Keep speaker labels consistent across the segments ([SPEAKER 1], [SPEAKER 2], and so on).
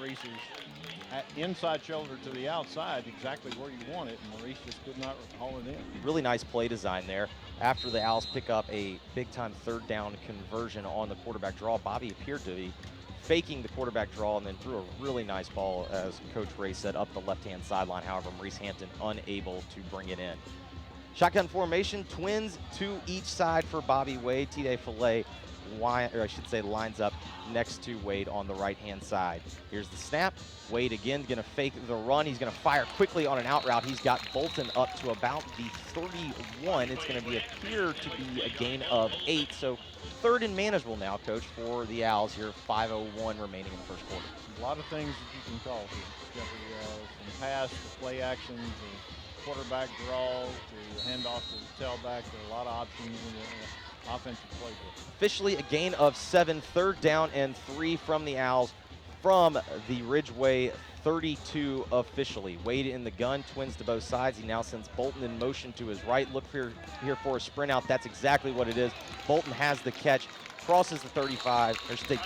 [SPEAKER 1] Maurice's inside shoulder to the outside, exactly where you want it, and Maurice just could not haul it in.
[SPEAKER 2] Really nice play design there. After the Owls pick up a big-time third down conversion on the quarterback draw, Bobby appeared to be faking the quarterback draw and then threw a really nice ball, as Coach Ray said, up the left-hand sideline. However, Maurice Hampton unable to bring it in. Shotgun formation, twins to each side for Bobby Wade. T.J. Fillet, lines up next to Wade on the right-hand side. Here's the snap. Wade again going to fake the run. He's going to fire quickly on an out route. He's got Bolton up to about the 31. It's going to appear to be a gain of 8. So third and manageable now, Coach, for the Owls here. 5:01 remaining in the first quarter.
[SPEAKER 1] A lot of things that you can call here, Jeffrey. From pass to play action to quarterback draw to handoff to the tailback. There are a lot of options in the offensive playbook.
[SPEAKER 2] Officially a gain of 7, third down and 3 from the Owls from the Ridgeway 32 officially. Wade in the gun, twins to both sides. He now sends Bolton in motion to his right. Look here for a sprint out. That's exactly what it is. Bolton has the catch, crosses the 35,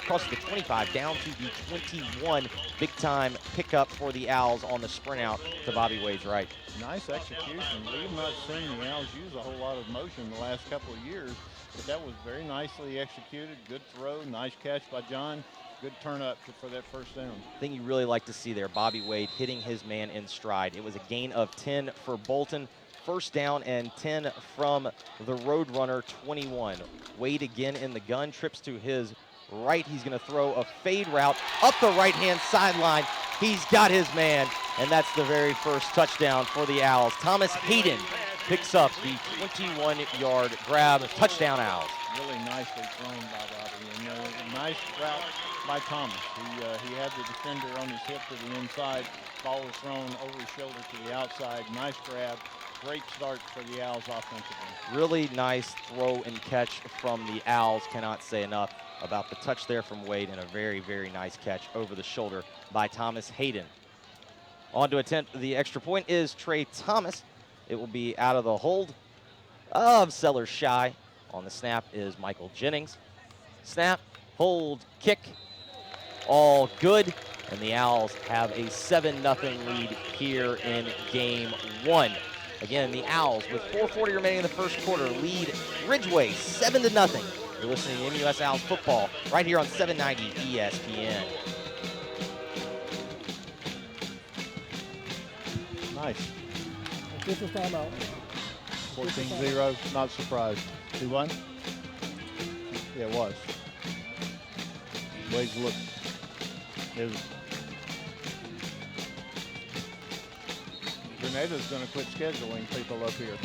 [SPEAKER 2] crosses the 25 down to the 21. Big time pickup for the Owls on the sprint out to Bobby Wade's right.
[SPEAKER 1] Nice execution. We've not seen the Owls use a whole lot of motion the last couple of years, but that was very nicely executed. Good throw, nice catch by John. Good turn up for that first down.
[SPEAKER 2] Thing you really like to see there, Bobby Wade hitting his man in stride. It was a gain of 10 for Bolton. First down and 10 from the Roadrunner 21. Wade again in the gun, trips to his right. He's going to throw a fade route up the right-hand sideline. He's got his man, and that's the very first touchdown for the Owls. Thomas Hayden picks up the 21-yard grab. Touchdown, Owls.
[SPEAKER 1] Really nicely thrown by Bobby, and a nice route by Thomas. He had the defender on his hip to the inside. Ball was thrown over his shoulder to the outside. Nice grab. Great start for the Owls offensively.
[SPEAKER 2] Really nice throw and catch from the Owls. Cannot say enough about the touch there from Wade, and a very, very nice catch over the shoulder by Thomas Hayden. On to attempt the extra point is Trey Thomas. It will be out of the hold of Sellers Shy. On the snap is Michael Jennings. Snap, hold, kick, all good. And the Owls have a 7-0 lead here in game 1. Again, the Owls, with 4:40 remaining in the first quarter, lead Ridgeway 7-0. You're listening to MUS Owls football right here on 790 ESPN.
[SPEAKER 1] Nice.
[SPEAKER 3] Official timeout.
[SPEAKER 1] 14-0, not surprised. Who won? Yeah, it was. Wade's look. Grenada's going to quit scheduling people up here.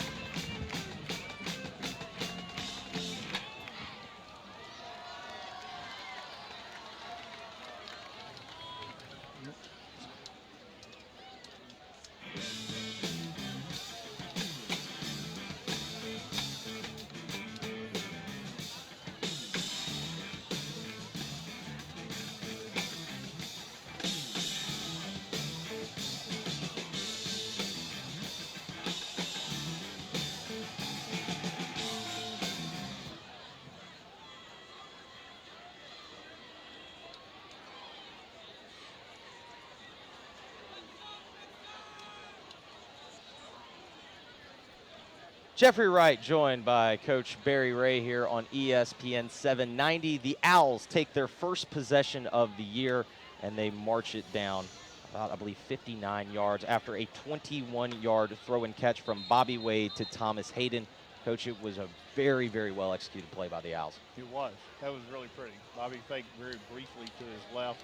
[SPEAKER 2] Jeffrey Wright joined by Coach Barry Ray here on ESPN 790. The Owls take their first possession of the year, and they march it down about, I believe, 59 yards after a 21-yard throw and catch from Bobby Wade to Thomas Hayden. Coach, it was a very, very well executed play by the Owls.
[SPEAKER 1] It was. That was really pretty. Bobby faked very briefly to his left,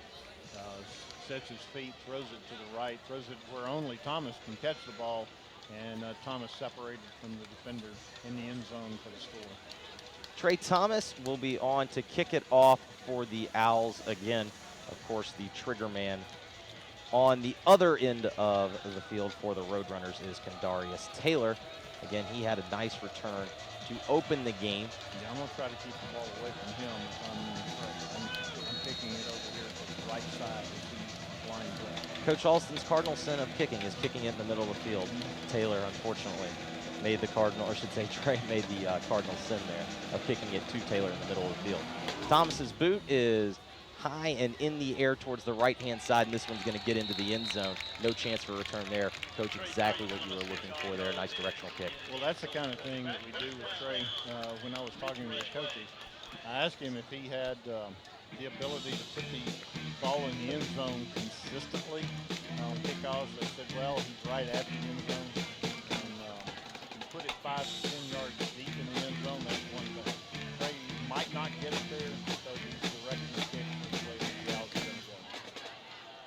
[SPEAKER 1] sets his feet, throws it to the right, throws it where only Thomas can catch the ball. And Thomas separated from the defender in the end zone for the score.
[SPEAKER 2] Trey Thomas will be on to kick it off for the Owls again. Of course, the trigger man on the other end of the field for the Roadrunners is Kendarius Taylor. Again, he had a nice return to open the game.
[SPEAKER 1] Yeah, I'm going to try to keep the ball away from him if I'm picking it over here to the right side.
[SPEAKER 2] Coach Alston's cardinal sin of kicking is kicking it in the middle of the field. Taylor, unfortunately, made the cardinal, or I should say Trey made the cardinal sin there of kicking it to Taylor in the middle of the field. Thomas's boot is high and in the air towards the right-hand side, and this one's going to get into the end zone. No chance for a return there. Coach, exactly what you were looking for there. Nice directional kick.
[SPEAKER 1] Well, that's the kind of thing that we do with Trey. When I was talking to the coaches, I asked him if he had the ability to put the ball in the end zone consistently on kickoffs. They said, well, he's right at the end zone. And you put it 5 to 10 yards deep in the end zone, that's one thing. Trey might not get it there because he's directional kick for the way the Owls are going to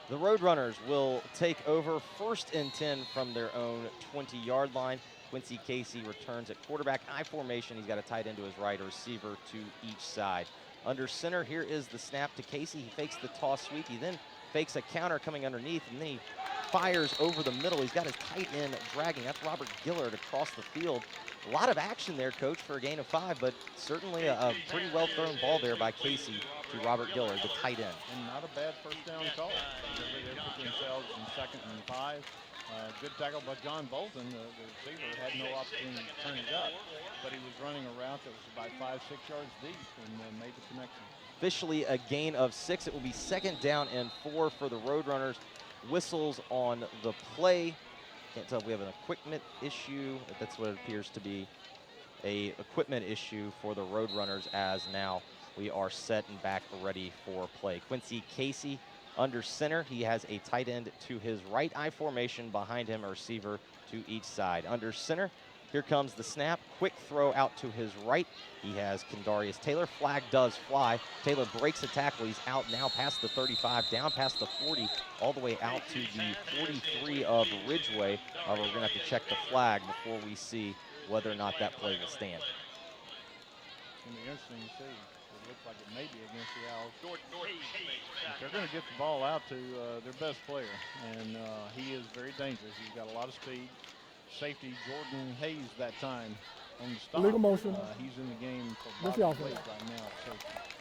[SPEAKER 1] go.
[SPEAKER 2] The Roadrunners will take over 1st and 10 from their own 20-yard line. Quincy Casey returns at quarterback. I formation. He's got a tight end to his right, a receiver to each side. Under center, here is the snap to Casey. He fakes the toss sweep. He then fakes a counter coming underneath, and then he fires over the middle. He's got his tight end dragging. That's Robert Gillard across the field. A lot of action there, Coach, for a gain of 5, but certainly a pretty well-thrown ball there by Casey to Robert Gillard, the tight end.
[SPEAKER 1] And not a bad first down call. They put themselves in 2nd and 5. Good tackle by John Bolton. The receiver had no opportunity to turn it up, but he was running a route that was about 5-6 yards deep and made the connection.
[SPEAKER 2] Officially a gain of 6. It will be 2nd down and 4 for the Roadrunners. Whistles on the play. Can't tell if we have an equipment issue. That's what it appears to be, a equipment issue for the Roadrunners, as now we are set and back ready for play. Quincy Casey under center. He has a tight end to his right, I formation behind him, a receiver to each side. Under center, here comes the snap. Quick throw out to his right. He has Kendarius Taylor. Flag does fly. Taylor breaks a tackle. He's out now past the 35, down past the 40, all the way out to the 43 of Ridgeway. We're going to have to check the flag before we see whether or not that play will stand.
[SPEAKER 1] It's going to be interesting to see. It looks like it may be against the Owls. They're going to get the ball out to their best player, and he is very dangerous. He's got a lot of speed. Safety Jordan Hayes that time on the stop.
[SPEAKER 3] Illegal motion.
[SPEAKER 1] He's in the game for
[SPEAKER 3] What's the
[SPEAKER 1] Bobby
[SPEAKER 3] offense?
[SPEAKER 1] Blake right now. So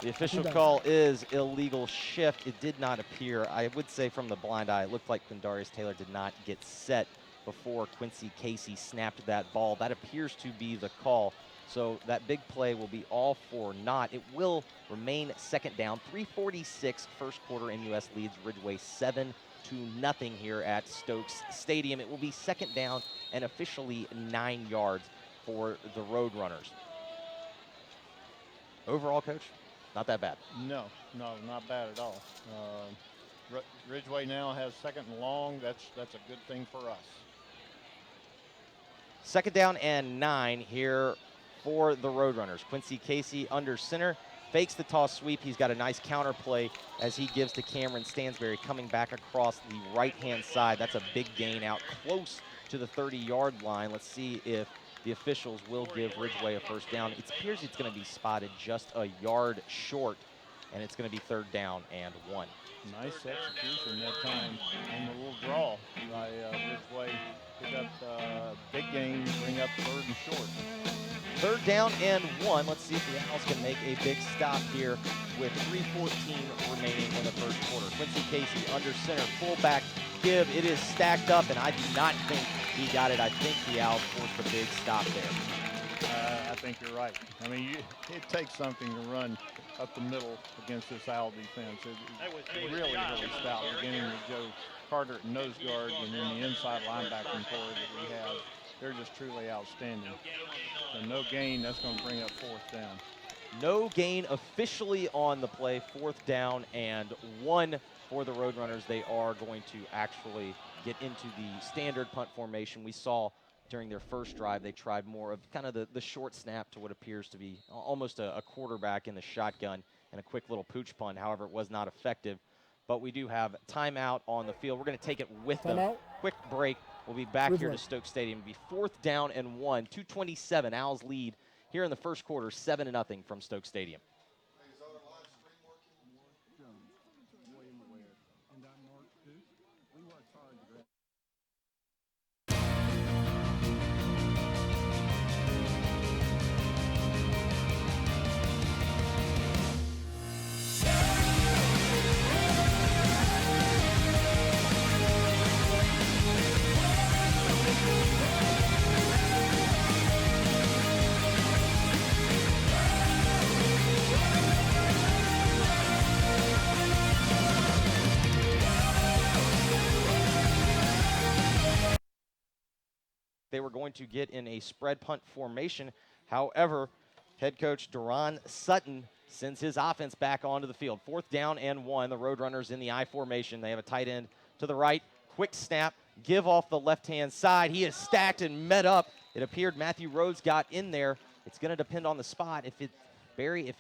[SPEAKER 2] The official call is illegal shift. It did not appear. I would say from the blind eye, it looked like Quindarius Taylor did not get set before Quincy Casey snapped that ball. That appears to be the call. So that big play will be all for naught. It will remain 2nd down. 3:46 first quarter. MUS leads Ridgeway 7-0 here at Stokes Stadium. It will be 2nd down and officially 9 yards for the Roadrunners. Overall, Coach, not that bad.
[SPEAKER 1] no, not bad at all. Ridgeway now has 2nd and long. That's a good thing for us.
[SPEAKER 2] 2nd down and 9 here for the Roadrunners. Quincy Casey under center, fakes the toss sweep. He's got a nice counter play as he gives to Cameron Stansberry coming back across the right-hand side. That's a big gain out close to the 30-yard line. Let's see if the officials will give Ridgeway a first down. It appears it's going to be spotted just a yard short, and it's going to be 3rd down and 1.
[SPEAKER 1] Nice execution that time on the little draw by Ridgeway. Pick up big gain, bring up 3rd and short.
[SPEAKER 2] 3rd down and 1. Let's see if the Owls can make a big stop here with 3:14 remaining in the first quarter. Quincy Casey under center, fullback give. It is stacked up, and I do not think he got it. I think the Owls forced a big stop there.
[SPEAKER 1] I think you're right. I mean, it takes something to run up the middle against this Owl defense. It's really, really stout, beginning with Joe Carter at nose guard, and then the inside linebacking core that we have. They're just truly outstanding. So no gain, that's going to bring up 4th down.
[SPEAKER 2] No gain officially on the play. 4th down and 1 for the Roadrunners. They are going to actually get into the standard punt formation. We saw during their first drive, they tried more of kind of the short snap to what appears to be almost a quarterback in the shotgun and a quick little pooch punt. However, it was not effective. But we do have timeout on the field. We're going to take it with a quick break. We'll be back here to Stokes Stadium. It'll be 4th down and 1. 2:27. Owls lead here in the first quarter, 7-0 from Stokes Stadium. they were going to get in a spread punt formation. However, head coach Duron Sutton sends his offense back onto the field. 4th down and 1. The Roadrunners in the I formation. They have a tight end to the right. Quick snap, give off the left-hand side. He is stacked and met up. It appeared Matthew Rhodes got in there. It's going to depend on the spot. If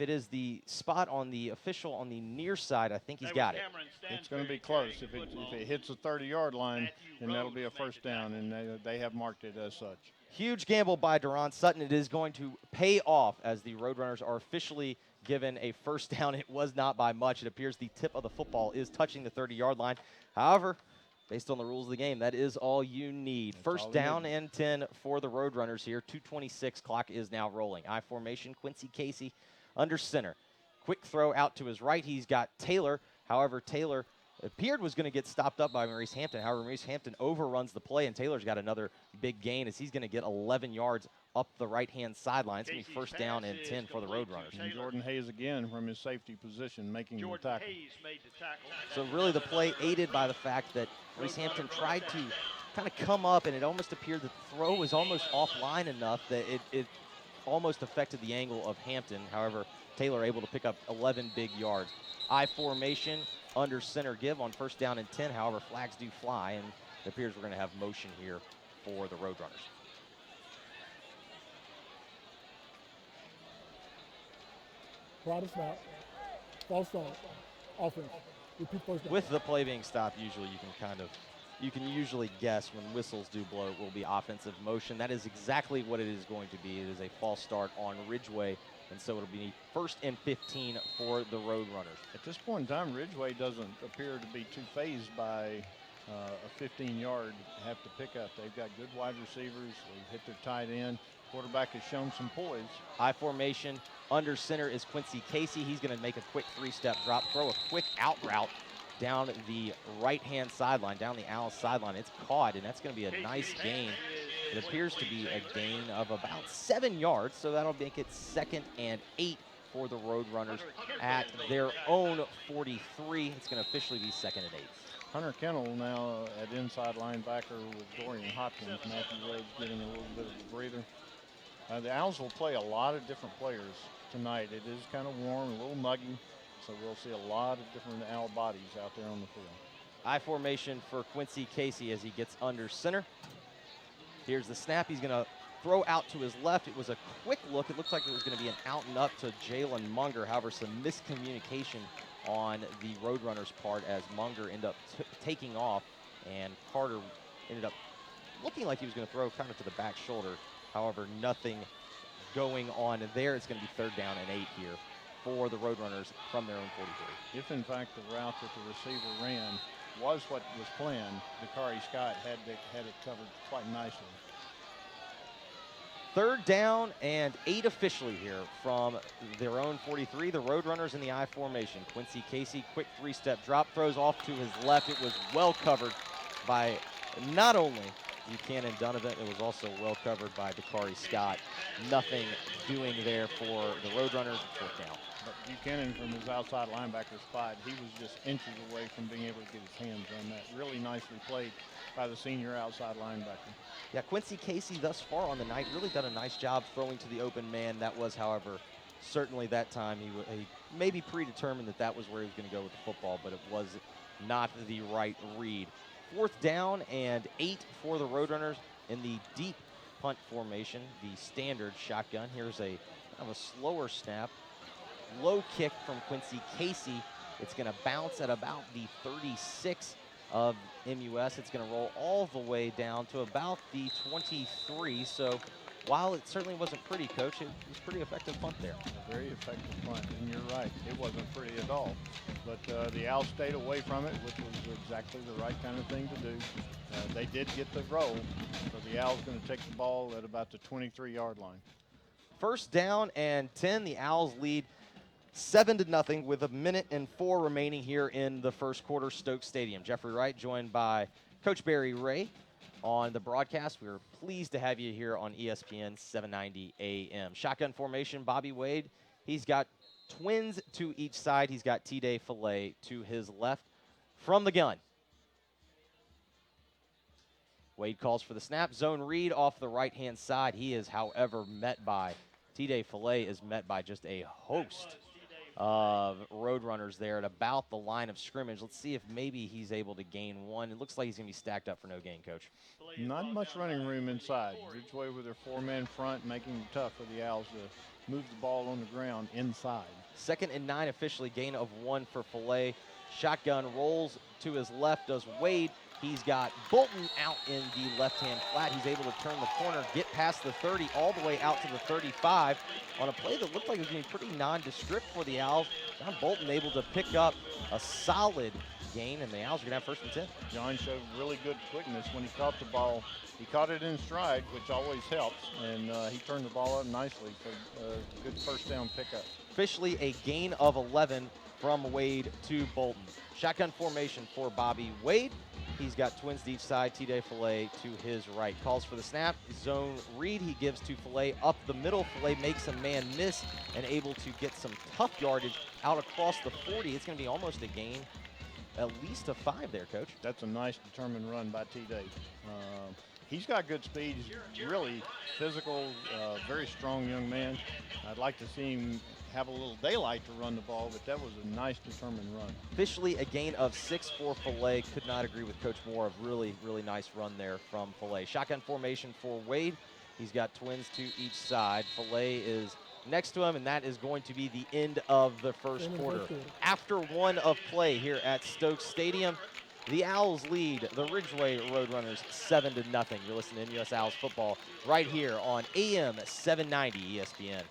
[SPEAKER 2] it is the spot on the official on the near side, I think he's got it.
[SPEAKER 1] It's going to be close. If it hits the 30-yard line, then that'll be a first down, and they have marked it as such.
[SPEAKER 2] Huge gamble by Duron Sutton. It is going to pay off as the Roadrunners are officially given a first down. It was not by much. It appears the tip of the football is touching the 30-yard line. However, based on the rules of the game, that is all you need. First down and 10 for the Roadrunners here. 2:26, clock is now rolling. I formation, Quincy Casey under center. Quick throw out to his right. He's got Taylor. However, Taylor appeared was going to get stopped up by Maurice Hampton. However, Maurice Hampton overruns the play, and Taylor's got another big gain as he's going to get 11 yards up the right-hand sideline. It's going to be first down and 10 for the Roadrunners.
[SPEAKER 1] And Jordan Hayes again from his safety position making the tackle.
[SPEAKER 2] So really the play aided by the fact that Maurice Hampton tried to kind of come up, and it almost appeared that the throw was almost offline enough that it almost affected the angle of Hampton. However, Taylor able to pick up 11 big yards. I formation, under center give on first down and 10. However, flags do fly, and it appears we're going to have motion here for the Roadrunners.
[SPEAKER 3] Pride snap. False start. Offense. Repeat first down.
[SPEAKER 2] With the play being stopped, usually you can usually guess when whistles do blow, it will be offensive motion. That is exactly what it is going to be. It is a false start on Ridgeway, and so it'll be first and 15 for the Roadrunners.
[SPEAKER 1] At this point in time, Ridgeway doesn't appear to be too phased by a 15-yard have to pick up. They've got good wide receivers. They've hit their tight end. Quarterback has shown some poise.
[SPEAKER 2] I formation, under center is Quincy Casey. He's going to make a quick 3-step drop, throw a quick out route down the right-hand sideline, down the Owls sideline. It's caught, and that's going to be a nice gain. It appears to be a gain of about 7 yards, so that'll make it 2nd and 8 for the Roadrunners at their own 43. It's going to officially be 2nd and 8.
[SPEAKER 1] Hunter Kennel now at inside linebacker with Dorian Hopkins. Matthew Rhodes getting a little bit of a breather. The Owls will play a lot of different players tonight. It is kind of warm, a little muggy, so we'll see a lot of different Owl bodies out there on the field.
[SPEAKER 2] I formation for Quincy Casey as he gets under center. Here's the snap. He's going to throw out to his left. It was a quick look. It looked like it was going to be an out and up to Jalen Munger. However, some miscommunication on the Roadrunners' part as Munger ended up taking off, and Carter ended up looking like he was going to throw kind of to the back shoulder. However, nothing going on there. It's going to be 3rd down and 8 here for the Roadrunners from their own 43.
[SPEAKER 1] If, in fact, the route that the receiver ran was what was planned, Dakari Scott had it covered quite nicely.
[SPEAKER 2] 3rd down and 8 officially here from their own 43. The Roadrunners in the I formation. Quincy Casey, quick 3-step drop, throws off to his left. It was well covered by not only Buchanan Donovan, it was also well covered by Dakari Scott. Nothing doing there for the Roadrunners. 4th down.
[SPEAKER 1] But Buchanan from his outside linebacker spot, he was just inches away from being able to get his hands on that. Really nicely played by the senior outside linebacker.
[SPEAKER 2] Yeah, Quincy Casey thus far on the night really done a nice job throwing to the open man. That was, however, certainly that time he maybe predetermined that was where he was going to go with the football, but it was not the right read. 4th down and 8 for the Roadrunners in the deep punt formation, the standard shotgun. Here's a kind of a slower snap. Low kick from Quincy Casey. It's going to bounce at about the 36 of MUS. It's going to roll all the way down to about the 23. So while it certainly wasn't pretty, Coach, it was a pretty effective punt there.
[SPEAKER 1] A very effective punt, and you're right. It wasn't pretty at all. But the Owls stayed away from it, which was exactly the right kind of thing to do. They did get the roll, so the Owls going to take the ball at about the 23-yard line.
[SPEAKER 2] 1st down and 10. The Owls lead 7-0 with 1:04 remaining here in the first quarter, Stokes Stadium. Jeffrey Wright joined by Coach Barry Ray on the broadcast. We are pleased to have you here on ESPN 790 AM. Shotgun formation, Bobby Wade. He's got twins to each side. He's got T-Day Filet to his left from the gun. Wade calls for the snap. Zone read off the right-hand side. He is, however, met by T-Day Filet is met by just a host of road runners there at about the line of scrimmage. Let's see if maybe he's able to gain one. It looks like he's going to be stacked up for no gain, Coach.
[SPEAKER 1] Not much running room inside. Ridgeway with their four-man front, making it tough for the Owls to move the ball on the ground inside.
[SPEAKER 2] 2nd and 9 officially, gain of 1 for Filet. Shotgun rolls to his left, does Wade. He's got Bolton out in the left-hand flat. He's able to turn the corner, get past the 30, all the way out to the 35 on a play that looked like it was going to be pretty nondescript for the Owls. John Bolton able to pick up a solid gain, and the Owls are going to have 1st and 10.
[SPEAKER 1] John showed really good quickness when he caught the ball. He caught it in stride, which always helps, and he turned the ball up nicely for a good 1st down pickup.
[SPEAKER 2] Officially a gain of 11 from Wade to Bolton. Shotgun formation for Bobby Wade. He's got twins to each side, T-Day Filet to his right. Calls for the snap, zone read. He gives to Filet up the middle. Filet makes a man miss and able to get some tough yardage out across the 40. It's going to be almost a gain, at least a 5 there, Coach.
[SPEAKER 1] That's a nice determined run by T-Day. He's got good speed. He's really physical, very strong young man. I'd like to see him have a little daylight to run the ball, but that was a nice determined run.
[SPEAKER 2] Officially a gain of 6 for Filet. Could not agree with Coach Moore. A really, really nice run there from Filet. Shotgun formation for Wade. He's got twins to each side. Filet is next to him, and that is going to be the end of the first quarter. After 1 of play here at Stokes Stadium, the Owls lead the Ridgeway Roadrunners 7-0. You're listening to MUS Owls football right here on AM 790 ESPN.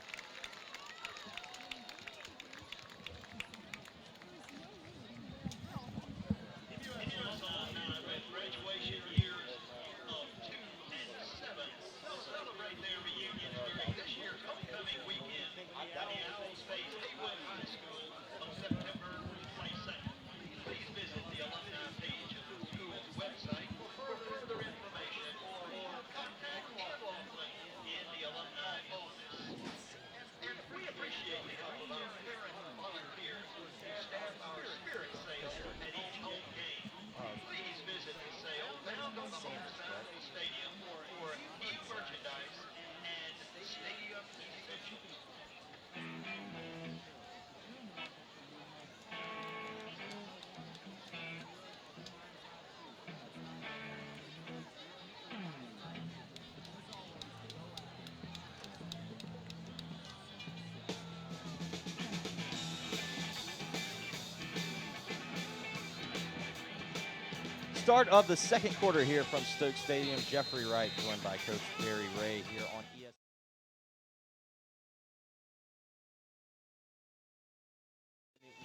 [SPEAKER 2] Start of the 2nd quarter here from Stokes Stadium. Jeffrey Wright joined by Coach Barry Ray here on ESPN.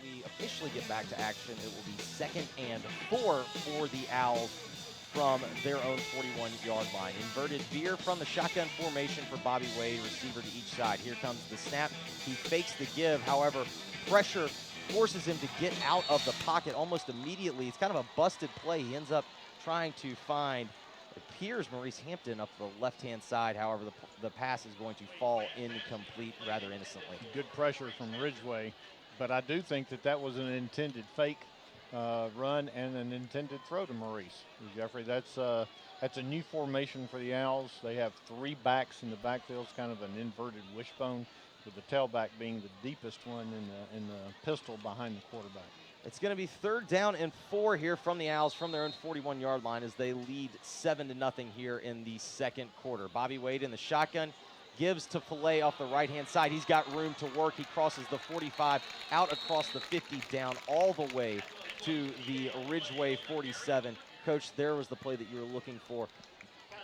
[SPEAKER 2] We officially get back to action. It will be 2nd and 4 for the Owls from their own 41-yard line. Inverted veer from the shotgun formation for Bobby Wade, receiver to each side. Here comes the snap. He fakes the give. However, pressure forces him to get out of the pocket almost immediately. It's kind of a busted play. He ends up trying to find, it appears, Maurice Hampton up the left-hand side. However, the pass is going to fall incomplete rather innocently.
[SPEAKER 1] Good pressure from Ridgeway, but I do think that was an intended fake run and an intended throw to Maurice. Jeffrey, that's a new formation for the Owls. They have 3 backs in the backfield. It's kind of an inverted wishbone, with the tailback being the deepest one in the pistol behind the quarterback.
[SPEAKER 2] It's going to be 3rd down and 4 here from the Owls from their own 41-yard line as they lead 7-0 here in the 2nd quarter. Bobby Wade in the shotgun gives to Filet off the right-hand side. He's got room to work. He crosses the 45 out across the 50 down all the way to the Ridgeway 47. Coach, there was the play that you were looking for.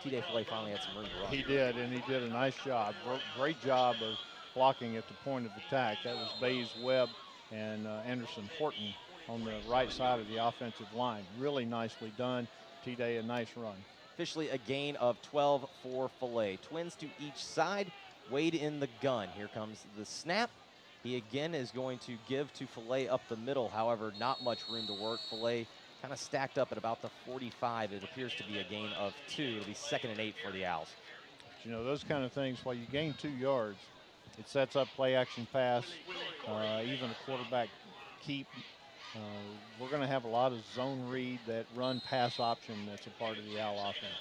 [SPEAKER 2] T-Day Filet finally had some room to run.
[SPEAKER 1] He did, and he did a nice job. Great job of blocking at the point of attack. That was Bays Webb and Anderson Horton on the right side of the offensive line. Really nicely done. T-Day, a nice run.
[SPEAKER 2] Officially a gain of 12 for Filet. Twins to each side. Wade in the gun. Here comes the snap. He again is going to give to Filet up the middle. However, not much room to work. Filet kind of stacked up at about the 45. It appears to be a gain of 2. It'll be 2nd and 8 for the Owls.
[SPEAKER 1] But, you know, those kind of things, while you gain 2 yards, it sets up play action pass, even a quarterback keep. We're going to have a lot of zone read, that run pass option that's a part of the Owl offense.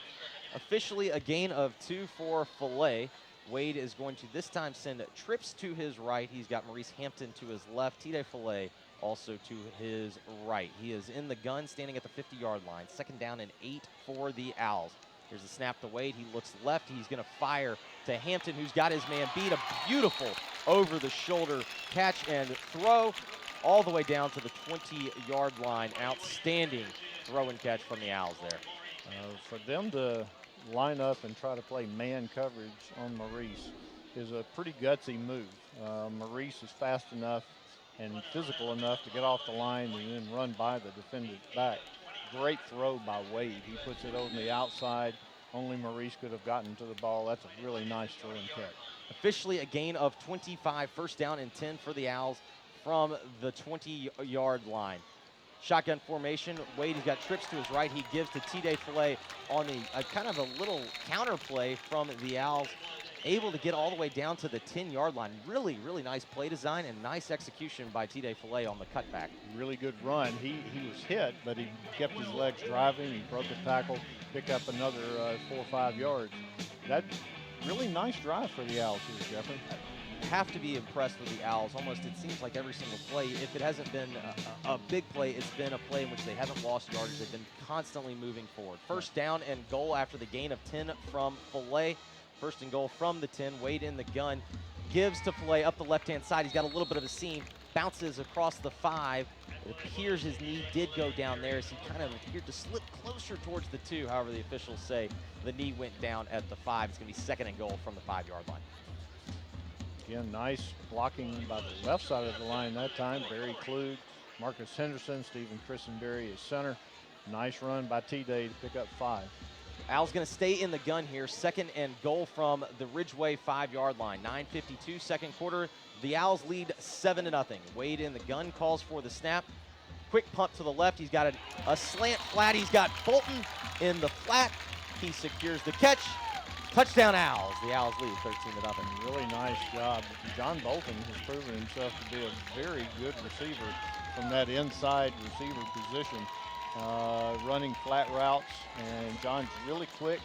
[SPEAKER 2] Officially a gain of 2 for Filet. Wade is going to this time send trips to his right. He's got Maurice Hampton to his left. T.J. Filet also to his right. He is in the gun, standing at the 50-yard line. 2nd down and 8 for the Owls. Here's the snap to Wade. He looks left. He's going to fire to Hampton, who's got his man beat. A beautiful over-the-shoulder catch and throw all the way down to the 20-yard line. Outstanding throw and catch from the Owls there.
[SPEAKER 1] For them to line up and try to play man coverage on Maurice is a pretty gutsy move. Maurice is fast enough and physical enough to get off the line and then run by the defender's back. Great throw by Wade. He puts it over the outside. Only Maurice could have gotten to the ball. That's a really nice throw and catch.
[SPEAKER 2] Officially a gain of 25, 1st down and 10 for the Owls from the 20-yard line. Shotgun formation. Wade has got trips to his right. He gives to T.J. Filet on the kind of a little counter play from the Owls. Able to get all the way down to the 10-yard line. Really, really nice play design and nice execution by T.J. Filet on the cutback.
[SPEAKER 1] Really good run. He was hit, but he kept his legs driving. He broke a tackle, picked up another 4 or 5 yards. That really nice drive for the Owls here, Jeffrey.
[SPEAKER 2] Have to be impressed with the Owls. Almost, it seems like every single play, if it hasn't been a big play, it's been a play in which they haven't lost yardage. They've been constantly moving forward. 1st down and goal after the gain of 10 from Filet. 1st and goal from the 10. Wade in the gun. Gives to Filet up the left-hand side. He's got a little bit of a seam. Bounces across the 5. It appears his knee did go down there as he kind of appeared to slip closer towards the 2. However, the officials say the knee went down at the 5. It's going to be 2nd and goal from the 5-yard line.
[SPEAKER 1] Again, nice blocking by the left side of the line that time. Barry Klug, Marcus Henderson, Stephen Christenberry is center. Nice run by T-Day to pick up 5.
[SPEAKER 2] Al's going to stay in the gun here. 2nd and goal from the Ridgeway 5-yard line. 9:52, 2nd quarter. The Owls lead 7-0. Wade in the gun, calls for the snap. Quick pump to the left. He's got a slant flat. He's got Bolton in the flat. He secures the catch. Touchdown Owls. The Owls lead 13-0.
[SPEAKER 1] Really nice job. John Bolton has proven himself to be a very good receiver from that inside receiver position, running flat routes. And John's really quick,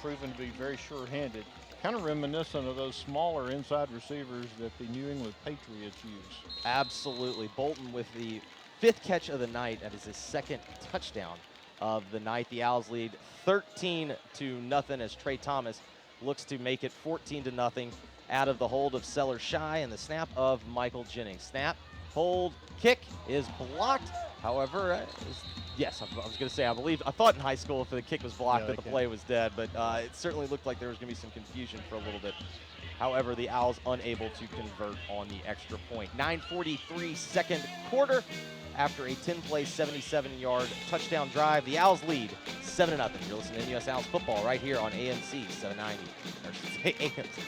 [SPEAKER 1] proven to be very sure-handed. Kind of reminiscent of those smaller inside receivers that the New England Patriots use.
[SPEAKER 2] Absolutely. Bolton with the 5th catch of the night. That is his 2nd touchdown of the night. The Owls lead 13-0 as Trey Thomas looks to make it 14-0 out of the hold of Seller Shy and the snap of Michael Jennings. Snap, hold, kick is blocked. However, yes, I was going to say, I thought in high school if the kick was blocked that the play was dead, but it certainly looked like there was going to be some confusion for a little bit. However, the Owls unable to convert on the extra point. 9:43 2nd quarter. After a 10-play, 77-yard touchdown drive, the Owls lead 7-0. You're listening to MUS Owls football right here on AMC 790. Or should I say AMC.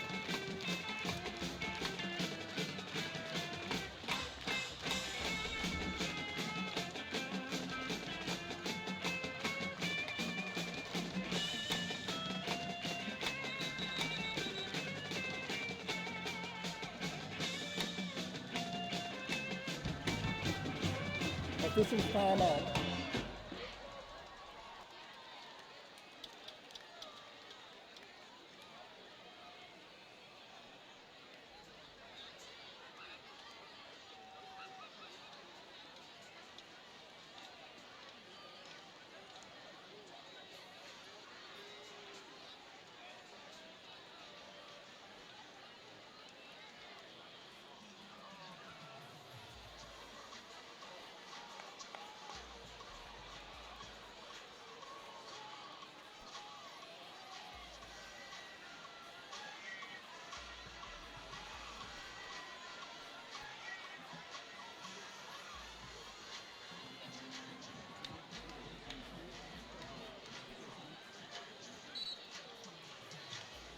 [SPEAKER 3] This is timeout.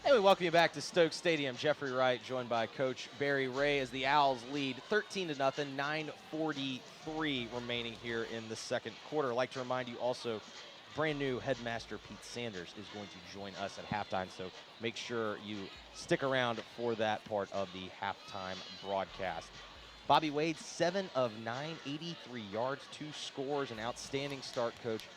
[SPEAKER 2] And we welcome you back to Stokes Stadium. Jeffrey Wright joined by Coach Barry Ray as the Owls lead 13-0, 9:43 remaining here in the 2nd quarter. I'd like to remind you also, brand new headmaster Pete Sanders is going to join us at halftime, so make sure you stick around for that part of the halftime broadcast. Bobby Wade, 7 of 9, 83 yards, 2 scores, an outstanding start, Coach.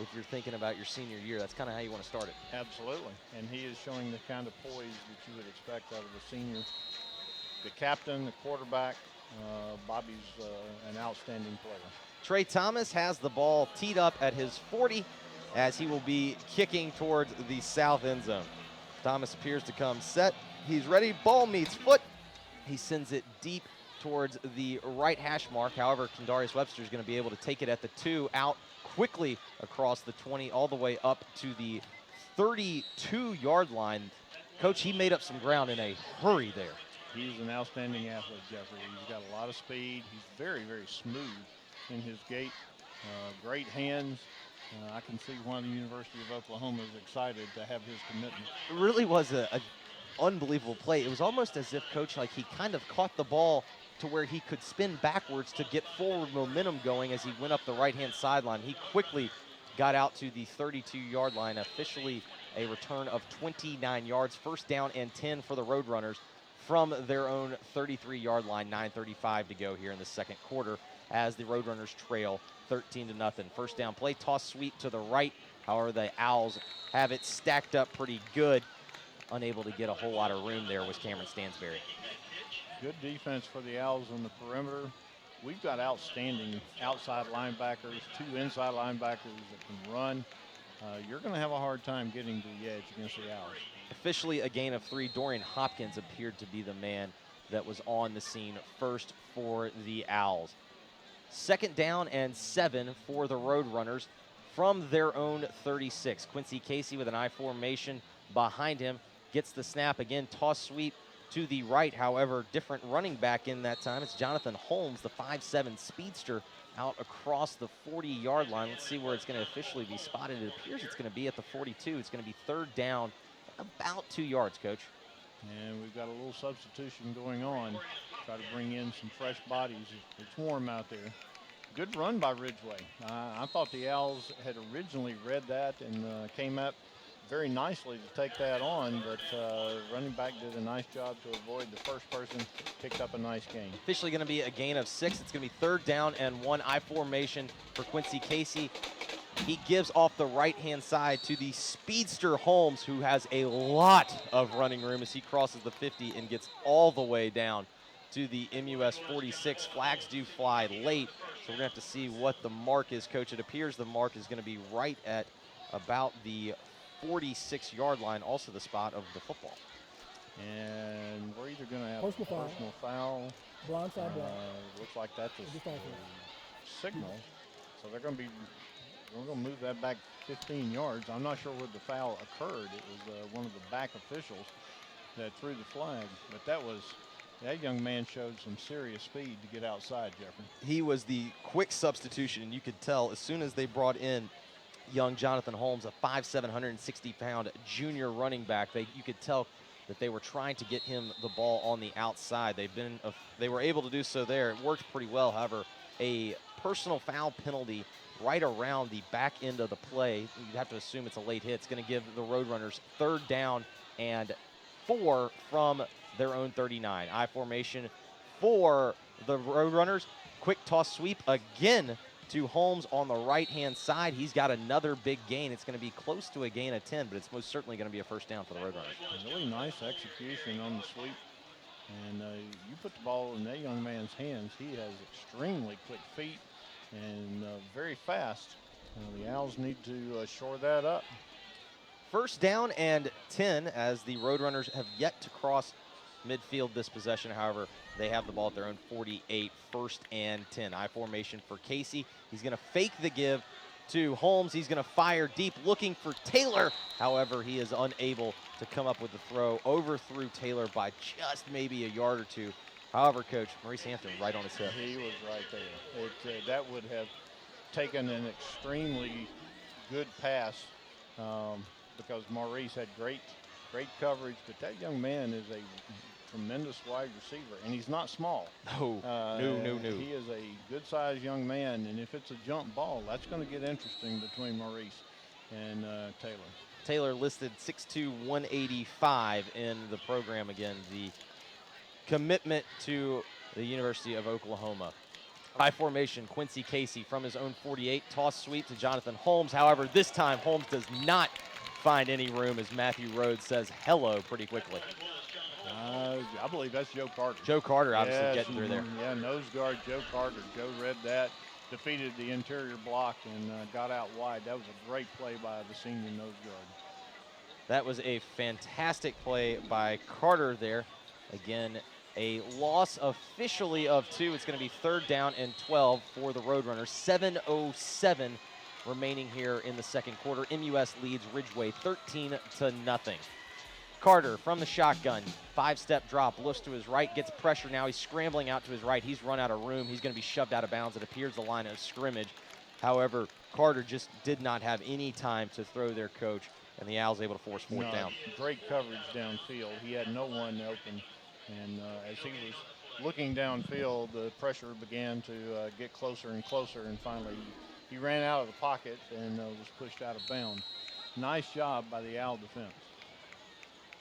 [SPEAKER 2] if you're thinking about your senior year. That's kind of how you want to start it.
[SPEAKER 1] Absolutely, and he is showing the kind of poise that you would expect out of a senior. The captain, the quarterback, Bobby's an outstanding player.
[SPEAKER 2] Trey Thomas has the ball teed up at his 40 as he will be kicking towards the south end zone. Thomas appears to come set. He's ready. Ball meets foot. He sends it deep towards the right hash mark. However, Kendarius Webster is going to be able to take it at the 2, out quickly across the 20, all the way up to the 32-yard line. Coach, he made up some ground in a hurry there.
[SPEAKER 1] He's an outstanding athlete, Jeffrey. He's got a lot of speed. He's very, very smooth in his gait. Great hands. I can see why the University of Oklahoma is excited to have his commitment.
[SPEAKER 2] It really was a unbelievable play. It was almost as if, Coach, like he kind of caught the ball to where he could spin backwards to get forward momentum going as he went up the right-hand sideline. He quickly got out to the 32-yard line, officially a return of 29 yards. First down and 10 for the Roadrunners from their own 33-yard line. 9:35 to go here in the second quarter as the Roadrunners trail 13-0. First down play, toss sweep to the right. However, the Owls have it stacked up pretty good. Unable to get a whole lot of room there was Cameron Stansberry.
[SPEAKER 1] Good defense for the Owls on the perimeter. We've got outstanding outside linebackers, 2 inside linebackers that can run. You're going to have a hard time getting to the edge against the Owls.
[SPEAKER 2] Officially a gain of 3. Dorian Hopkins appeared to be the man that was on the scene first for the Owls. Second down and 7 for the Roadrunners from their own 36. Quincy Casey with an I formation behind him gets the snap again. Toss sweep to the right. However, different running back in that time. It's Jonathan Holmes, the 5'7 speedster, out across the 40-yard line. Let's see where it's going to officially be spotted. It appears it's going to be at the 42. It's going to be third down, about 2 yards, Coach.
[SPEAKER 1] And we've got a little substitution going on. Try to bring in some fresh bodies. It's warm out there. Good run by Ridgeway. I thought the Owls had originally read that and came up very nicely to take that on, but running back did a nice job to avoid the first person, picked up a nice gain.
[SPEAKER 2] Officially going to be a gain of 6. It's going to be third down and 1. I formation for Quincy Casey. He gives off the right-hand side to the speedster Holmes, who has a lot of running room as he crosses the 50 and gets all the way down to the MUS 46. Flags do fly late, so we're going to have to see what the mark is, Coach. It appears the mark is going to be right at about the 46-yard line, also the spot of the football.
[SPEAKER 1] And we're either going to have
[SPEAKER 3] Personal
[SPEAKER 1] foul.
[SPEAKER 3] Blindside block.
[SPEAKER 1] Looks like that's a signal. So we're going to move that back 15 yards. I'm not sure where the foul occurred. It was one of the back officials that threw the flag. But that young man showed some serious speed to get outside, Jeffrey.
[SPEAKER 2] He was the quick substitution, and you could tell as soon as they brought in young Jonathan Holmes, a 5'7", 160-pound junior running back, you could tell that they were trying to get him the ball on the outside. They were able to do so there. It worked pretty well. However, a personal foul penalty right around the back end of the play. You'd have to assume it's a late hit. It's going to give the Roadrunners third down and 4 from their own 39. I formation for the Roadrunners. Quick toss sweep again to Holmes on the right-hand side. He's got another big gain. It's going to be close to a gain of 10, but it's most certainly going to be a first down for the Roadrunners.
[SPEAKER 1] Really nice execution on the sweep. And you put the ball in that young man's hands. He has extremely quick feet and very fast. The Owls need to shore that up.
[SPEAKER 2] First down and 10 as the Roadrunners have yet to cross midfield this possession. However, they have the ball at their own 48, first and 10. I formation for Casey. He's going to fake the give to Holmes. He's going to fire deep, looking for Taylor. However, he is unable to come up with the throw. Overthrew Taylor by just maybe a yard or two. However, Coach, Maurice Hampton right on his hip.
[SPEAKER 1] He was right there. That would have taken an extremely good pass because Maurice had great coverage, but that young man is a tremendous wide receiver, and he's not small.
[SPEAKER 2] No.
[SPEAKER 1] He is a good-sized young man, and if it's a jump ball, that's going to get interesting between Maurice and Taylor.
[SPEAKER 2] Taylor listed 6'2", 185 in the program again. The commitment to the University of Oklahoma. High formation, Quincy Casey from his own 48, toss sweep to Jonathan Holmes. However, this time Holmes does not find any room as Matthew Rhodes says hello pretty quickly.
[SPEAKER 1] I believe that's Joe Carter.
[SPEAKER 2] Joe Carter obviously
[SPEAKER 1] Yes,
[SPEAKER 2] getting through there.
[SPEAKER 1] Yeah, nose guard Joe Carter. Joe read that, defeated the interior block, and got out wide. That was a great play by the senior nose guard.
[SPEAKER 2] That was a fantastic play by Carter there. Again, a loss officially of 2. It's going to be 3rd down and 12 for the Roadrunners. 7:07 remaining here in the second quarter. MUS leads Ridgeway 13-0. Carter from the shotgun, 5-step drop, looks to his right, gets pressure now. He's scrambling out to his right. He's run out of room. He's going to be shoved out of bounds. It appears the line of scrimmage. However, Carter just did not have any time to throw their coach, and the Owls able to force 4th down.
[SPEAKER 1] Great coverage downfield. He had no one open, and as he was looking downfield, the pressure began to get closer and closer, and finally he ran out of the pocket and was pushed out of bounds. Nice job by the Owl defense.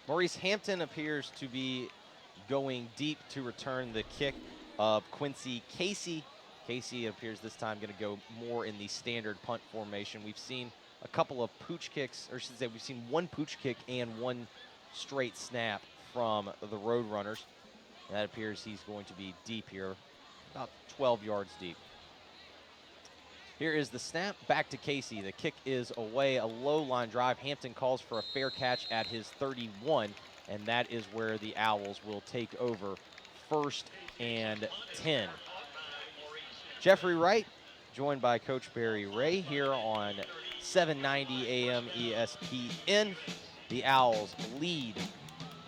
[SPEAKER 2] Maurice Hampton appears to be going deep to return the kick of Quincy Casey. Casey appears this time going to go more in the standard punt formation. We've seen a couple of pooch kicks, or I should say we've seen one pooch kick and one straight snap from the Roadrunners. That appears he's going to be deep here, about 12 yards deep. Here is the snap, back to Casey. The kick is away, a low line drive. Hampton calls for a fair catch at his 31, and that is where the Owls will take over 1st and 10. Jeffrey Wright, joined by Coach Barry Ray here on 790 AM ESPN. The Owls lead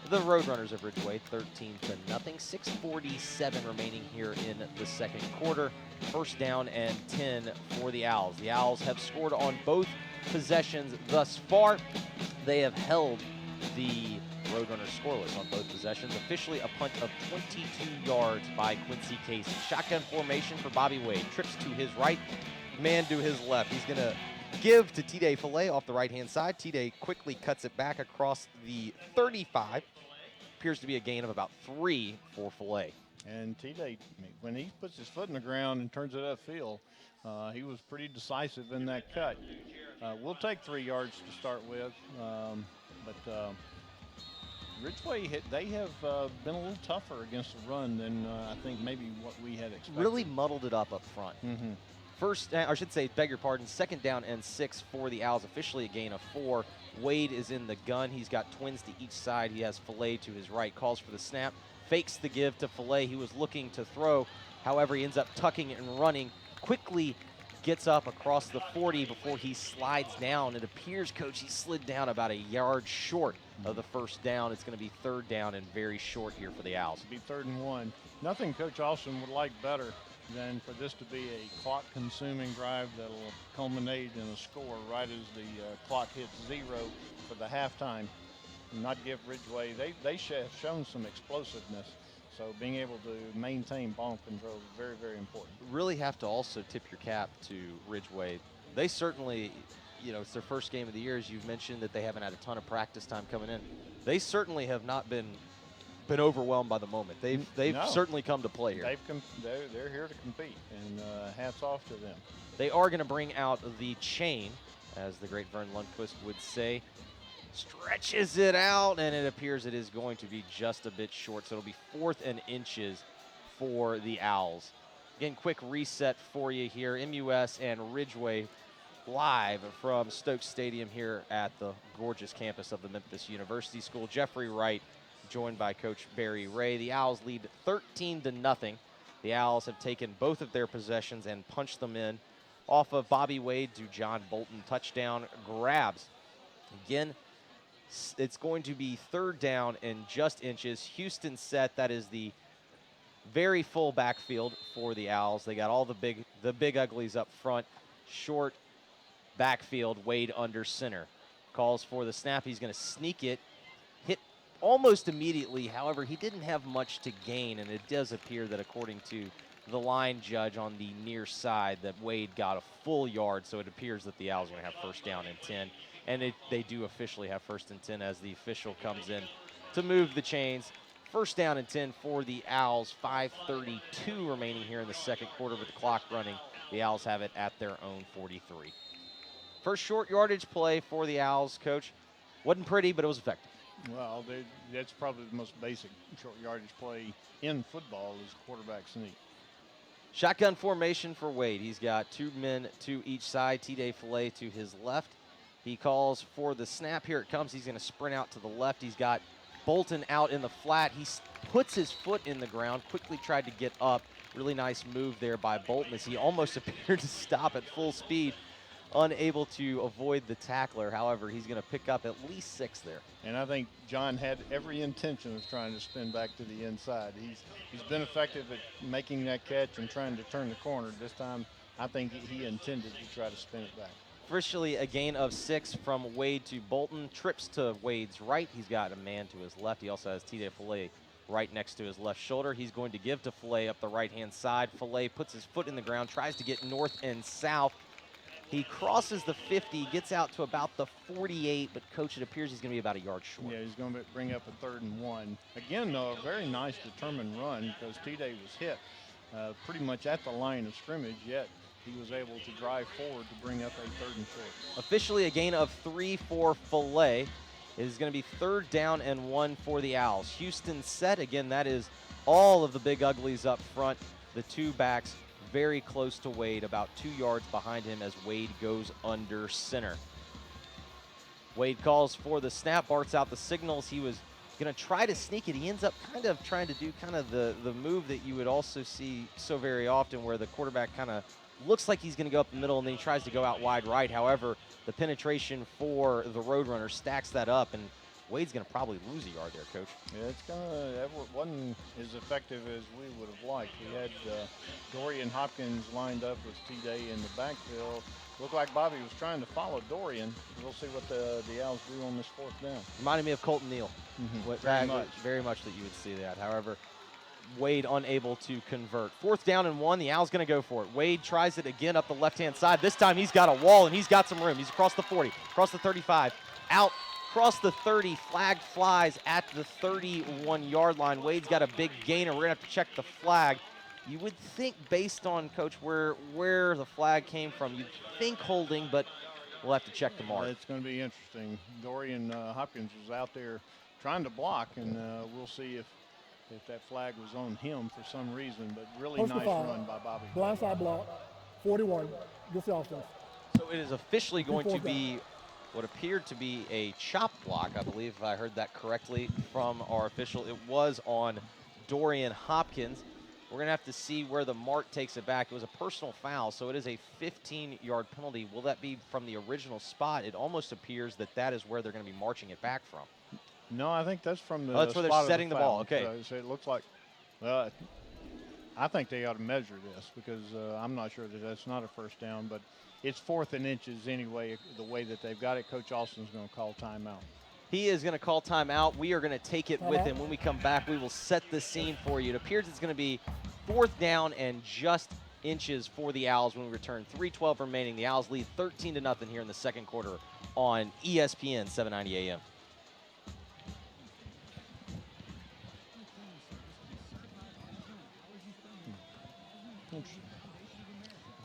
[SPEAKER 2] the Roadrunners of Ridgeway 13-0. 6:47 remaining here in the second quarter. 1st down and 10 for the Owls. The Owls have scored on both possessions thus far. They have held the Roadrunners scoreless on both possessions. Officially a punt of 22 yards by Quincy Casey. Shotgun formation for Bobby Wade. Trips to his right, man to his left. He's going to give to T-Day Filet off the right-hand side. T-Day quickly cuts it back across the 35. Appears to be a gain of about 3 for Filet.
[SPEAKER 1] And T-Day, when he puts his foot in the ground and turns it upfield, he was pretty decisive in that cut. We'll take 3 yards to start with, but Ridgeway, they have been a little tougher against the run than I think maybe what we had expected.
[SPEAKER 2] Really muddled it up front.
[SPEAKER 1] Mm-hmm.
[SPEAKER 2] First, I should say, beg your pardon, 2nd down and 6 for the Owls, officially a gain of 4. Wade is in the gun. He's got twins to each side. He has Filet to his right, calls for the snap, fakes the give to Filet. He was looking to throw. However, he ends up tucking and running, quickly gets up across the 40 before he slides down. It appears, Coach, he slid down about a yard short of the 1st down. It's going to be 3rd down and very short here for the Owls.
[SPEAKER 1] It'll be 3rd and 1. Nothing Coach Austin would like better than for this to be a clock-consuming drive that'll culminate in a score right as the clock hits 0 for the halftime. Not give Ridgeway, they have shown some explosiveness, so being able to maintain ball control is very, very important.
[SPEAKER 2] Really have to also tip your cap to Ridgeway. They certainly, it's their first game of the year, as you've mentioned, that they haven't had a ton of practice time coming in. They certainly have not been overwhelmed by the moment. They've certainly come to play here.
[SPEAKER 1] They're here to compete, and hats off to them.
[SPEAKER 2] They are going to bring out the chain, as the great Vern Lundquist would say. Stretches it out, and it appears it is going to be just a bit short, so it'll be 4th and inches for the Owls. Again, quick reset for you here. MUS and Ridgeway live from Stokes Stadium here at the gorgeous campus of the Memphis University School. Jeffrey Wright, joined by Coach Barry Ray. The Owls lead 13-0. The Owls have taken both of their possessions and punched them in off of Bobby Wade to John Bolton. Touchdown grabs. Again, it's going to be 3rd down and just inches. Houston set. That is the very full backfield for the Owls. They got all the big uglies up front. Short backfield. Wade under center. Calls for the snap. He's going to sneak it. Hit almost immediately. However, he didn't have much to gain, and it does appear that according to the line judge on the near side that Wade got a full yard, so it appears that the Owls are going to have 1st down and 10. And they do officially have 1st and 10 as the official comes in to move the chains. First down and 10 for the Owls. 5:32 remaining here in the second quarter with the clock running. The Owls have it at their own 43. First short yardage play for the Owls, Coach. Wasn't pretty, but it was effective.
[SPEAKER 1] Well, that's probably the most basic short yardage play in football is quarterback sneak.
[SPEAKER 2] Shotgun formation for Wade. He's got two men to each side. T-Day Filet to his left. He calls for the snap. Here it comes. He's going to sprint out to the left. He's got Bolton out in the flat. He puts his foot in the ground, quickly tried to get up. Really nice move there by Bolton as he almost appeared to stop at full speed, unable to avoid the tackler. However, he's going to pick up at least 6 there.
[SPEAKER 1] And I think John had every intention of trying to spin back to the inside. He's been effective at making that catch and trying to turn the corner. This time, I think he intended to try to spin it back.
[SPEAKER 2] Officially a gain of 6 from Wade to Bolton. Trips to Wade's right. He's got a man to his left. He also has T-Day Filet right next to his left shoulder. He's going to give to Filet up the right-hand side. Filet puts his foot in the ground, tries to get north and south. He crosses the 50, gets out to about the 48, but Coach, it appears he's going to be about a yard short.
[SPEAKER 1] Yeah, he's going to bring up a 3rd and 1. Again, though, a very nice determined run because T-Day was hit pretty much at the line of scrimmage, yet he was able to drive forward to bring up a 3rd and 4.
[SPEAKER 2] Officially a gain of 3 for Filet. It is going to be 3rd down and 1 for the Owls. Houston set. Again, that is all of the big uglies up front. The 2 backs very close to Wade, about 2 yards behind him as Wade goes under center. Wade calls for the snap, barks out the signals. He was going to try to sneak it. He ends up kind of trying to do kind of the move that you would also see so very often where the quarterback kind of looks like he's going to go up the middle and then he tries to go out wide right. However, the penetration for the Roadrunner stacks that up, and Wade's going to probably lose a yard there, Coach.
[SPEAKER 1] Yeah, that wasn't as effective as we would have liked. We had Dorian Hopkins lined up with T-Day in the backfield. Looked like Bobby was trying to follow Dorian. We'll see what the Owls do on this 4th down.
[SPEAKER 2] Reminded me of Colton Neal.
[SPEAKER 1] Very much
[SPEAKER 2] that you would see that. However, Wade unable to convert. 4th down and 1. The Owls going to go for it. Wade tries it again up the left-hand side. This time he's got a wall and he's got some room. He's across the 40, across the 35, out across the 30. Flag flies at the 31-yard line. Wade's got a big gainer. We're going to have to check the flag. You would think, based on, Coach, where the flag came from, you'd think holding, but we'll have to check the mark.
[SPEAKER 1] It's going to be interesting. Dorian Hopkins was out there trying to block, and we'll see if that flag was on him for some reason, but really nice run by Bobby.
[SPEAKER 3] Blindside block, 41, gets the offense.
[SPEAKER 2] So it is officially going to be what appeared to be a chop block, I believe, if I heard that correctly from our official. It was on Dorian Hopkins. We're going to have to see where the mark takes it back. It was a personal foul, so it is a 15-yard penalty. Will that be from the original spot? It almost appears that is where they're going to be marching it back from.
[SPEAKER 1] No, I think that's from the
[SPEAKER 2] that's where they're setting the ball. Okay.
[SPEAKER 1] So it looks like, I think they ought to measure this because I'm not sure that that's not a 1st down, but it's 4th and inches anyway, the way that they've got it. Coach Austin's going to call timeout.
[SPEAKER 2] He is going to call timeout. We are going to take it with him. When we come back, we will set the scene for you. It appears it's going to be 4th down and just inches for the Owls when we return. 3:12 remaining. The Owls lead 13-0 here in the second quarter on ESPN 790 AM.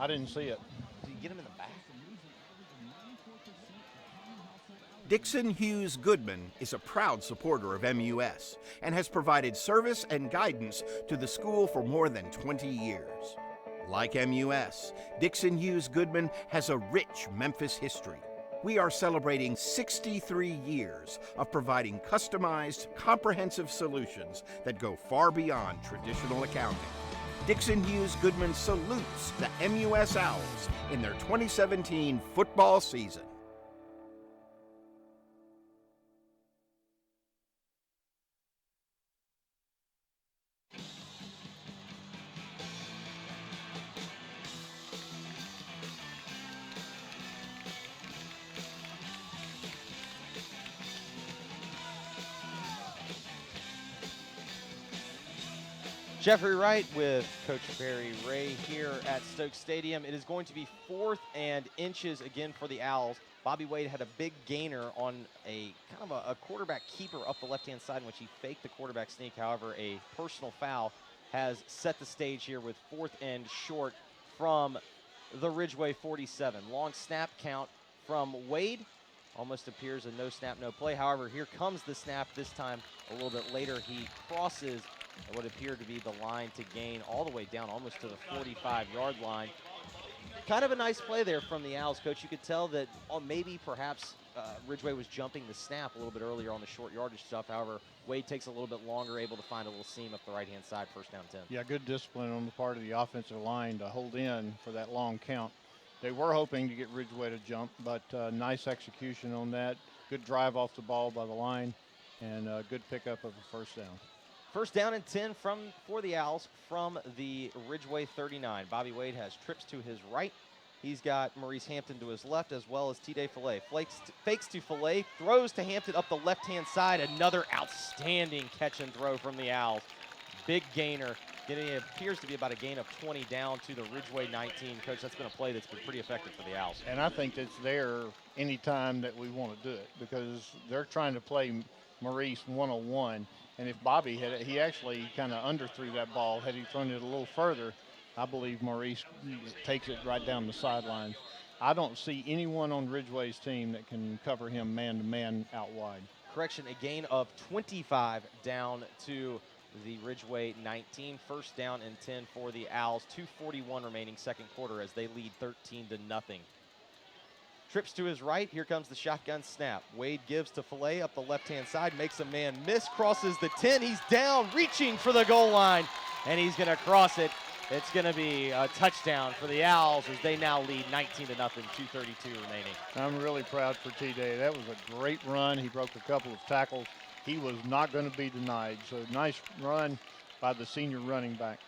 [SPEAKER 1] I didn't see it.
[SPEAKER 2] Did you get him in the back?
[SPEAKER 4] Dixon Hughes Goodman is a proud supporter of MUS and has provided service and guidance to the school for more than 20 years. Like MUS, Dixon Hughes Goodman has a rich Memphis history. We are celebrating 63 years of providing customized, comprehensive solutions that go far beyond traditional accounting. Dixon Hughes Goodman salutes the MUS Owls in their 2017 football season.
[SPEAKER 2] Jeffrey Wright with Coach Barry Ray here at Stokes Stadium. It is going to be 4th and inches again for the Owls. Bobby Wade had a big gainer on a kind of a quarterback keeper up the left-hand side in which he faked the quarterback sneak. However, a personal foul has set the stage here with 4th and short from the Ridgeway 47. Long snap count from Wade. Almost appears a no snap, no play. However, here comes the snap. This time a little bit later, he crosses what appeared to be the line to gain all the way down almost to the 45-yard line. Kind of a nice play there from the Owls, Coach. You could tell that maybe perhaps Ridgeway was jumping the snap a little bit earlier on the short yardage stuff. However, Wade takes a little bit longer, able to find a little seam up the right-hand side, first down 10.
[SPEAKER 1] Yeah, good discipline on the part of the offensive line to hold in for that long count. They were hoping to get Ridgeway to jump, but nice execution on that. Good drive off the ball by the line, and good pickup of a first down.
[SPEAKER 2] First down and 10 for the Owls from the Ridgeway 39. Bobby Wade has trips to his right. He's got Maurice Hampton to his left, as well as T-Day Fillet. Fakes to Fillet, throws to Hampton up the left-hand side. Another outstanding catch and throw from the Owls. Big gainer. It appears to be about a gain of 20 down to the Ridgeway 19. Coach, that's been a play that's been pretty effective for the Owls.
[SPEAKER 1] And I think it's there anytime that we want to do it because they're trying to play Maurice 101. And if Bobby he actually kind of underthrew that ball. Had he thrown it a little further, I believe Maurice takes it right down the sideline. I don't see anyone on Ridgeway's team that can cover him man-to-man out wide.
[SPEAKER 2] Correction, a gain of 25 down to the Ridgeway 19. First down and 10 for the Owls. 2:41 remaining second quarter as they lead 13-0. Trips to his right. Here comes the shotgun snap. Wade gives to Fillet up the left-hand side, makes a man miss, crosses the 10. He's down, reaching for the goal line, and he's going to cross it. It's going to be a touchdown for the Owls as they now lead 19-0, 2:32 remaining.
[SPEAKER 1] I'm really proud for T-Day. That was a great run. He broke a couple of tackles. He was not going to be denied. So nice run by the senior running back.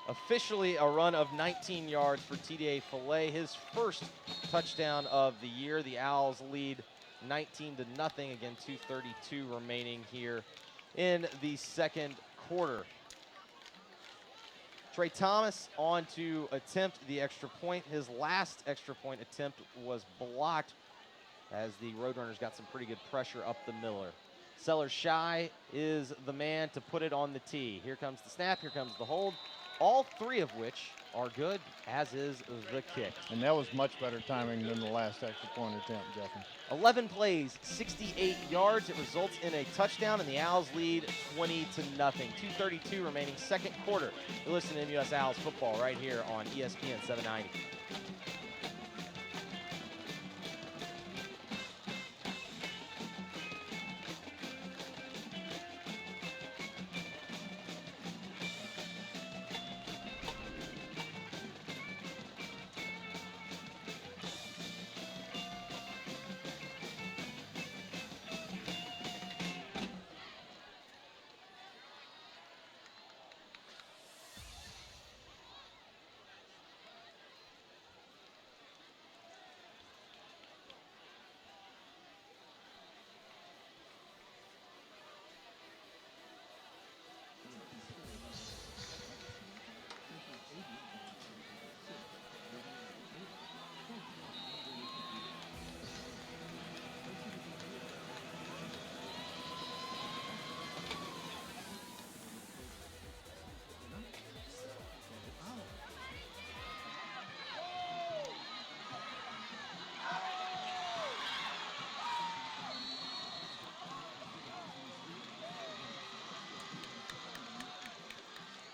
[SPEAKER 2] Officially a run of 19 yards for T-Day Fillet, his first touchdown of the year. The Owls lead 19-0. Again, 2:32 remaining here in the second quarter. Trey Thomas on to attempt the extra point. His last extra point attempt was blocked as the Roadrunners got some pretty good pressure up the Miller. Sellers Shy is the man to put it on the tee. Here comes the snap, here comes the hold. All three of which are good, as is the kick.
[SPEAKER 1] And that was much better timing than the last extra point attempt, Jeffrey.
[SPEAKER 2] 11 plays, 68 yards. It results in a touchdown, and the Owls lead 20-0. 2:32 remaining second quarter. You're listening to MUS Owls football right here on ESPN 790.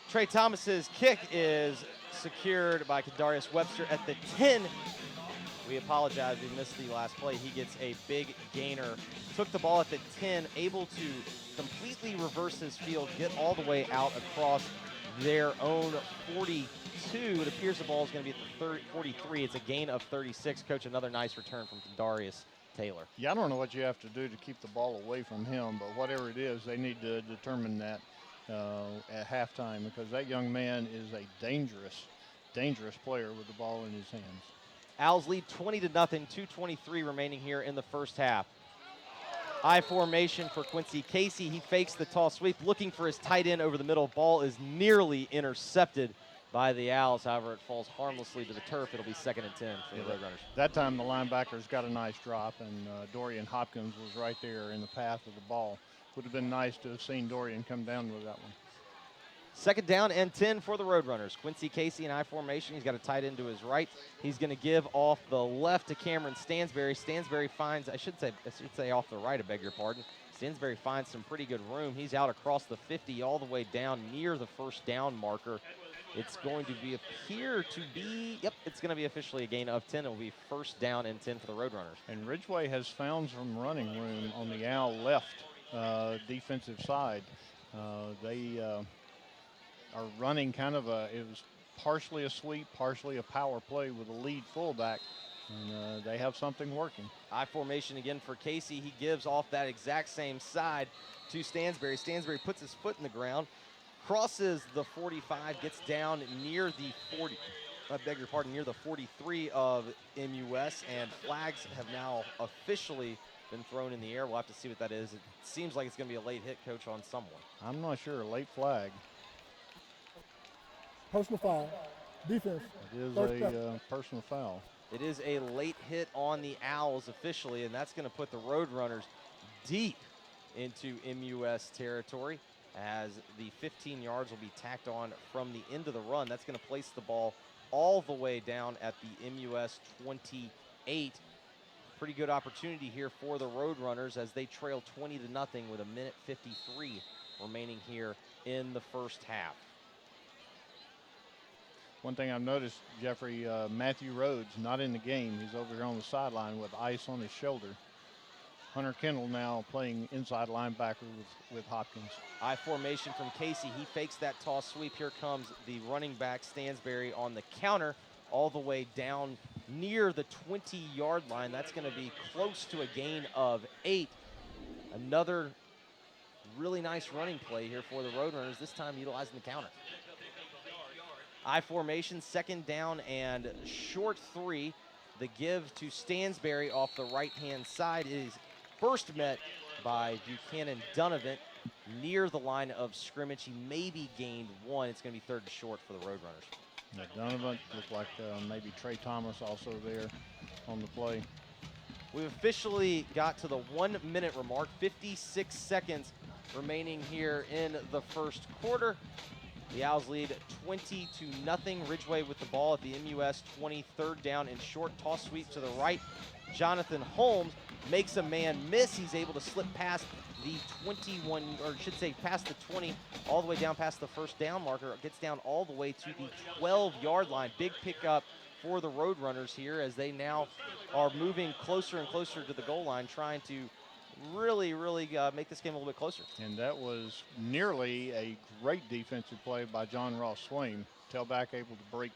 [SPEAKER 2] Trey Thomas's kick is secured by Kadarius Webster at the 10. We apologize, we missed the last play. He gets a big gainer. Took the ball at the 10, able to completely reverse his field, get all the way out across their own 42. It appears the ball is going to be at the 43. It's a gain of 36. Coach, another nice return from Kadarius Taylor.
[SPEAKER 1] Yeah, I don't know what you have to do to keep the ball away from him, but whatever it is, they need to determine that at halftime because that young man is a dangerous player with the ball in his hands.
[SPEAKER 2] Owls lead 20-0, 2:23 remaining here in the first half. I formation for Quincy Casey. He fakes the toss sweep, looking for his tight end over the middle. Ball is nearly intercepted by the Owls. However, it falls harmlessly to the turf. It'll be 2nd and 10 for the Roadrunners.
[SPEAKER 1] That time the linebackers got a nice drop, and Dorian Hopkins was right there in the path of the ball. Would have been nice to have seen Dorian come down with that one.
[SPEAKER 2] 2nd down and 10 for the Roadrunners. Quincy Casey in I formation. He's got a tight end to his right. He's going to give off the left to Cameron Stansberry. Stansberry finds, I should say off the right, I beg your pardon. Stansberry finds some pretty good room. He's out across the 50 all the way down near the 1st down marker. It's going to be, it's going to be officially a gain of 10. It will be 1st down and 10 for the Roadrunners.
[SPEAKER 1] And Ridgeway has found some running room on the Owl left defensive side. They are running kind of it was partially a sweep, partially a power play with a lead fullback, and they have something working.
[SPEAKER 2] I formation again for Casey. He gives off that exact same side to Stansberry. Stansberry puts his foot in the ground, crosses the 45, gets down near the 40, I beg your pardon, near the 43 of MUS, and flags have now officially been thrown in the air. We'll have to see what that is. It seems like it's going to be a late hit, Coach, on someone.
[SPEAKER 1] I'm not sure, a late flag.
[SPEAKER 3] Personal foul. Defense.
[SPEAKER 1] It is a personal foul.
[SPEAKER 2] It is a late hit on the Owls officially, and that's going to put the Roadrunners deep into MUS territory as the 15 yards will be tacked on from the end of the run. That's going to place the ball all the way down at the MUS 28. Pretty good opportunity here for the Roadrunners as they trail 20-0 with 1:53 remaining here in the 1st half.
[SPEAKER 1] One thing I've noticed, Jeffrey, Matthew Rhodes not in the game. He's over here on the sideline with ice on his shoulder. Hunter Kendall now playing inside linebacker with Hopkins.
[SPEAKER 2] I formation from Casey. He fakes that toss sweep. Here comes the running back Stansberry on the counter all the way down near the 20-yard line. That's going to be close to a gain of 8. Another really nice running play here for the Roadrunners, this time utilizing the counter. I formation, 2nd down and short 3. The give to Stansberry off the right-hand side is first met by Buchanan Donovan near the line of scrimmage. He maybe gained 1. It's going to be 3rd and short for the Roadrunners.
[SPEAKER 1] Now Donovan looked like maybe Trey Thomas also there on the play.
[SPEAKER 2] We've officially got to the 1-minute remark, 56 seconds remaining here in the 1st quarter. The Owls lead 20-0. Ridgeway with the ball at the MUS 20, 3rd down and short. Toss sweep to the right. Jonathan Holmes makes a man miss. He's able to slip past the 21, or should say past the 20, all the way down past the 1st down marker. Gets down all the way to the 12-yard line. Big pickup for the Roadrunners here as they now are moving closer and closer to the goal line, trying to really make this game a little bit closer.
[SPEAKER 1] And that was nearly a great defensive play by John Ross Swain. Tailback able to break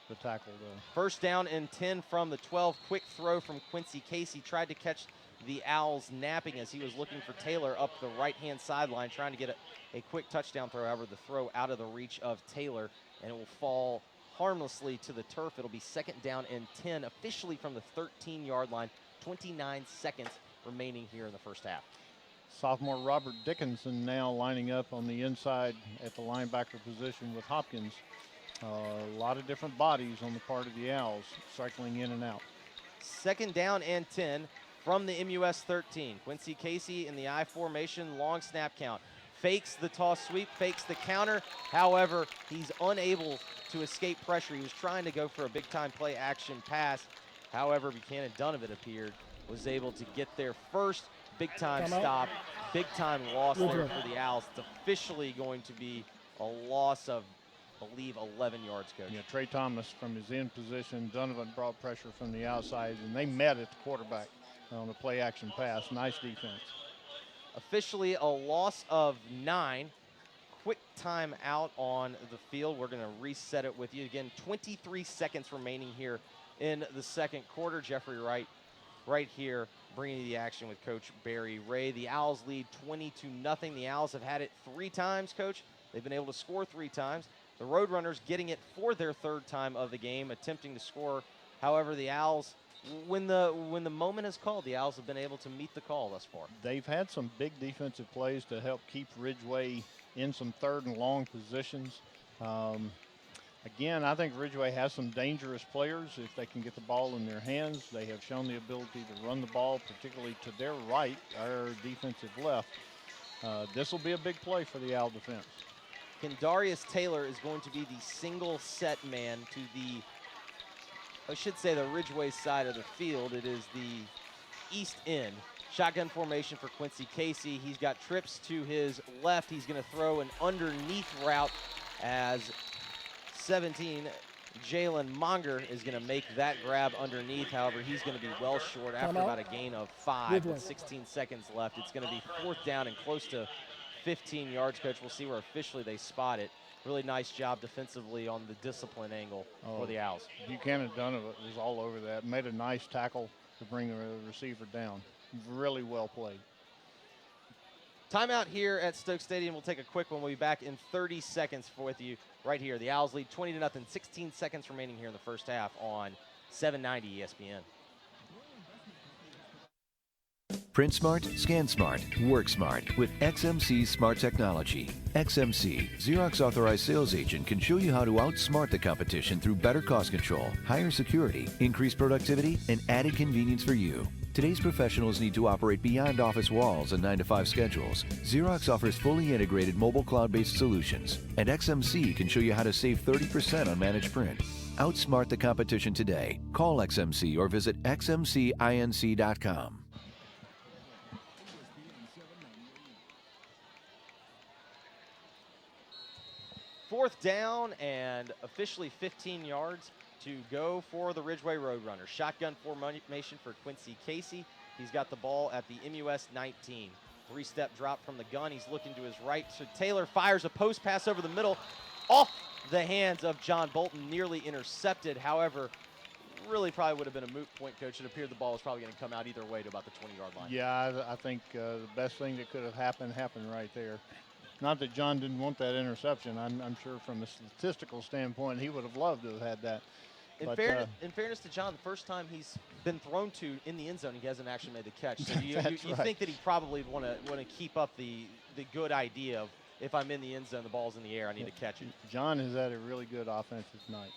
[SPEAKER 1] the tackle though.
[SPEAKER 2] 1st down and 10 from the 12. Quick throw from Quincy Casey. Tried to catch the Owls napping as he was looking for Taylor up the right-hand sideline, trying to get a quick touchdown throw. However, the throw out of the reach of Taylor, and it will fall harmlessly to the turf. It'll be 2nd down and 10, officially from the 13-yard line. 29 seconds remaining here in the 1st half.
[SPEAKER 1] Sophomore Robert Dickinson now lining up on the inside at the linebacker position with Hopkins. A lot of different bodies on the part of the Owls, cycling in and out.
[SPEAKER 2] 2nd down and 10 from the MUS 13. Quincy Casey in the I formation, long snap count. Fakes the toss sweep, fakes the counter. However, he's unable to escape pressure. He was trying to go for a big-time play action pass. However, Buchanan Donovan appeared, was able to get there first. Big-time stop, big-time loss there for the Owls. It's officially going to be a loss of, I believe, 11 yards, Coach.
[SPEAKER 1] Yeah, Trey Thomas from his in position. Donovan brought pressure from the outside, and they met at the quarterback on a play action pass. Nice defense.
[SPEAKER 2] Officially a loss of 9. Quick time out on the field. We're going to reset it with you. Again, 23 seconds remaining here in the 2nd quarter. Jeffrey Wright right here bringing you the action with Coach Barry Ray. The Owls lead 20-0. The Owls have had it 3 times, Coach. They've been able to score 3 times. The Roadrunners getting it for their 3rd time of the game, attempting to score. However, the Owls when the moment has called, the Owls have been able to meet the call thus far.
[SPEAKER 1] They've had some big defensive plays to help keep Ridgeway in some third and long positions. Again, I think Ridgeway has some dangerous players if they can get the ball in their hands. They have shown the ability to run the ball, particularly to their right, our defensive left. This will be a big play for the Owl defense.
[SPEAKER 2] Kendarius Taylor is going to be the single set man to the, I should say, the Ridgeway side of the field. It is the east end. Shotgun formation for Quincy Casey. He's got trips to his left. He's going to throw an underneath route as 17, Jalen Monger is going to make that grab underneath. However, he's going to be well short after about a gain of 5 with 16 seconds left. It's going to be 4th down and close to 15 yards, Coach. We'll see where officially they spot it. Really nice job defensively on the discipline angle for the Owls.
[SPEAKER 1] Buchanan Donovan was all over that. Made a nice tackle to bring the receiver down. Really well played.
[SPEAKER 2] Timeout here at Stokes Stadium. We'll take a quick one. We'll be back in 30 seconds with you right here. The Owls lead 20-0. 16 seconds remaining here in the first half on 790 ESPN.
[SPEAKER 5] Print smart, scan smart, work smart with XMC Smart Technology. XMC, Xerox Authorized Sales Agent, can show you how to outsmart the competition through better cost control, higher security, increased productivity, and added convenience for you. Today's professionals need to operate beyond office walls and 9-to-5 schedules. Xerox offers fully integrated mobile cloud-based solutions, and XMC can show you how to save 30% on managed print. Outsmart the competition today. Call XMC or visit xmcinc.com.
[SPEAKER 2] Fourth down and officially 15 yards to go for the Ridgeway Roadrunners. Shotgun formation for Quincy Casey. He's got the ball at the MUS 19. 3-step drop from the gun. He's looking to his right. So Taylor fires a post pass over the middle, off the hands of John Bolton, nearly intercepted. However, really probably would have been a moot point, Coach. It appeared the ball was probably going to come out either way to about the 20-yard line.
[SPEAKER 1] Yeah, I think the best thing that could have happened right there. Not that John didn't want that interception. I'm sure from a statistical standpoint, he would have loved to have had that.
[SPEAKER 2] In fairness to John, the first time he's been thrown to in the end zone, he hasn't actually made the catch. So you think that he probably want to keep up the good idea of, if I'm in the end zone, the ball's in the air, I need to catch it.
[SPEAKER 1] John has had a really good offensive night.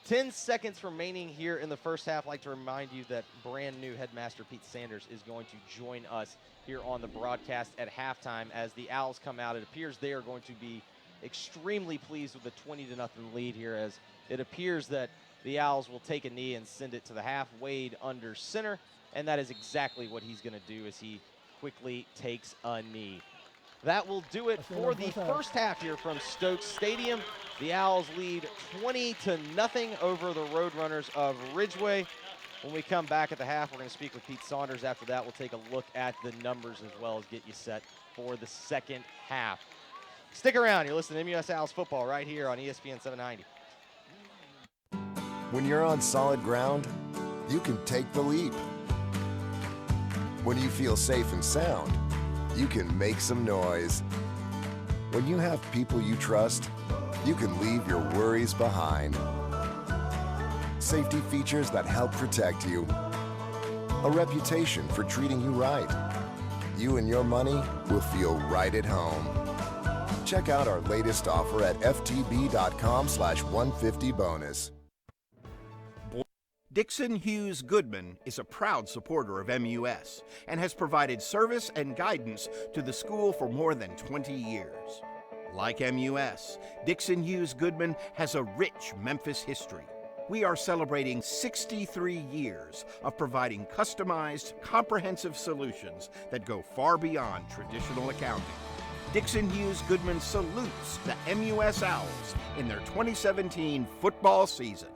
[SPEAKER 2] 10 seconds remaining here in the first half. I'd like to remind you that brand new headmaster Pete Sanders is going to join us here on the broadcast at halftime. As the Owls come out, it appears they are going to be extremely pleased with the 20-0 lead here, as it appears that the Owls will take a knee and send it to the half. Wade under center, and that is exactly what he's going to do as he quickly takes a knee. That will do it for the first half here from Stokes Stadium. The Owls lead 20-0 over the Roadrunners of Ridgeway. When we come back at the half, we're going to speak with Pete Saunders. After that, we'll take a look at the numbers as well as get you set for the second half. Stick around. You're listening to MUS Owls football right here on ESPN 790.
[SPEAKER 6] When you're on solid ground, you can take the leap. When you feel safe and sound, you can make some noise. When you have people you trust, you can leave your worries behind. Safety features that help protect you. A reputation for treating you right. You and your money will feel right at home. Check out our latest offer at ftb.com/150bonus.
[SPEAKER 4] Dixon Hughes Goodman is a proud supporter of MUS and has provided service and guidance to the school for more than 20 years. Like MUS, Dixon Hughes Goodman has a rich Memphis history. We are celebrating 63 years of providing customized, comprehensive solutions that go far beyond traditional accounting. Dixon Hughes Goodman salutes the MUS Owls in their 2017 football season.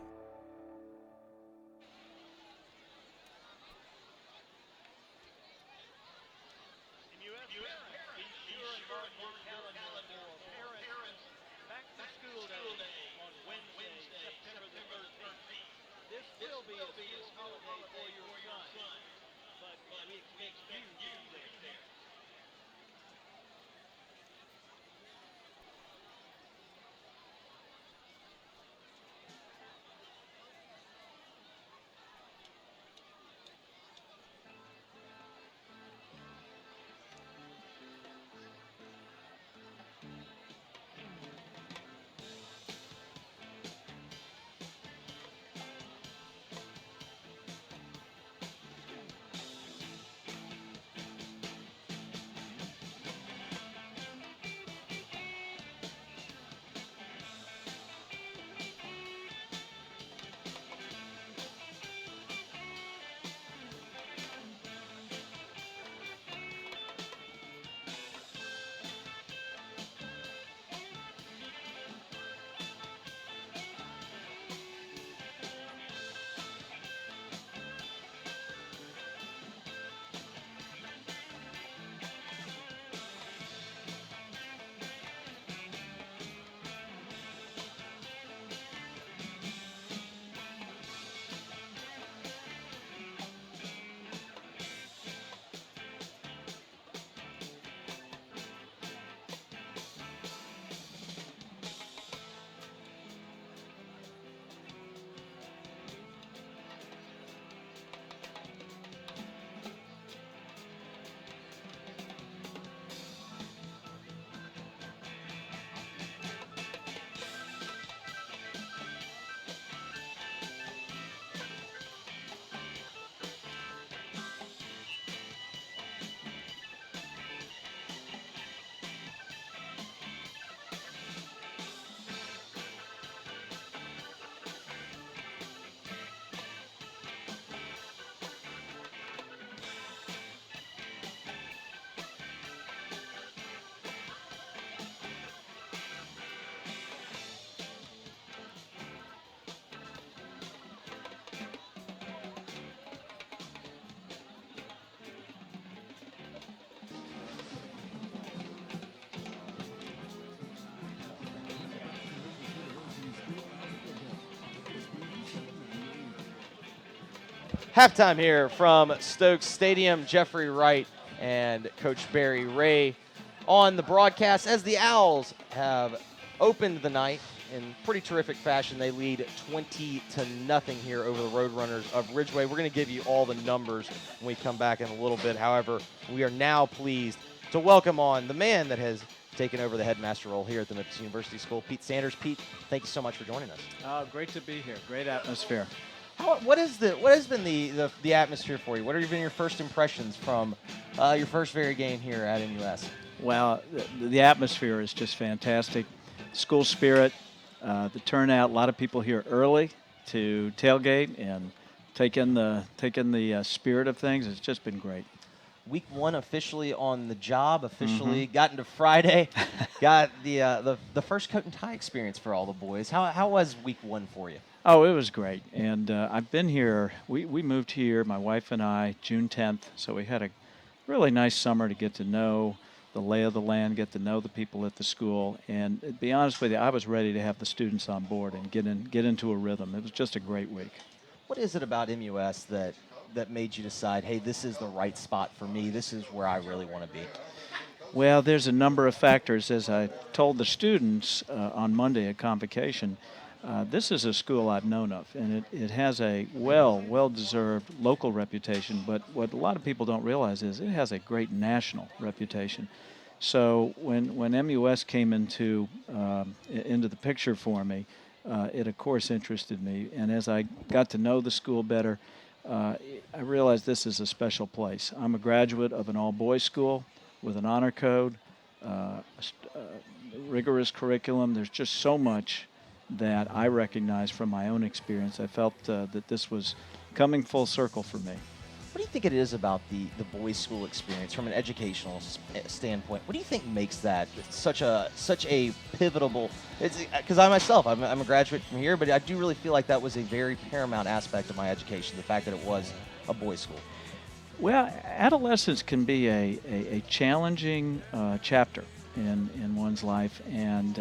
[SPEAKER 2] Halftime here from Stokes Stadium. Jeffrey Wright and Coach Barry Ray on the broadcast as the Owls have opened the night in pretty terrific fashion. They lead 20-0 here over the Roadrunners of Ridgeway. We're going to give you all the numbers when we come back in a little bit. However, we are now pleased to welcome on the man that has taken over the headmaster role here at the Memphis University School, Pete Sanders. Pete, thank you so much for joining us.
[SPEAKER 7] Great to be here. Great atmosphere.
[SPEAKER 2] What has been the atmosphere for you? What have been your first impressions from your first very game here at MUS?
[SPEAKER 7] Well, the atmosphere is just fantastic. School spirit, the turnout. A lot of people here early to tailgate and take in the spirit of things. It's just been great.
[SPEAKER 2] Week 1 officially on the job, got into Friday, got the first coat and tie experience for all the boys. How was week 1 for you?
[SPEAKER 7] Oh, it was great. And I've been here. We moved here, my wife and I, June 10th. So we had a really nice summer to get to know the lay of the land, get to know the people at the school. And to be honest with you, I was ready to have the students on board and get into a rhythm. It was just a great week.
[SPEAKER 2] What is it about MUS that made you decide, hey, this is the right spot for me, this is where I really want to be?
[SPEAKER 7] Well, there's a number of factors. As I told the students on Monday at convocation, this is a school I've known of, and it has a well-deserved local reputation, but what a lot of people don't realize is it has a great national reputation. So when MUS came into the picture for me, it of course interested me, and as I got to know the school better, I realized this is a special place. I'm a graduate of an all-boys school with an honor code, rigorous curriculum. There's just so much that I recognize from my own experience. I felt that this was coming full circle for me.
[SPEAKER 2] What do you think it is about the boys' school experience from an educational standpoint? What do you think makes that such a pivotal? Because I myself, I'm a graduate from here, but I do really feel like that was a very paramount aspect of my education, the fact that it was a boys' school.
[SPEAKER 7] Well, adolescence can be a challenging chapter in one's life, and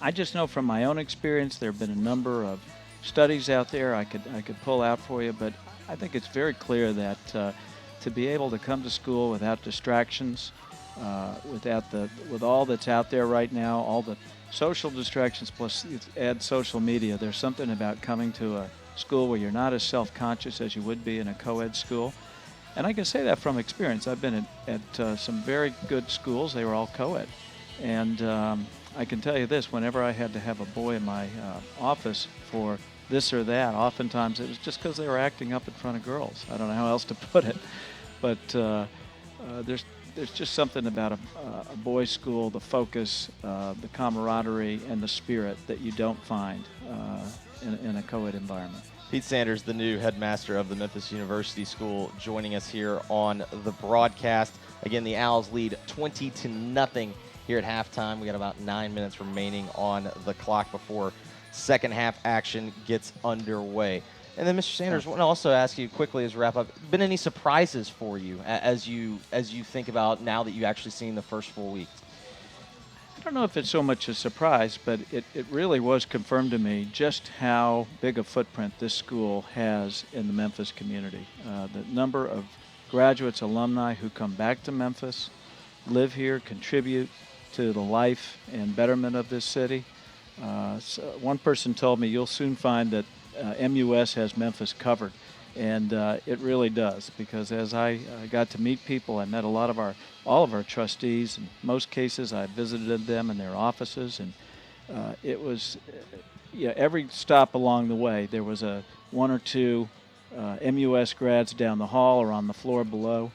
[SPEAKER 7] I just know from my own experience there have been a number of studies out there I could pull out for you, but I think it's very clear that to be able to come to school without distractions, with all that's out there right now, all the social distractions plus add social media, there's something about coming to a school where you're not as self-conscious as you would be in a co-ed school. And I can say that from experience. I've been at some very good schools. They were all co-ed. And I can tell you this, whenever I had to have a boy in my office for this or that, oftentimes it was just because they were acting up in front of girls. I don't know how else to put it, but there's just something about a boys' school, the focus, the camaraderie, and the spirit that you don't find in a co-ed environment.
[SPEAKER 2] Pete Sanders, the new headmaster of the Memphis University School, joining us here on the broadcast. Again, the Owls lead 20-0 here at halftime. We got about 9 minutes remaining on the clock before second half action gets underway. And then, Mr. Sanders, I want to also ask you quickly as we wrap up, been any surprises for you as you think about now that you've actually seen the first full week?
[SPEAKER 7] I don't know if it's so much a surprise, but it really was confirmed to me just how big a footprint this school has in the Memphis community. The number of graduates, alumni who come back to Memphis, live here, contribute to the life and betterment of this city. So one person told me, you'll soon find that MUS has Memphis covered, and it really does, because as I got to meet people, I met all of our trustees. In most cases, I visited them in their offices, and it was every stop along the way there was one or two MUS grads down the hall or on the floor below.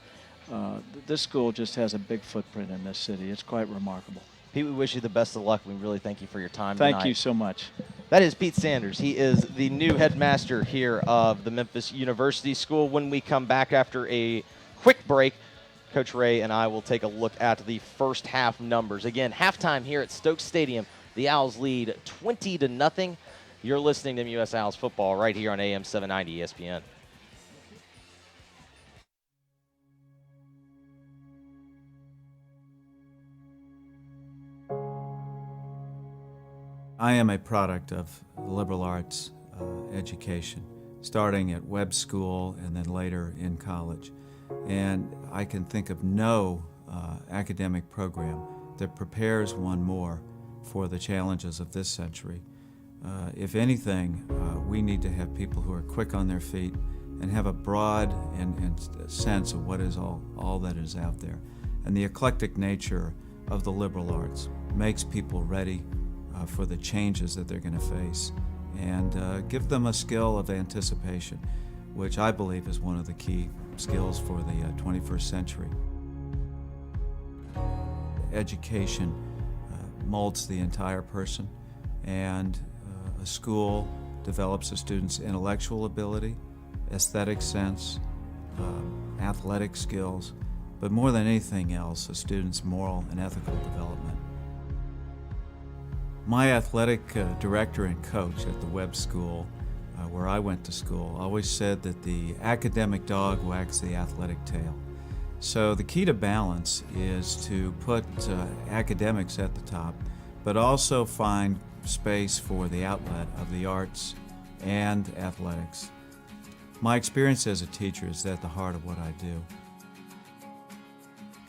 [SPEAKER 7] This school just has a big footprint in this city. It's quite remarkable.
[SPEAKER 2] Pete, we wish you the best of luck. We really thank you for your time tonight.
[SPEAKER 7] Thank you so much.
[SPEAKER 2] That is Pete Sanders. He is the new headmaster here of the Memphis University School. When we come back after a quick break, Coach Ray and I will take a look at the first half numbers. Again, halftime here at Stokes Stadium. The Owls lead 20-0. You're listening to MUS Owls football right here on AM 790 ESPN.
[SPEAKER 8] I am a product of liberal arts education. starting at web school and then later in college. And I can think of no academic program that prepares one more for the challenges of this century. If anything, we need to have people who are quick on their feet and have a broad and sense of what is all that is out there. And the eclectic nature of the liberal arts makes people ready for the changes that they're going to face, and give them a skill of anticipation, which I believe is one of the key skills for the 21st century. Education molds the entire person, and a school develops a student's intellectual ability, aesthetic sense, athletic skills, but more than anything else, a student's moral and ethical development. My athletic director and coach at the Webb School, where I went to school, always said that the academic dog wags the athletic tail. So the key to balance is to put academics at the top, but also find space for the outlet of the arts and athletics. My experience as a teacher is at the heart of what I do.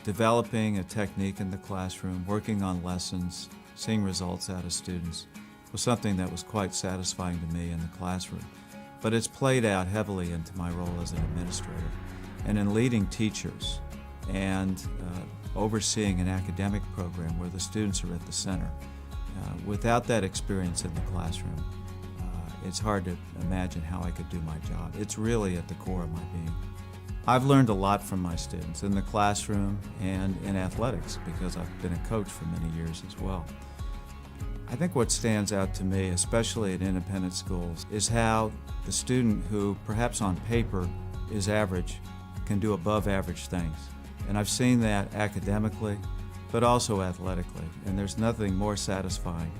[SPEAKER 8] Developing a technique in the classroom, working on lessons, seeing results out of students was something that was quite satisfying to me in the classroom. But it's played out heavily into my role as an administrator and in leading teachers and overseeing an academic program where the students are at the center. Without that experience in the classroom, it's hard to imagine how I could do my job. It's really at the core of my being. I've learned a lot from my students in the classroom and in athletics because I've been a coach for many years as well. I think what stands out to me, especially at independent schools, is how the student who perhaps on paper is average can do above average things. And I've seen that academically, but also athletically. And there's nothing more satisfying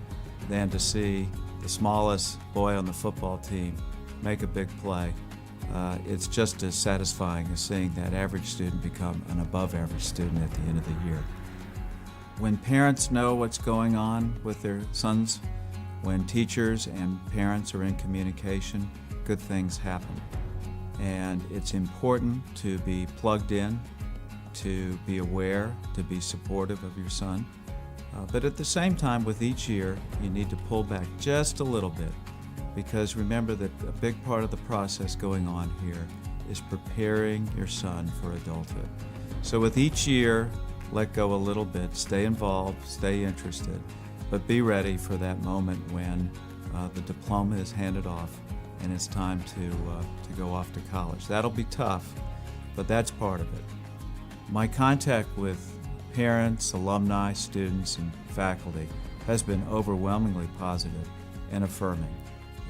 [SPEAKER 8] than to see the smallest boy on the football team make a big play. It's just as satisfying as seeing that average student become an above average student at the end of the year. When parents know what's going on with their sons, when teachers and parents are in communication, good things happen. And it's important to be plugged in, to be aware, to be supportive of your son. But at the same time, with each year, you need to pull back just a little bit, because remember that a big part of the process going on here is preparing your son for adulthood. So with each year, let go a little bit, stay involved, stay interested, but be ready for that moment when the diploma is handed off and it's time to go off to college. That'll be tough, but that's part of it. My contact with parents, alumni, students, and faculty has been overwhelmingly positive and affirming.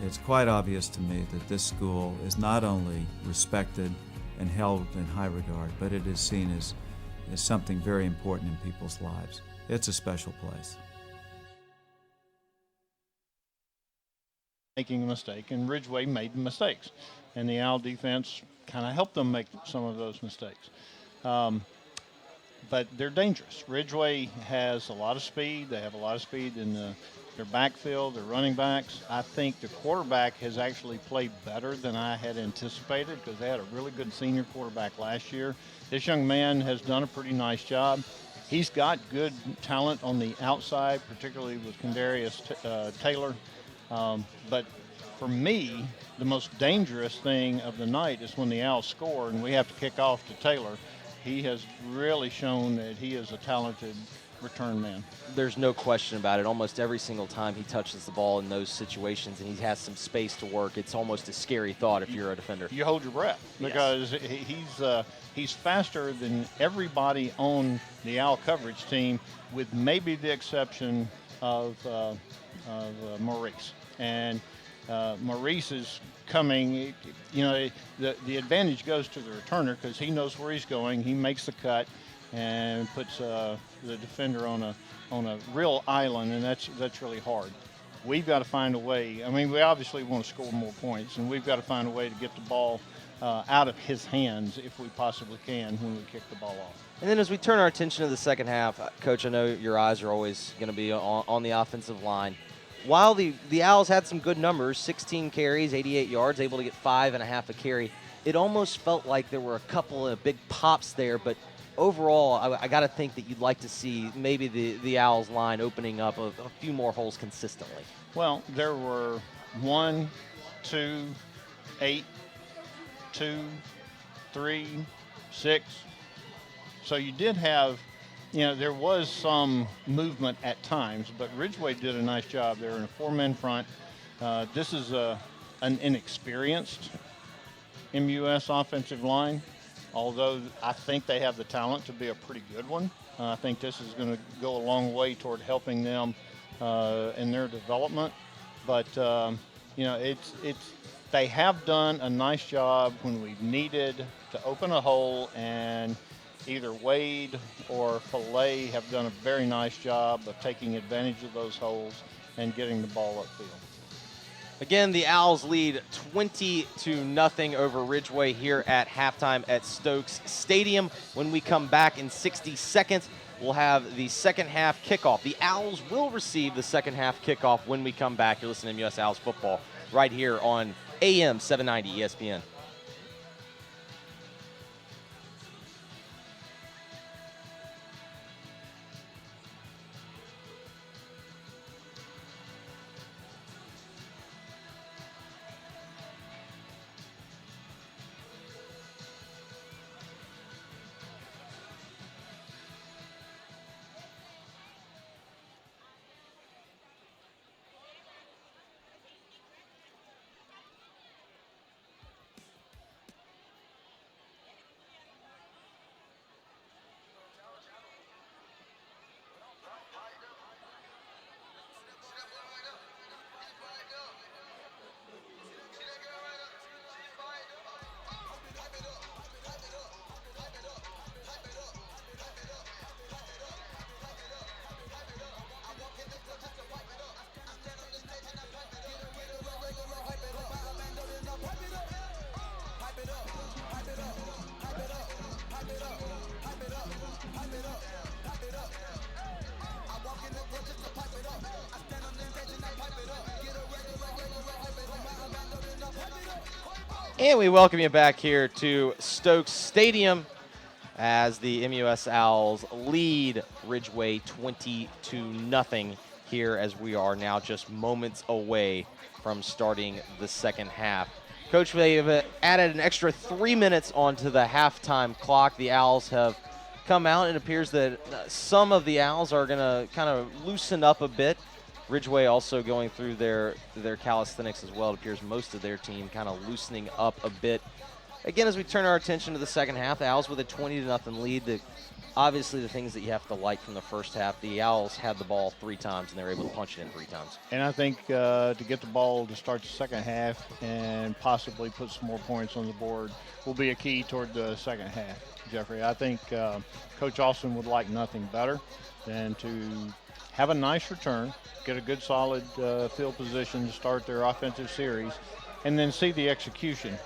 [SPEAKER 8] It's quite obvious to me that this school is not only respected and held in high regard, but it is seen as something very important in people's lives. It's a special place.
[SPEAKER 1] Making a mistake, and Ridgeway made mistakes, and the Owl defense kind of helped them make some of those mistakes. But they're dangerous. Ridgeway has a lot of speed. They have a lot of speed in their backfield, their running backs. I think the quarterback has actually played better than I had anticipated because they had a really good senior quarterback last year. This young man has done a pretty nice job. He's got good talent on the outside, particularly with Kendarius Taylor. But for me, the most dangerous thing of the night is when the Owls score and we have to kick off to Taylor. He has really shown that he is a talented return man.
[SPEAKER 2] There's no question about it. Almost every single time he touches the ball in those situations and he has some space to work, it's almost a scary thought if you're a defender.
[SPEAKER 1] You hold your breath because he's faster than everybody on the Owl coverage team, with maybe the exception of Maurice. And Maurice is coming, the advantage goes to the returner because he knows where he's going. He makes the cut and puts the defender on a real island, and that's really hard. We've got to find a way. I mean, we obviously want to score more points, and we've got to find a way to get the ball out of his hands if we possibly can when we kick the ball off.
[SPEAKER 2] And then as we turn our attention to the second half, Coach, I know your eyes are always going to be on the offensive line. while the Owls had some good numbers, 16 carries, 88 yards, able to get 5.5 a carry, it almost felt like there were a couple of big pops there, but overall, I got to think that you'd like to see maybe the Owls line opening up a few more holes consistently.
[SPEAKER 1] Well, there were 1, 2, 8, 2, 3, 6. So you did have, there was some movement at times, but Ridgeway did a nice job. They were in a 4-man front. This is an inexperienced MUS offensive line, although I think they have the talent to be a pretty good one. I think this is going to go a long way toward helping them in their development. But, they have done a nice job when we've needed to open a hole, and either Wade or Filet have done a very nice job of taking advantage of those holes and getting the ball upfield.
[SPEAKER 2] Again, the Owls lead 20-0 over Ridgeway here at halftime at Stokes Stadium. When we come back in 60 seconds, we'll have the second half kickoff. The Owls will receive the second half kickoff when we come back. You're listening to MUS Owls football right here on AM 790 ESPN. And we welcome you back here to Stokes Stadium as the MUS Owls lead Ridgeway 20-0 here, as we are now just moments away from starting the second half. Coach, they've added an extra 3 minutes onto the halftime clock. The Owls have come out. It appears that some of the Owls are going to kind of loosen up a bit. Ridgeway also going through their calisthenics as well. It appears most of their team kind of loosening up a bit. Again, as we turn our attention to the second half, the Owls with a 20-0 lead. Obviously, the things that you have to like from the first half, the Owls had the ball 3 times, and they were able to punch it in 3 times.
[SPEAKER 1] And I think to get the ball to start the second half and possibly put some more points on the board will be a key toward the second half, Jeffrey. I think Coach Austin would like nothing better than to have a nice return, get a good solid field position to start their offensive series, and then see the execution.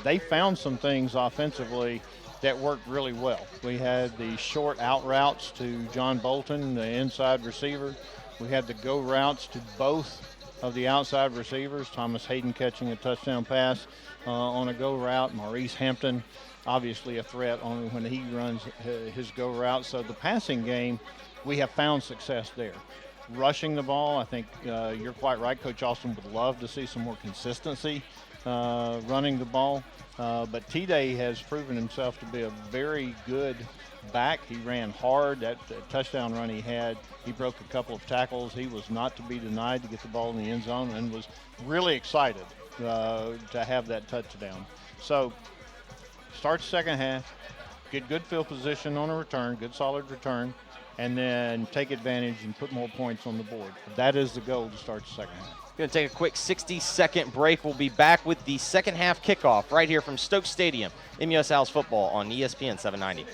[SPEAKER 1] They found some things offensively that worked really well. We had the short out routes to John Bolton, the inside receiver. We had the go routes to both of the outside receivers, Thomas Hayden catching a touchdown pass on a go route, Maurice Hampton obviously a threat on when he runs his go route. So the passing game, we have found success there. Rushing the ball, I think you're quite right. Coach Austin would love to see some more consistency running the ball. But T-Day has proven himself to be a very good back. He ran hard. That touchdown run he had, he broke a couple of tackles. He was not to be denied to get the ball in the end zone, and was really excited to have that touchdown. So start second half, get good field position on a return, good solid return, and then take advantage and put more points on the board. That is the goal to start the second half.
[SPEAKER 2] Going to take a quick 60-second break. We'll be back with the second half kickoff right here from Stokes Stadium. MUS Owls football on ESPN 790.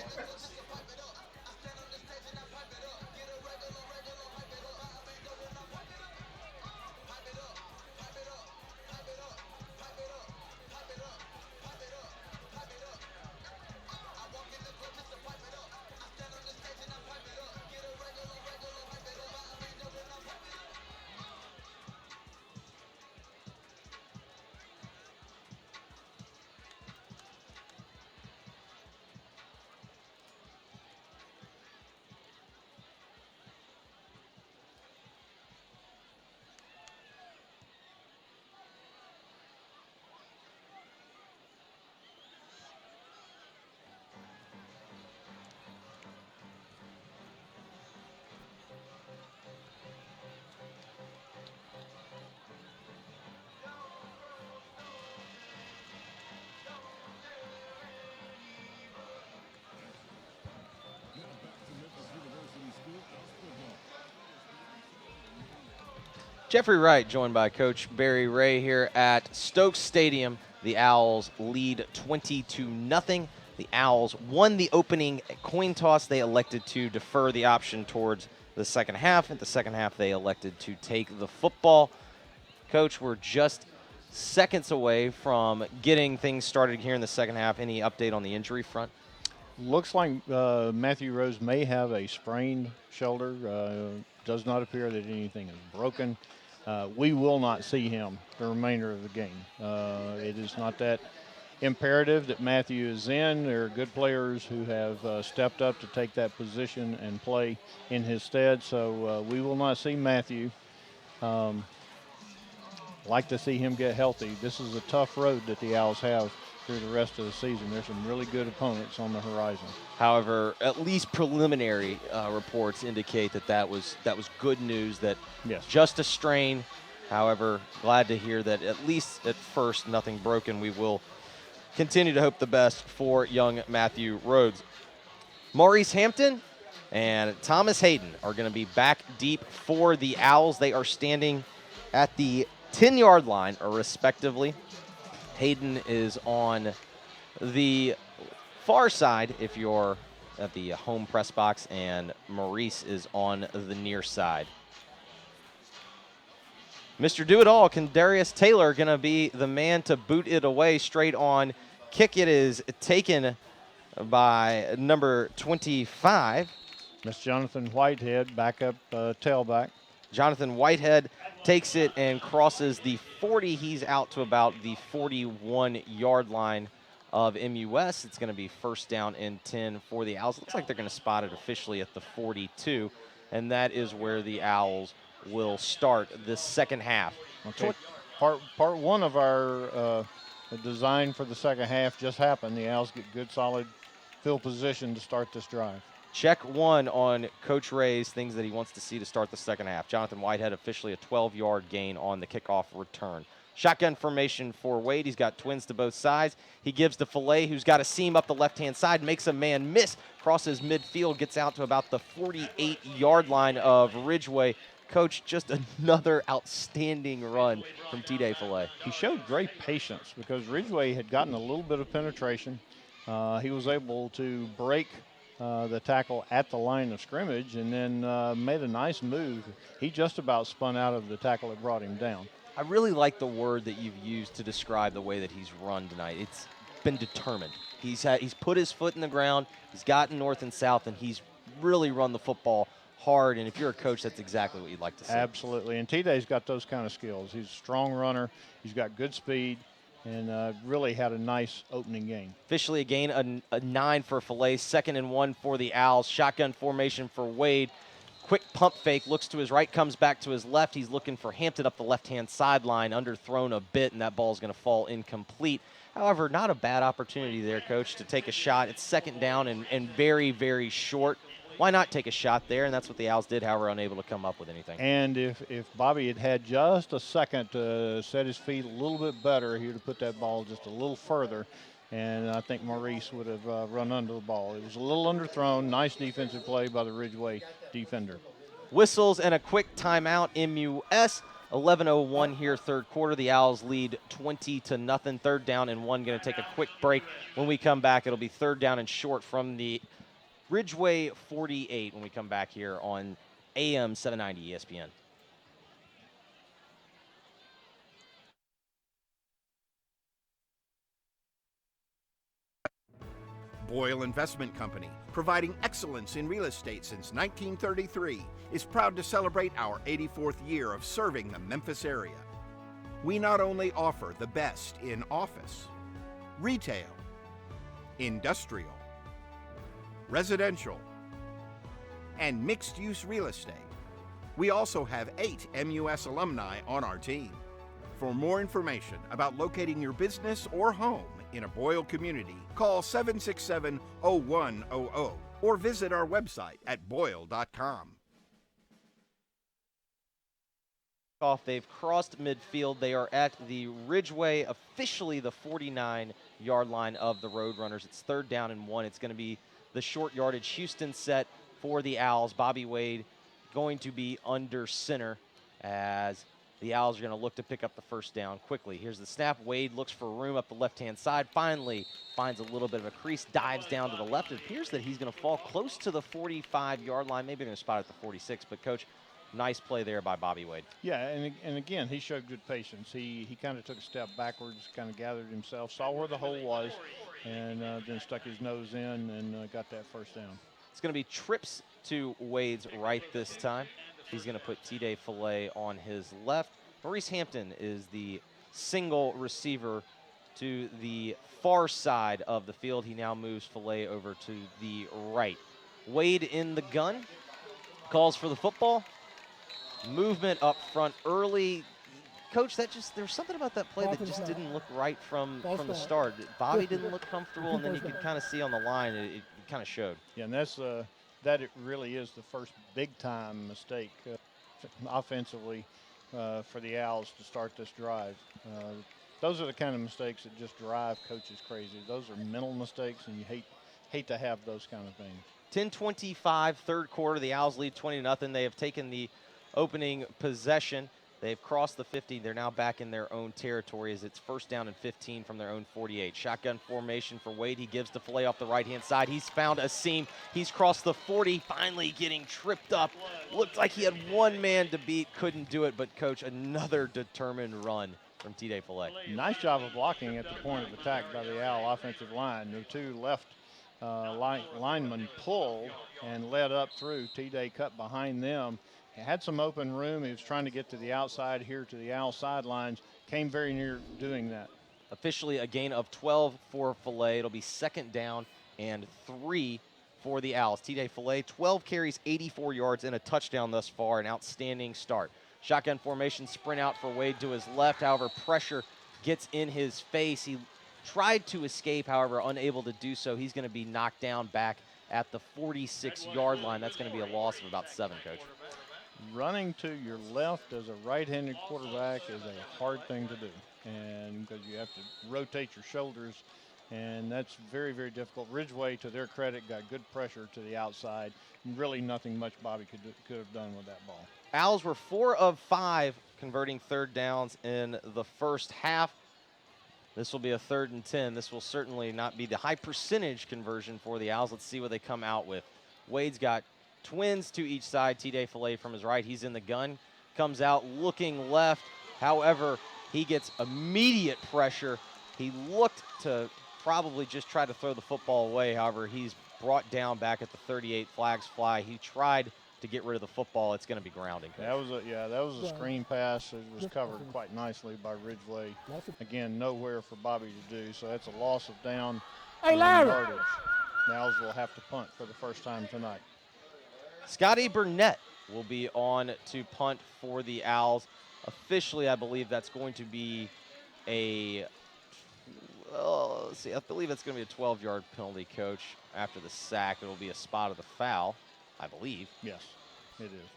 [SPEAKER 2] Jeffrey Wright, joined by Coach Barry Ray here at Stokes Stadium. The Owls lead 20-0. The Owls won the opening coin toss. They elected to defer the option towards the second half. In the second half, they elected to take the football. Coach, we're just seconds away from getting things started here in the second half. Any update on the injury front?
[SPEAKER 1] Looks like Matthew Rose may have a sprained shoulder. Does not appear that anything is broken. We will not see him the remainder of the game. It is not that imperative that Matthew is in. There are good players who have stepped up to take that position and play in his stead, so we will not see Matthew. Like to see him get healthy. This is a tough road that the Owls have through the rest of the season. There's some really good opponents on the horizon.
[SPEAKER 2] However, at least preliminary reports indicate that was good news, that
[SPEAKER 1] yes,
[SPEAKER 2] just a strain. However, glad to hear that at least at first nothing broken. We will continue to hope the best for young Matthew Rhodes. Maurice Hampton and Thomas Hayden are going to be back deep for the Owls. They are standing at the 10-yard line, respectively. Hayden is on the far side if you're at the home press box, and Maurice is on the near side. Mr. Do-It-All, Kendarius Taylor, going to be the man to boot it away straight on. Kick it is taken by number 25.
[SPEAKER 1] Miss Jonathan Whitehead, backup tailback.
[SPEAKER 2] Jonathan Whitehead takes it and crosses the 40. He's out to about the 41-yard line of MUS. It's going to be first down and 10 for the Owls. Looks like they're going to spot it officially at the 42, and that is where the Owls will start the second half.
[SPEAKER 1] Okay. Part one of our design for the second half just happened. The Owls get good, solid field position to start this drive.
[SPEAKER 2] Check one on Coach Ray's things that he wants to see to start the second half. Jonathan Whitehead officially a 12-yard gain on the kickoff return. Shotgun formation for Wade. He's got twins to both sides. He gives to Filet, who's got a seam up the left-hand side, makes a man miss, crosses midfield, gets out to about the 48-yard line of Ridgeway. Coach, just another outstanding run from T-Day Filet.
[SPEAKER 1] He showed great patience because Ridgeway had gotten a little bit of penetration. He was able to break the tackle at the line of scrimmage and then made a nice move. He just about spun out of the tackle that brought him down.
[SPEAKER 2] I really like the word that you've used to describe the way that he's run tonight. It's been determined. He's put his foot in the ground, he's gotten north and south, and he's really run the football hard. And if you're a coach, that's exactly what you'd like to see.
[SPEAKER 1] Absolutely. And T-Day's got those kind of skills. He's a strong runner. He's got good speed. And really had a nice opening game.
[SPEAKER 2] Officially a gain, a 9 for Filet, 2nd and 1 for the Owls. Shotgun formation for Wade. Quick pump fake, looks to his right, comes back to his left. He's looking for Hampton up the left-hand sideline, underthrown a bit, and that ball is going to fall incomplete. However, not a bad opportunity there, Coach, to take a shot. It's second down and very, very short. Why not take a shot there? And that's what the Owls did, however, unable to come up with anything.
[SPEAKER 1] And if Bobby had had just a second to set his feet a little bit better, he would have put that ball just a little further. And I think Maurice would have run under the ball. It was a little underthrown. Nice defensive play by the Ridgeway defender.
[SPEAKER 2] Whistles and a quick timeout. MUS, 11:01 here, third quarter. The Owls lead 20-0. Third down and 1. Going to take a quick break. When we come back, it'll be third down and short from the Ridgeway 48 when we come back here on AM 790 ESPN.
[SPEAKER 4] Boyle Investment Company, providing excellence in real estate since 1933, is proud to celebrate our 84th year of serving the Memphis area. We not only offer the best in office, retail, industrial, residential, and mixed-use real estate. We also have 8 MUS alumni on our team. For more information about locating your business or home in a Boyle community, call 767-0100 or visit our website at boyle.com.
[SPEAKER 2] They've crossed midfield. They are at the Ridgeway, officially the 49-yard line of the Roadrunners. It's third down and 1. It's going to be the short yardage Houston set for the Owls. Bobby Wade going to be under center as The Owls are going to look to pick up the first down quickly. Here's the snap. Wade looks for room up the left-hand side. Finally finds a little bit of a crease, dives down to the left. It appears that he's going to fall close to the 45-yard line. Maybe going to spot at the 46. But, Coach, nice play there by Bobby Wade.
[SPEAKER 1] Yeah, and again, he showed good patience. He kind of took a step backwards, kind of gathered himself, saw where the hole was, and then stuck his nose in and got that first down.
[SPEAKER 2] It's going to be trips to Wade's right this time. He's going to put T-Day Filet on his left. Maurice Hampton is the single receiver to the far side of the field. He now moves Filet over to the right. Wade in the gun, calls for the football. Movement up front early. Coach, there's something about that play that just didn't look right from the start. Bobby didn't look comfortable, and then you could kind of see on the line it kind of showed.
[SPEAKER 1] Yeah, and that it really is the first big-time mistake offensively for the Owls to start this drive. Those are the kind of mistakes that just drive coaches crazy. Those are mental mistakes, and you hate to have those kind of things.
[SPEAKER 2] 10:25, third quarter. The Owls lead 20-0. They have taken the opening possession. They've crossed the 50. They're now back in their own territory as it's first down and 15 from their own 48. Shotgun formation for Wade. He gives to Filet off the right-hand side. He's found a seam. He's crossed the 40, finally getting tripped up. Looked like he had one man to beat, couldn't do it. But, Coach, another determined run from T-Day Filet.
[SPEAKER 1] Nice job of blocking at the point of attack by the Owl offensive line. The two left linemen pulled and led up through. T-Day cut behind them. He had some open room. He was trying to get to the outside here to the Owl sidelines. Came very near doing that.
[SPEAKER 2] Officially a gain of 12 for Filet. It'll be second down and 3 for the Owls. T-Day Filet, 12 carries, 84 yards, and a touchdown thus far. An outstanding start. Shotgun formation, sprint out for Wade to his left. However, pressure gets in his face. He tried to escape, however, unable to do so. He's going to be knocked down back at the 46-yard line. That's going to be a loss of about 7, Coach.
[SPEAKER 1] Running to your left as a right-handed quarterback is a hard thing to do, and because you have to rotate your shoulders, and that's very, very difficult. Ridgeway, to their credit, got good pressure to the outside. Really nothing much Bobby could have done with that ball.
[SPEAKER 2] Owls were 4 of 5 converting third downs in the first half. This will be a 3rd and 10. This will certainly not be the high percentage conversion for the Owls. Let's see what they come out with. Wade's got twins to each side. T-Day Filet from his right. He's in the gun. Comes out looking left. However, he gets immediate pressure. He looked to probably just try to throw the football away. However, he's brought down back at the 38. Flags fly. He tried to get rid of the football. It's going to be grounding.
[SPEAKER 1] That was a screen pass. It was covered quite nicely by Ridgeway. Again, nowhere for Bobby to do. So that's a loss of down and yardage. The Owls will have to punt for the first time tonight.
[SPEAKER 2] Scotty Burnett will be on to punt for the Owls. Officially, I believe that's going to be let's see, I believe it's going to be a 12-yard penalty, Coach. After the sack, it'll be a spot of the foul, I believe.
[SPEAKER 1] Yes, it is.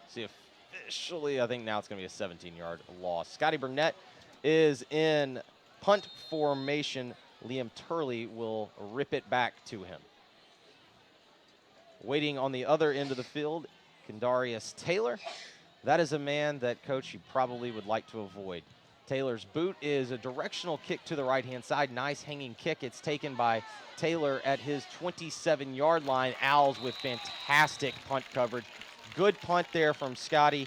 [SPEAKER 2] See, officially, I think now it's going to be a 17-yard loss. Scotty Burnett is in punt formation. Liam Turley will rip it back to him. Waiting on the other end of the field, Kendarius Taylor. That is a man that, Coach, you probably would like to avoid. Taylor's boot is a directional kick to the right-hand side. Nice hanging kick. It's taken by Taylor at his 27-yard line. Owls with fantastic punt coverage. Good punt there from Scotty,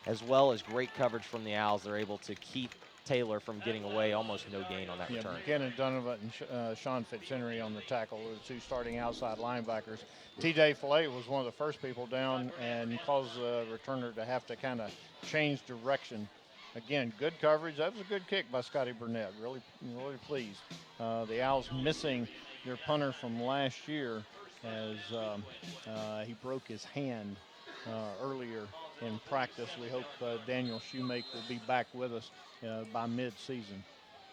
[SPEAKER 2] as well as great coverage from the Owls. They're able to keep Taylor from getting away. Almost no gain on that return.
[SPEAKER 1] Buchanan Donovan and Sean Fitzhenry on the tackle, the two starting outside linebackers. T-Day Filet was one of the first people down and caused the returner to have to kind of change direction. Again, good coverage. That was a good kick by Scotty Burnett. Really, really pleased. The Owls missing their punter from last year as he broke his hand earlier in practice. We hope Daniel Shoemake will be back with us by mid-season.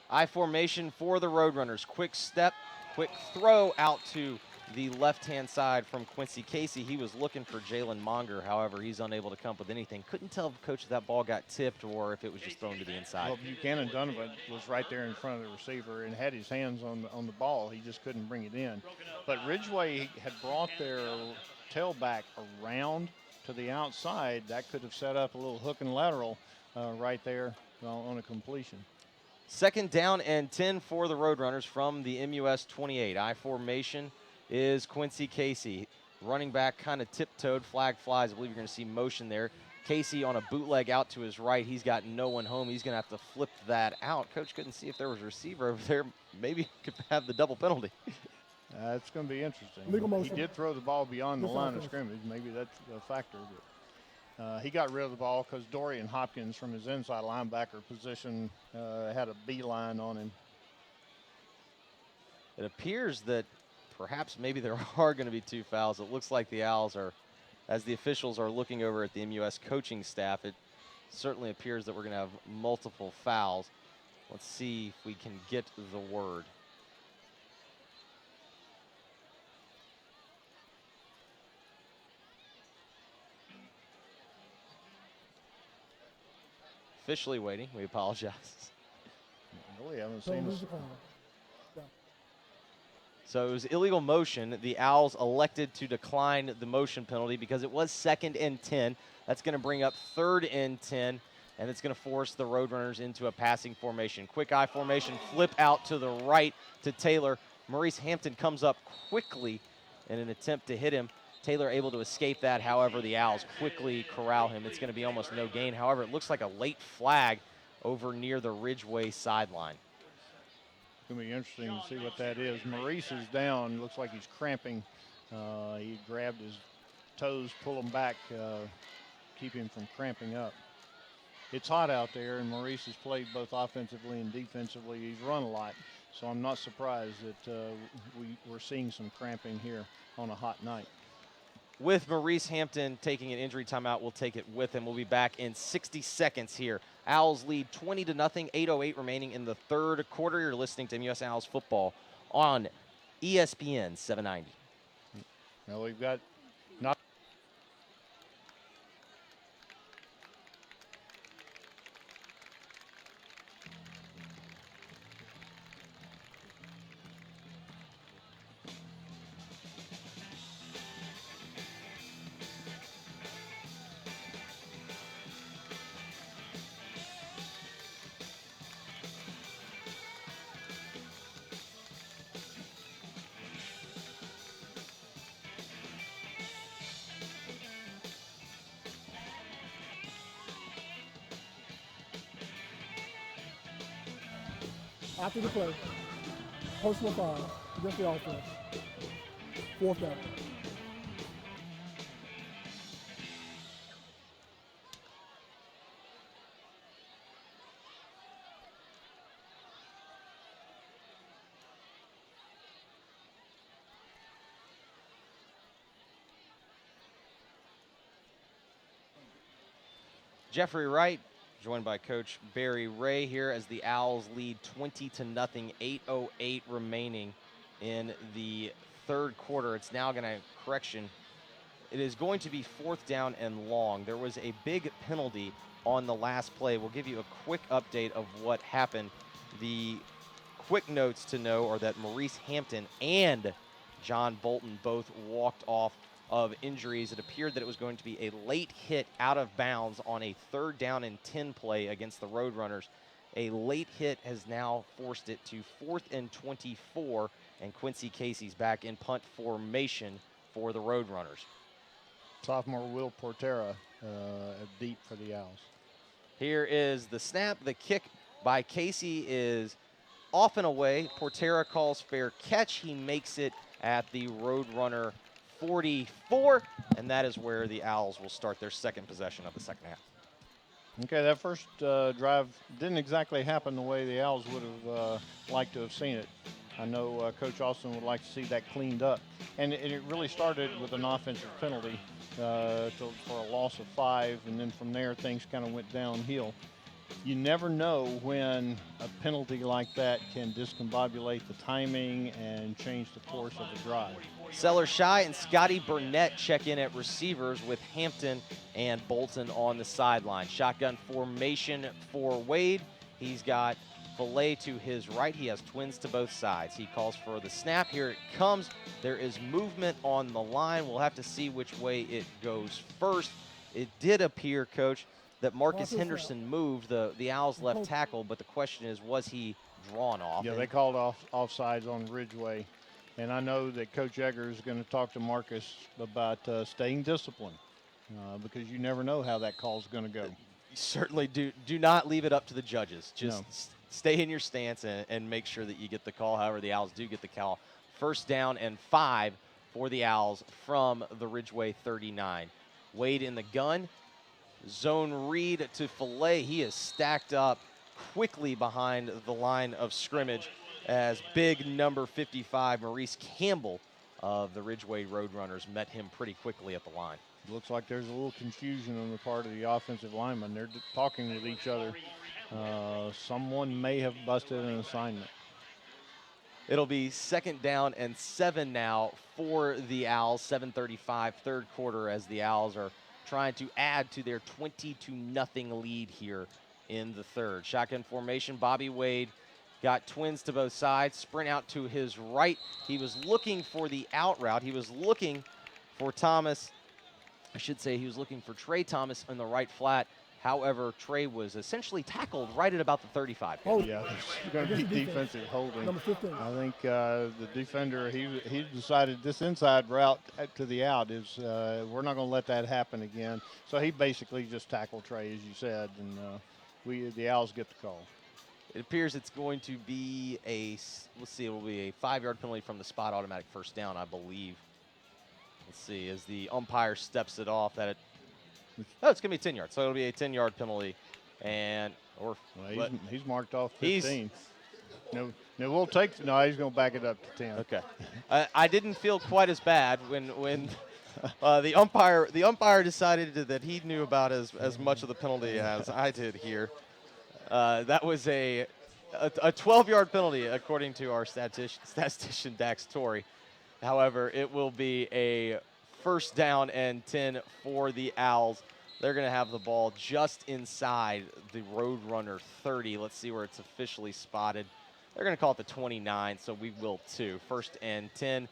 [SPEAKER 2] I formation for the Roadrunners. Quick step, quick throw out to the left-hand side from Quincy Casey. He was looking for Jalen Monger. However, he's unable to come up with anything. Couldn't tell, Coach, if that ball got tipped or if it was just thrown to the inside.
[SPEAKER 1] Well, Buchanan Donovan was right there in front of the receiver and had his hands on the ball. He just couldn't bring it in. But Ridgeway had brought their tailback around to the outside. That could have set up a little hook and lateral right there on a completion.
[SPEAKER 2] 2nd down and 10 for the Roadrunners from the MUS 28. I formation is Quincy Casey. Running back kind of tiptoed, flag flies. I believe you're going to see motion there. Casey on a bootleg out to his right. He's got no one home. He's going to have to flip that out. Coach couldn't see if there was a receiver over there. Maybe could have the double penalty.
[SPEAKER 1] It's going to be interesting.
[SPEAKER 3] Legal motion.
[SPEAKER 1] He did throw the ball beyond the line of scrimmage. Maybe that's a factor. But he got rid of the ball because Dorian Hopkins from his inside linebacker position had a beeline on him.
[SPEAKER 2] It appears that perhaps maybe there are going to be 2 fouls. It looks like the Owls are, as the officials are looking over at the MUS coaching staff, it certainly appears that we're going to have multiple fouls. Let's see if we can get the word. Officially waiting. We apologize.
[SPEAKER 1] Really haven't seen this.
[SPEAKER 2] So it was illegal motion. The Owls elected to decline the motion penalty because it was 2nd and 10. That's going to bring up 3rd and 10, and it's going to force the Roadrunners into a passing formation. Quick eye formation, flip out to the right to Taylor. Maurice Hampton comes up quickly in an attempt to hit him. Taylor able to escape that. However, the Owls quickly corral him. It's going to be almost no gain. However, it looks like a late flag over near the Ridgeway sideline.
[SPEAKER 1] It's going to be interesting to see what that is. Maurice is down. Looks like he's cramping. He grabbed his toes, pull them back, keep him from cramping up. It's hot out there, and Maurice has played both offensively and defensively. He's run a lot, so I'm not surprised that we're seeing some cramping here on a hot night.
[SPEAKER 2] With Maurice Hampton taking an injury timeout, we'll take it with him. We'll be back in 60 seconds here. Owls lead 20-0, 8:08 remaining in the 3rd quarter. You're listening to MUS Owls football on ESPN 790.
[SPEAKER 1] Well, we've got not.
[SPEAKER 3] After the play, personal foul against the offense. 4th down.
[SPEAKER 2] Jeffrey Wright, joined by Coach Barry Ray here as the Owls lead 20-0, 8:08 remaining in the 3rd quarter. It's now going to, it is going to be 4th down and long. There was a big penalty on the last play. We'll give you a quick update of what happened. The quick notes to know are that Maurice Hampton and John Bolton both walked off of injuries. It appeared that it was going to be a late hit out of bounds on a 3rd down and 10 play against the Roadrunners. A late hit has now forced it to 4th and 24, and Quincy Casey's back in punt formation for the Roadrunners.
[SPEAKER 1] Sophomore Will Portera deep for the Owls.
[SPEAKER 2] Here is the snap. The kick by Casey is off and away. Portera calls fair catch. He makes it at the Roadrunner 44, and that is where the Owls will start their 2nd possession of the 2nd half.
[SPEAKER 1] Okay, that first drive didn't exactly happen the way the Owls would have liked to have seen it. I know Coach Austin would like to see that cleaned up. And it really started with an offensive penalty for a loss of 5, and then from there things kind of went downhill. You never know when a penalty like that can discombobulate the timing and change the course of the drive.
[SPEAKER 2] Sellers Shy and Scotty Burnett check in at receivers with Hampton and Bolton on the sideline. Shotgun formation for Wade. He's got Filet to his right. He has twins to both sides. He calls for the snap. Here it comes. There is movement on the line. We'll have to see which way it goes first. It did appear, Coach, that Marcus Henderson moved the Owls' left tackle, but the question is, was he drawn off?
[SPEAKER 1] Yeah, they called offsides on Ridgeway. And I know that Coach Egger is going to talk to Marcus about staying disciplined because you never know how that call is going to go.
[SPEAKER 2] Certainly do not leave it up to the judges. Just stay in your stance and make sure that you get the call. However, the Owls do get the call. First down and 5 for the Owls from the Ridgeway 39. Wade in the gun. Zone read to Filet. He is stacked up quickly behind the line of scrimmage as big number 55, Maurice Campbell of the Ridgeway Roadrunners, met him pretty quickly at the line.
[SPEAKER 1] Looks like there's a little confusion on the part of the offensive linemen. They're talking with each other. Someone may have busted an assignment.
[SPEAKER 2] It'll be 2nd down and 7 now for the Owls. 7:35, third quarter, as the Owls are trying to add to their 20-0 lead here in the third. Shotgun formation. Bobby Wade got twins to both sides. Sprint out to his right. He was looking for the out route. He was looking for Thomas. I should say he was looking for Trey Thomas in the right flat. However, Trey was essentially tackled right at about the 35.
[SPEAKER 1] Oh, yeah, it's going to be defensive holding.
[SPEAKER 3] Number 15.
[SPEAKER 1] I think the defender, he decided this inside route to the out is we're not going to let that happen again. So he basically just tackled Trey, as you said, and the Owls get the call.
[SPEAKER 2] It appears it's going to be it will be a 5-yard penalty from the spot, automatic first down, I believe. Let's see, as the umpire steps it off, it's going to be a 10-yard. So it'll be a 10-yard penalty,
[SPEAKER 1] he's marked off 15. No, we'll take. No, he's going to back it up to 10.
[SPEAKER 2] Okay, I didn't feel quite as bad when the umpire decided that he knew about as much of the penalty as I did here. That was a 12-yard penalty, according to our statistician Dax Torrey. However, it will be a 1st down and 10 for the Owls. They're going to have the ball just inside the Roadrunner 30. Let's see where it's officially spotted. They're going to call it the 29, so we will too. 1st and 10.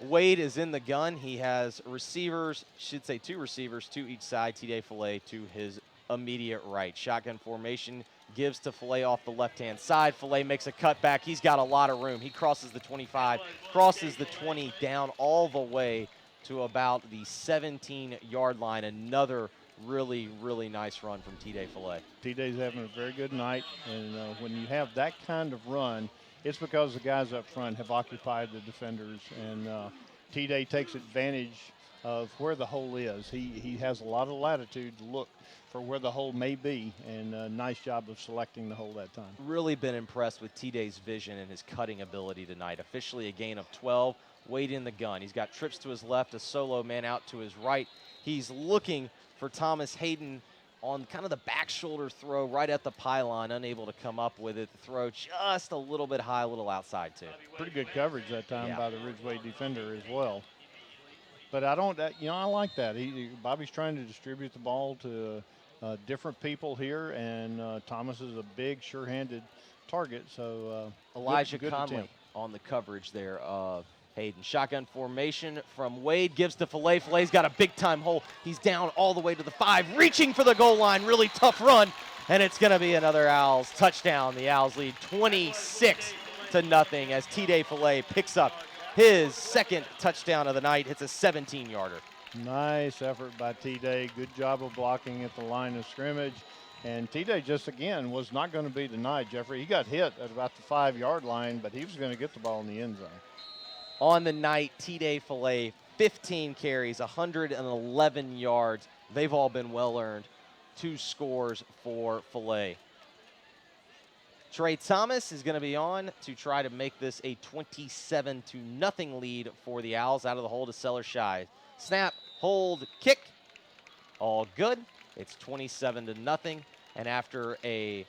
[SPEAKER 2] Wade is in the gun. He has receivers, should say 2 receivers, 2 each side. T.J. Filet to his immediate right. Shotgun formation, gives to Filet off the left-hand side. Filet makes a cutback. He's got a lot of room. He crosses the 25, crosses the 20, down all the way to about the 17-yard line. Another really, really nice run from T.J. Filet.
[SPEAKER 1] T.J.'s having a very good night, and when you have that kind of run, it's because the guys up front have occupied the defenders, and T.J. takes advantage of where the hole is. He has a lot of latitude to look for where the hole may be, and nice job of selecting the hole that time.
[SPEAKER 2] Really been impressed with T.J.'s vision and his cutting ability tonight. Officially a gain of 12. Wade in the gun. He's got trips to his left, a solo man out to his right. He's looking for Thomas Hayden on kind of the back shoulder throw right at the pylon, unable to come up with it. The throw just a little bit high, a little outside too.
[SPEAKER 1] Pretty good coverage that time by the Ridgeway defender as well. But I like that. Bobby's trying to distribute the ball to different people here, and Thomas is a big, sure-handed target. So
[SPEAKER 2] Elijah
[SPEAKER 1] good
[SPEAKER 2] Conley
[SPEAKER 1] attempt
[SPEAKER 2] on the coverage there of Hayden. Shotgun formation from Wade, gives to Filet. Filet's got a big-time hole. He's down all the way to the 5, reaching for the goal line. Really tough run, and it's going to be another Owls touchdown. The Owls lead 26-0 as T.J. Filet picks up his 2nd touchdown of the night. Hits a 17-yarder.
[SPEAKER 1] Nice effort by T.J. Good job of blocking at the line of scrimmage. And T.J. just, again, was not going to be denied, Jeffrey. He got hit at about the 5-yard line, but he was going to get the ball in the end zone.
[SPEAKER 2] On the night, T.J. Filet, 15 carries, 111 yards. They've all been well-earned. 2 scores for Filet. Trey Thomas is going to be on to try to make this a 27-0 lead for the Owls. Out of the hole to Seller-Shy. Snap, hold, kick. All good. It's 27-0. And after a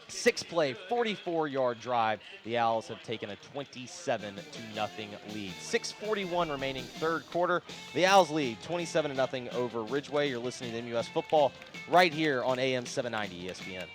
[SPEAKER 2] 6-play, 44-yard drive, the Owls have taken a 27-0 lead. 6:41 remaining third quarter. The Owls lead 27-0 over Ridgeway. You're listening to MUS Football right here on AM 790 ESPN.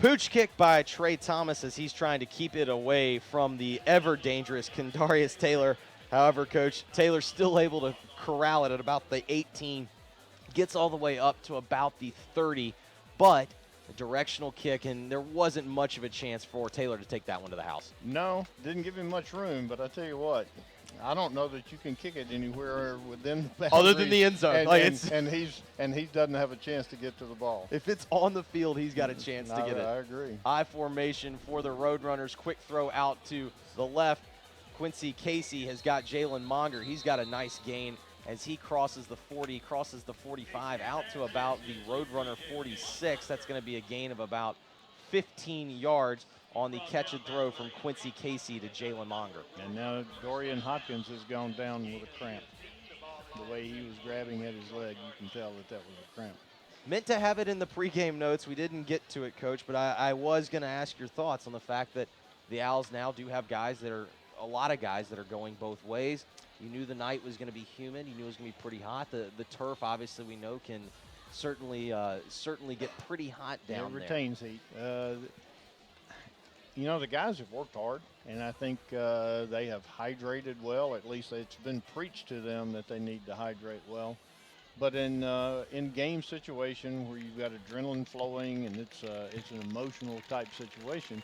[SPEAKER 2] Pooch kick by Trey Thomas as he's trying to keep it away from the ever-dangerous Kendarius Taylor. However, Coach, Taylor's still able to corral it at about the 18, gets all the way up to about the 30, but a directional kick, and there wasn't much of a chance for Taylor to take that one to the house.
[SPEAKER 1] No, didn't give him much room, but I tell you what, I don't know that you can kick it anywhere within the boundaries.
[SPEAKER 2] Other than the end zone.
[SPEAKER 1] And he doesn't have a chance to get to the ball.
[SPEAKER 2] If it's on the field, he's got a chance to get it.
[SPEAKER 1] I agree.
[SPEAKER 2] I formation for the Roadrunners. Quick throw out to the left. Quincy Casey has got Jalen Monger. He's got a nice gain as he crosses the 40, crosses the 45 out to about the Roadrunner 46. That's going to be a gain of about 15 yards on the catch and throw from Quincy Casey to Jalen Monger.
[SPEAKER 1] And now Dorian Hopkins has gone down with a cramp. The way he was grabbing at his leg, you can tell that was a cramp.
[SPEAKER 2] Meant to have it in the pregame notes. We didn't get to it, Coach, but I was going to ask your thoughts on the fact that the Owls now do have guys that are, a lot of guys that are going both ways. You knew the night was going to be humid. You knew it was going to be pretty hot. The turf, obviously, we know can certainly get pretty hot down there.
[SPEAKER 1] It retains heat. You know, the guys have worked hard, and I think they have hydrated well. At least it's been preached to them that they need to hydrate well. But in game situation where you've got adrenaline flowing and it's an emotional type situation,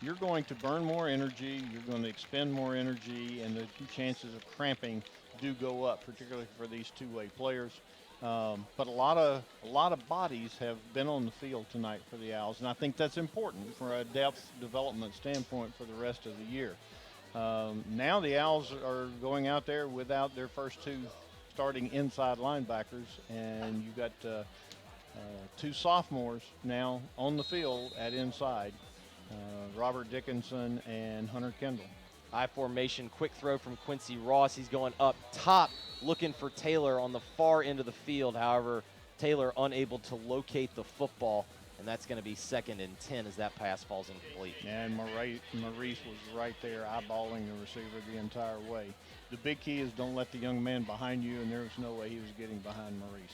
[SPEAKER 1] you're going to burn more energy, you're going to expend more energy, and the chances of cramping do go up, particularly for these two-way players. But a lot of bodies have been on the field tonight for the Owls, and I think that's important for a depth development standpoint for the rest of the year. Now the Owls are going out there without their first two starting inside linebackers, and you've got two sophomores now on the field at inside. Robert Dickinson and Hunter Kendall.
[SPEAKER 2] I formation, quick throw from Quincy Ross. He's going up top, looking for Taylor on the far end of the field. However, Taylor unable to locate the football, and that's going to be 2nd and 10 as that pass falls incomplete.
[SPEAKER 1] And Maurice was right there eyeballing the receiver the entire way. The big key is don't let the young man behind you, and there was no way he was getting behind Maurice.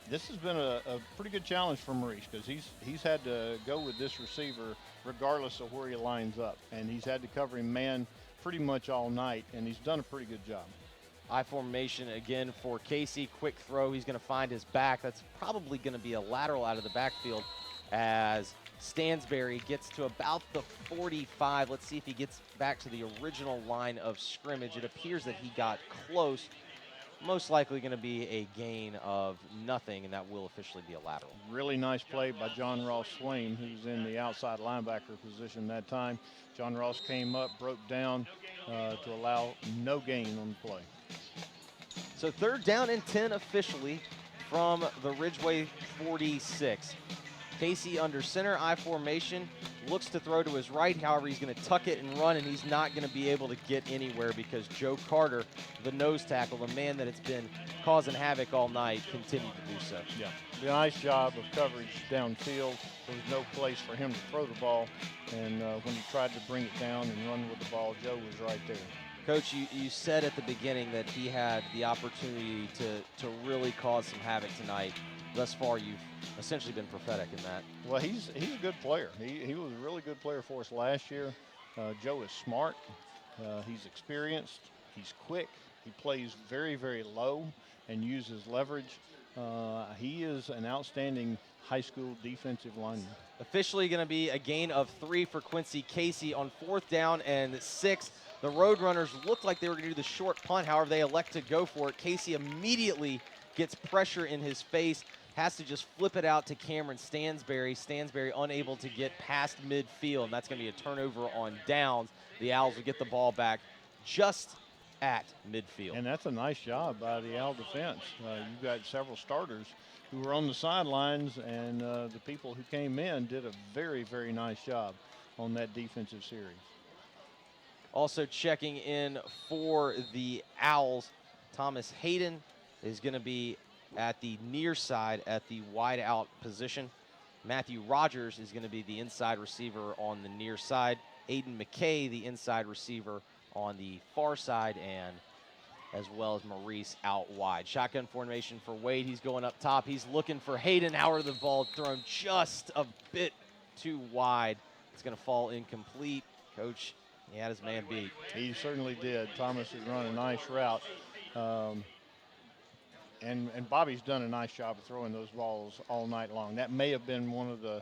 [SPEAKER 1] This has been a pretty good challenge for Maurice because he's had to go with this receiver regardless of where he lines up, and he's had to cover him man pretty much all night, and he's done a pretty good job.
[SPEAKER 2] I formation again for Casey. Quick throw. He's going to find his back. That's probably going to be a lateral out of the backfield as Stansberry gets to about the 45. Let's see if he gets back to the original line of scrimmage. It appears that he got close. Most likely going to be a gain of nothing, and that will officially be a lateral.
[SPEAKER 1] Really nice play by John Ross Swain, who's in the outside linebacker position that time. John Ross came up, broke down to allow no gain on the play.
[SPEAKER 2] So 3rd down and 10 officially from the Ridgeway 46. Casey under center, I formation, looks to throw to his right. However, he's going to tuck it and run, and he's not going to be able to get anywhere because Joe Carter, the nose tackle, the man that has been causing havoc all night, continued to do so.
[SPEAKER 1] Yeah, did a nice job of coverage downfield. There was no place for him to throw the ball, and when he tried to bring it down and run with the ball, Joe was right there.
[SPEAKER 2] Coach, you said at the beginning that he had the opportunity to really cause some havoc tonight. Thus far, you've essentially been prophetic in that.
[SPEAKER 1] Well, he's a good player. He was a really good player for us last year. Joe is smart. He's experienced. He's quick. He plays very, very low and uses leverage. He is an outstanding high school defensive lineman.
[SPEAKER 2] Officially going to be a gain of 3 for Quincy Casey on 4th down and 6. The Roadrunners looked like they were going to do the short punt. However, they elect to go for it. Casey immediately gets pressure in his face. Has to just flip it out to Cameron Stansberry. Stansberry unable to get past midfield, and that's going to be a turnover on downs. The Owls will get the ball back just at midfield.
[SPEAKER 1] And that's a nice job by the Owl defense. You've got several starters who were on the sidelines, and the people who came in did a very, very nice job on that defensive series.
[SPEAKER 2] Also checking in for the Owls, Thomas Hayden is going to be at the near side at the wide out position. Matthew Rogers is going to be the inside receiver on the near side. Aiden McKay, the inside receiver on the far side, and as well as Maurice out wide. Shotgun formation for Wade. He's going up top. He's looking for Hayden. However, the ball thrown just a bit too wide. It's going to fall incomplete. Coach, he had his man beat.
[SPEAKER 1] He certainly did. Thomas has run a nice route. And Bobby's done a nice job of throwing those balls all night long. That may have been one of the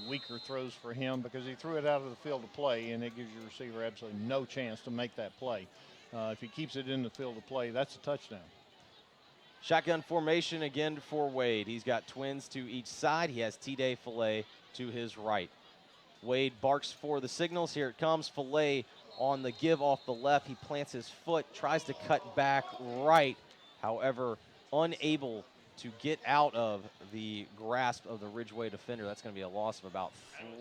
[SPEAKER 1] weaker throws for him because he threw it out of the field of play, and it gives your receiver absolutely no chance to make that play. If he keeps it in the field of play, that's a touchdown.
[SPEAKER 2] Shotgun formation again for Wade. He's got twins to each side. He has T-Day Filet to his right. Wade barks for the signals. Here it comes. Filet on the give off the left. He plants his foot, tries to cut back right. However, unable to get out of the grasp of the Ridgeway defender. That's going to be a loss of about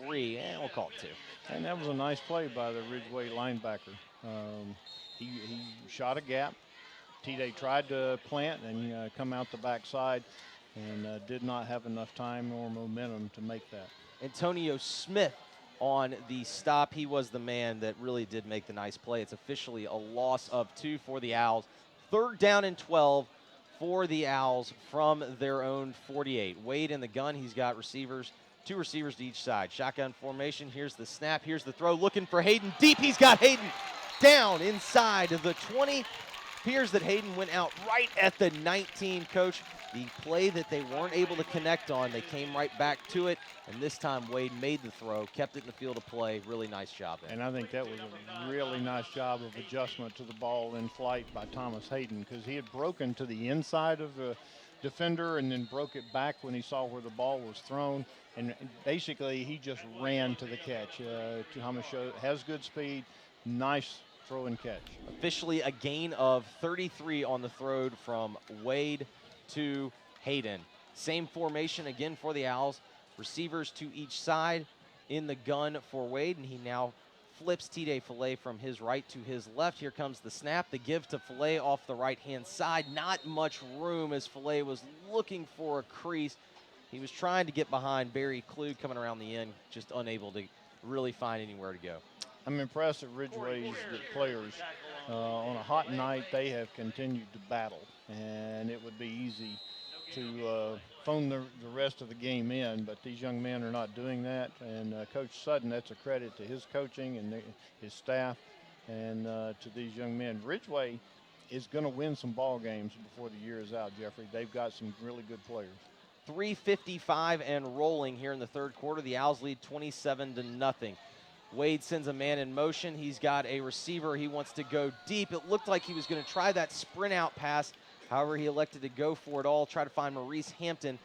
[SPEAKER 2] 3, and we'll call it 2.
[SPEAKER 1] And that was a nice play by the Ridgeway linebacker. He shot a gap. T-Day tried to plant and come out the backside and did not have enough time or momentum to make that.
[SPEAKER 2] Antonio Smith on the stop. He was the man that really did make the nice play. It's officially a loss of 2 for the Owls. 3rd down and 12 for the Owls from their own 48. Wade in the gun. He's got receivers, 2 receivers to each side. Shotgun formation. Here's the snap. Here's the throw. Looking for Hayden deep. He's got Hayden down inside of the 20. Appears that Hayden went out right at the 19, Coach. The play that they weren't able to connect on, they came right back to it, and this time Wade made the throw, kept it in the field of play. Really nice job there.
[SPEAKER 1] And I think that was a really nice job of adjustment to the ball in flight by Thomas Hayden, because he had broken to the inside of the defender and then broke it back when he saw where the ball was thrown. And basically, he just ran to the catch. Thomas has good speed, nice throw and catch.
[SPEAKER 2] Officially a gain of 33 on the throw from Wade to Hayden. Same formation again for the Owls. Receivers to each side in the gun for Wade, and he now flips T-Day Filet from his right to his left. Here comes the snap, the give to Filet off the right-hand side. Not much room as Filet was looking for a crease. He was trying to get behind Barry Klug coming around the end, just unable to really find anywhere to go.
[SPEAKER 1] I'm impressed at Ridgeway's players. On a hot night, they have continued to battle, and it would be easy to phone the rest of the game in, but these young men are not doing that. And Coach Sutton, that's a credit to his coaching and his staff and to these young men. Ridgeway is going to win some ball games before the year is out, Jeffrey. They've got some really good players.
[SPEAKER 2] 3:55 and rolling here in the third quarter. The Owls lead 27-0. Wade sends a man in motion. He's got a receiver. He wants to go deep. It looked like he was going to try that sprint out pass. However, he elected to go for it all, try to find Maurice Hampton.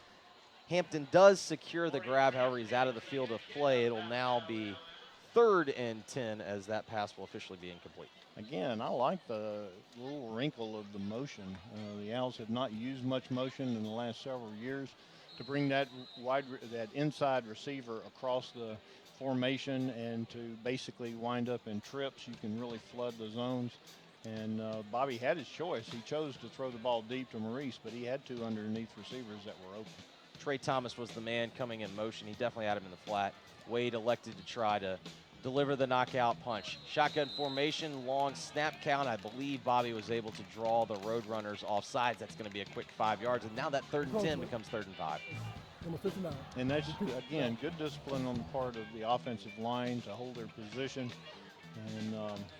[SPEAKER 2] Hampton does secure the grab. However, he's out of the field of play. It'll now be 3rd and 10 as that pass will officially be incomplete.
[SPEAKER 1] Again, I like the little wrinkle of the motion. The Owls have not used much motion in the last several years. To bring that inside receiver across the formation and to basically wind up in trips, you can really flood the zones. And Bobby had his choice. He chose to throw the ball deep to Maurice, but he had 2 underneath receivers that were open.
[SPEAKER 2] Trey Thomas was the man coming in motion. He definitely had him in the flat. Wade elected to try to deliver the knockout punch. Shotgun formation, long snap count. I believe Bobby was able to draw the Roadrunners off sides. That's going to be a quick 5 yards. And now that 3rd and 10 becomes 3rd and 5.
[SPEAKER 3] Number 59.
[SPEAKER 1] And that's, again, good discipline on the part of the offensive line to hold their position. And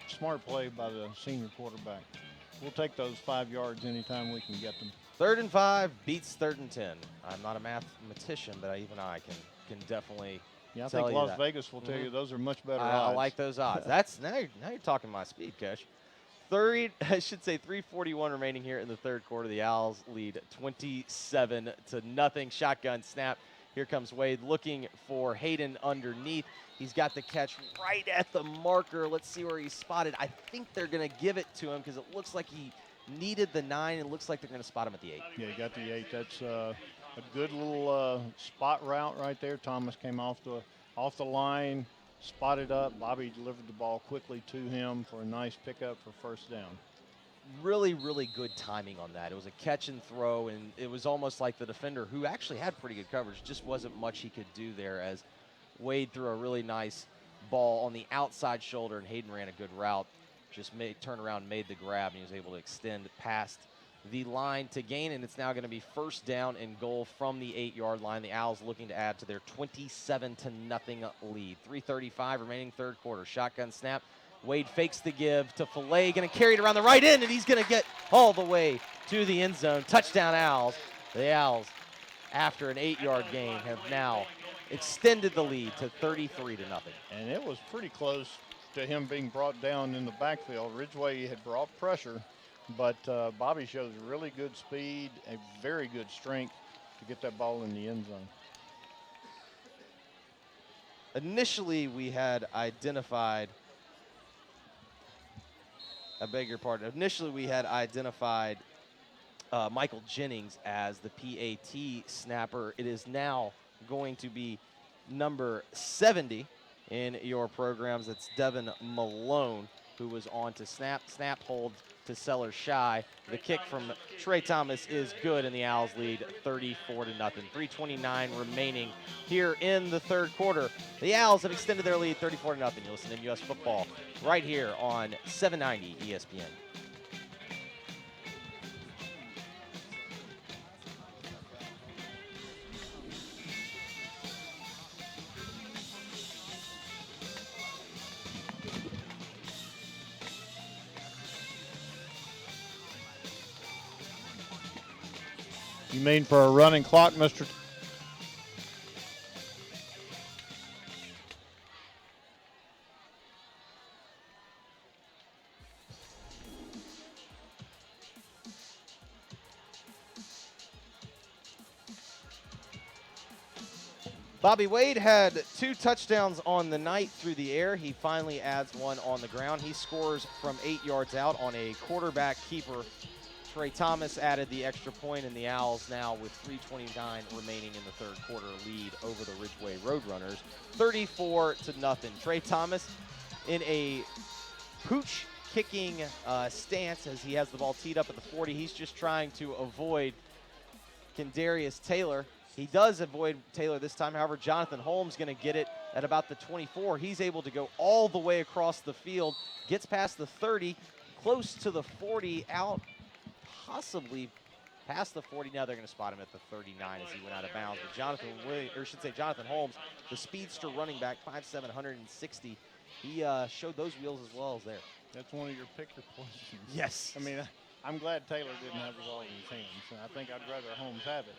[SPEAKER 1] smart play by the senior quarterback. We'll take those 5 yards anytime we can get them.
[SPEAKER 2] 3rd and 5 beats 3rd and 10. I'm not a mathematician, but even I can definitely
[SPEAKER 1] Yeah, I
[SPEAKER 2] tell
[SPEAKER 1] think
[SPEAKER 2] you
[SPEAKER 1] Las
[SPEAKER 2] that.
[SPEAKER 1] Vegas will tell you those are much better
[SPEAKER 2] I
[SPEAKER 1] odds.
[SPEAKER 2] like those odds. That's now you're talking my speed, Coach. 3:41 remaining here in the third quarter. The Owls lead 27-0. Shotgun snap. Here comes Wade looking for Hayden underneath. He's got the catch right at the marker. Let's see where he's spotted. I think they're going to give it to him because it looks like he needed the 9. It looks like they're going to spot him at the 8.
[SPEAKER 1] Yeah, he got the 8. That's a good little spot route right there. Thomas came off the line, spotted up. Bobby delivered the ball quickly to him for a nice pickup for first down.
[SPEAKER 2] Really, really good timing on that. It was a catch and throw, and it was almost like the defender, who actually had pretty good coverage, just wasn't much he could do there as Wade threw a really nice ball on the outside shoulder, and Hayden ran a good route. Just turned around and made the grab, and he was able to extend past the line to gain, and it's now going to be first down and goal from the 8-yard line. The Owls looking to add to their 27-0 lead. 3:35 remaining third quarter. Shotgun snap. Wade fakes the give to Filet, going to carry it around the right end, and he's going to get all the way to the end zone. Touchdown Owls. The Owls, after an 8-yard gain, have now extended the lead to 33-0.
[SPEAKER 1] And it was pretty close to him being brought down in the backfield. Ridgeway had brought pressure, but Bobby shows really good speed, a very good strength to get that ball in the end zone.
[SPEAKER 2] Initially, we had identified, I beg your pardon, initially we had identified Michael Jennings as the PAT snapper. It is now going to be number 70 in your programs. It's Devin Malone, who was on to snap, hold to Sellers shy. The kick from Trey Thomas is good, and the Owls lead 34-0. 3:29 remaining here in the third quarter. The Owls have extended their lead 34-0. You listen to MUS football right here on 790 ESPN.
[SPEAKER 1] You mean for a running clock, Mr.
[SPEAKER 2] Bobby Wade had 2 touchdowns on the night through the air. He finally adds one on the ground. He scores from 8 yards out on a quarterback keeper. Trey Thomas added the extra point, and the Owls now with 3:29 remaining in the third quarter lead over the Ridgeway Roadrunners, 34-0. Trey Thomas in a pooch kicking stance as he has the ball teed up at the 40. He's just trying to avoid Kendarius Taylor. He does avoid Taylor this time. However, Jonathan Holmes going to get it at about the 24. He's able to go all the way across the field, gets past the 30, close to the 40, out possibly past the 40. Now they're going to spot him at the 39 as he went out of bounds. But Jonathan Holmes, the speedster running back, 5'7", 160, he showed those wheels as well as there.
[SPEAKER 1] That's one of your picker poisons.
[SPEAKER 2] Yes.
[SPEAKER 1] I mean, I'm glad Taylor didn't have the ball in his hands. And I think I'd rather Holmes have it.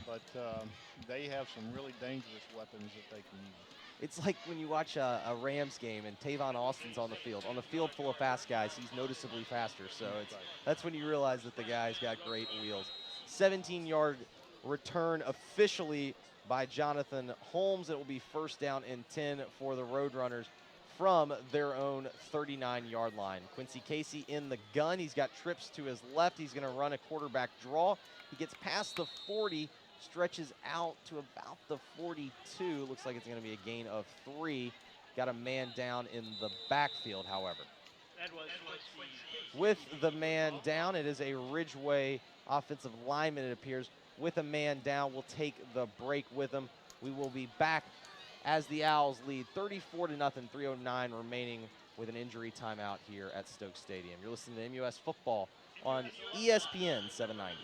[SPEAKER 1] But they have some really dangerous weapons that they can use.
[SPEAKER 2] It's like when you watch a Rams game and Tavon Austin's on the field. On a field full of fast guys, he's noticeably faster. So that's when you realize that the guy's got great wheels. 17-yard return officially by Jonathan Holmes. It will be first down and 10 for the Roadrunners from their own 39-yard line. Quincy Casey in the gun. He's got trips to his left. He's going to run a quarterback draw. He gets past the 40, stretches out to about the 42. Looks like it's going to be a gain of 3. Got a man down in the backfield, however. With the man down, it is a Ridgeway offensive lineman, it appears. With a man down, we'll take the break with him. We will be back as the Owls lead 34-0, 3:09 remaining with an injury timeout here at Stokes Stadium. You're listening to MUS football on ESPN 790.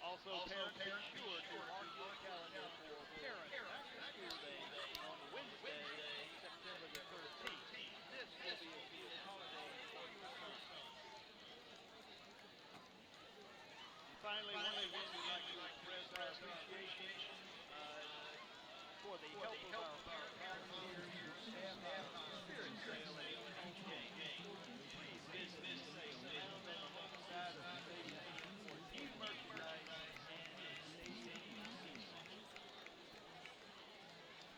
[SPEAKER 9] Also, parents be sure to mark your calendar for Parent School Day on Wednesday, September the 13th. This will be a field holiday for your son. And finally, once again, we'd like to express our appreciation for the help of our parent volunteers who staff our Spirit Trail at each home game. Please visit the sale found on the side of the stadium for new merchandise.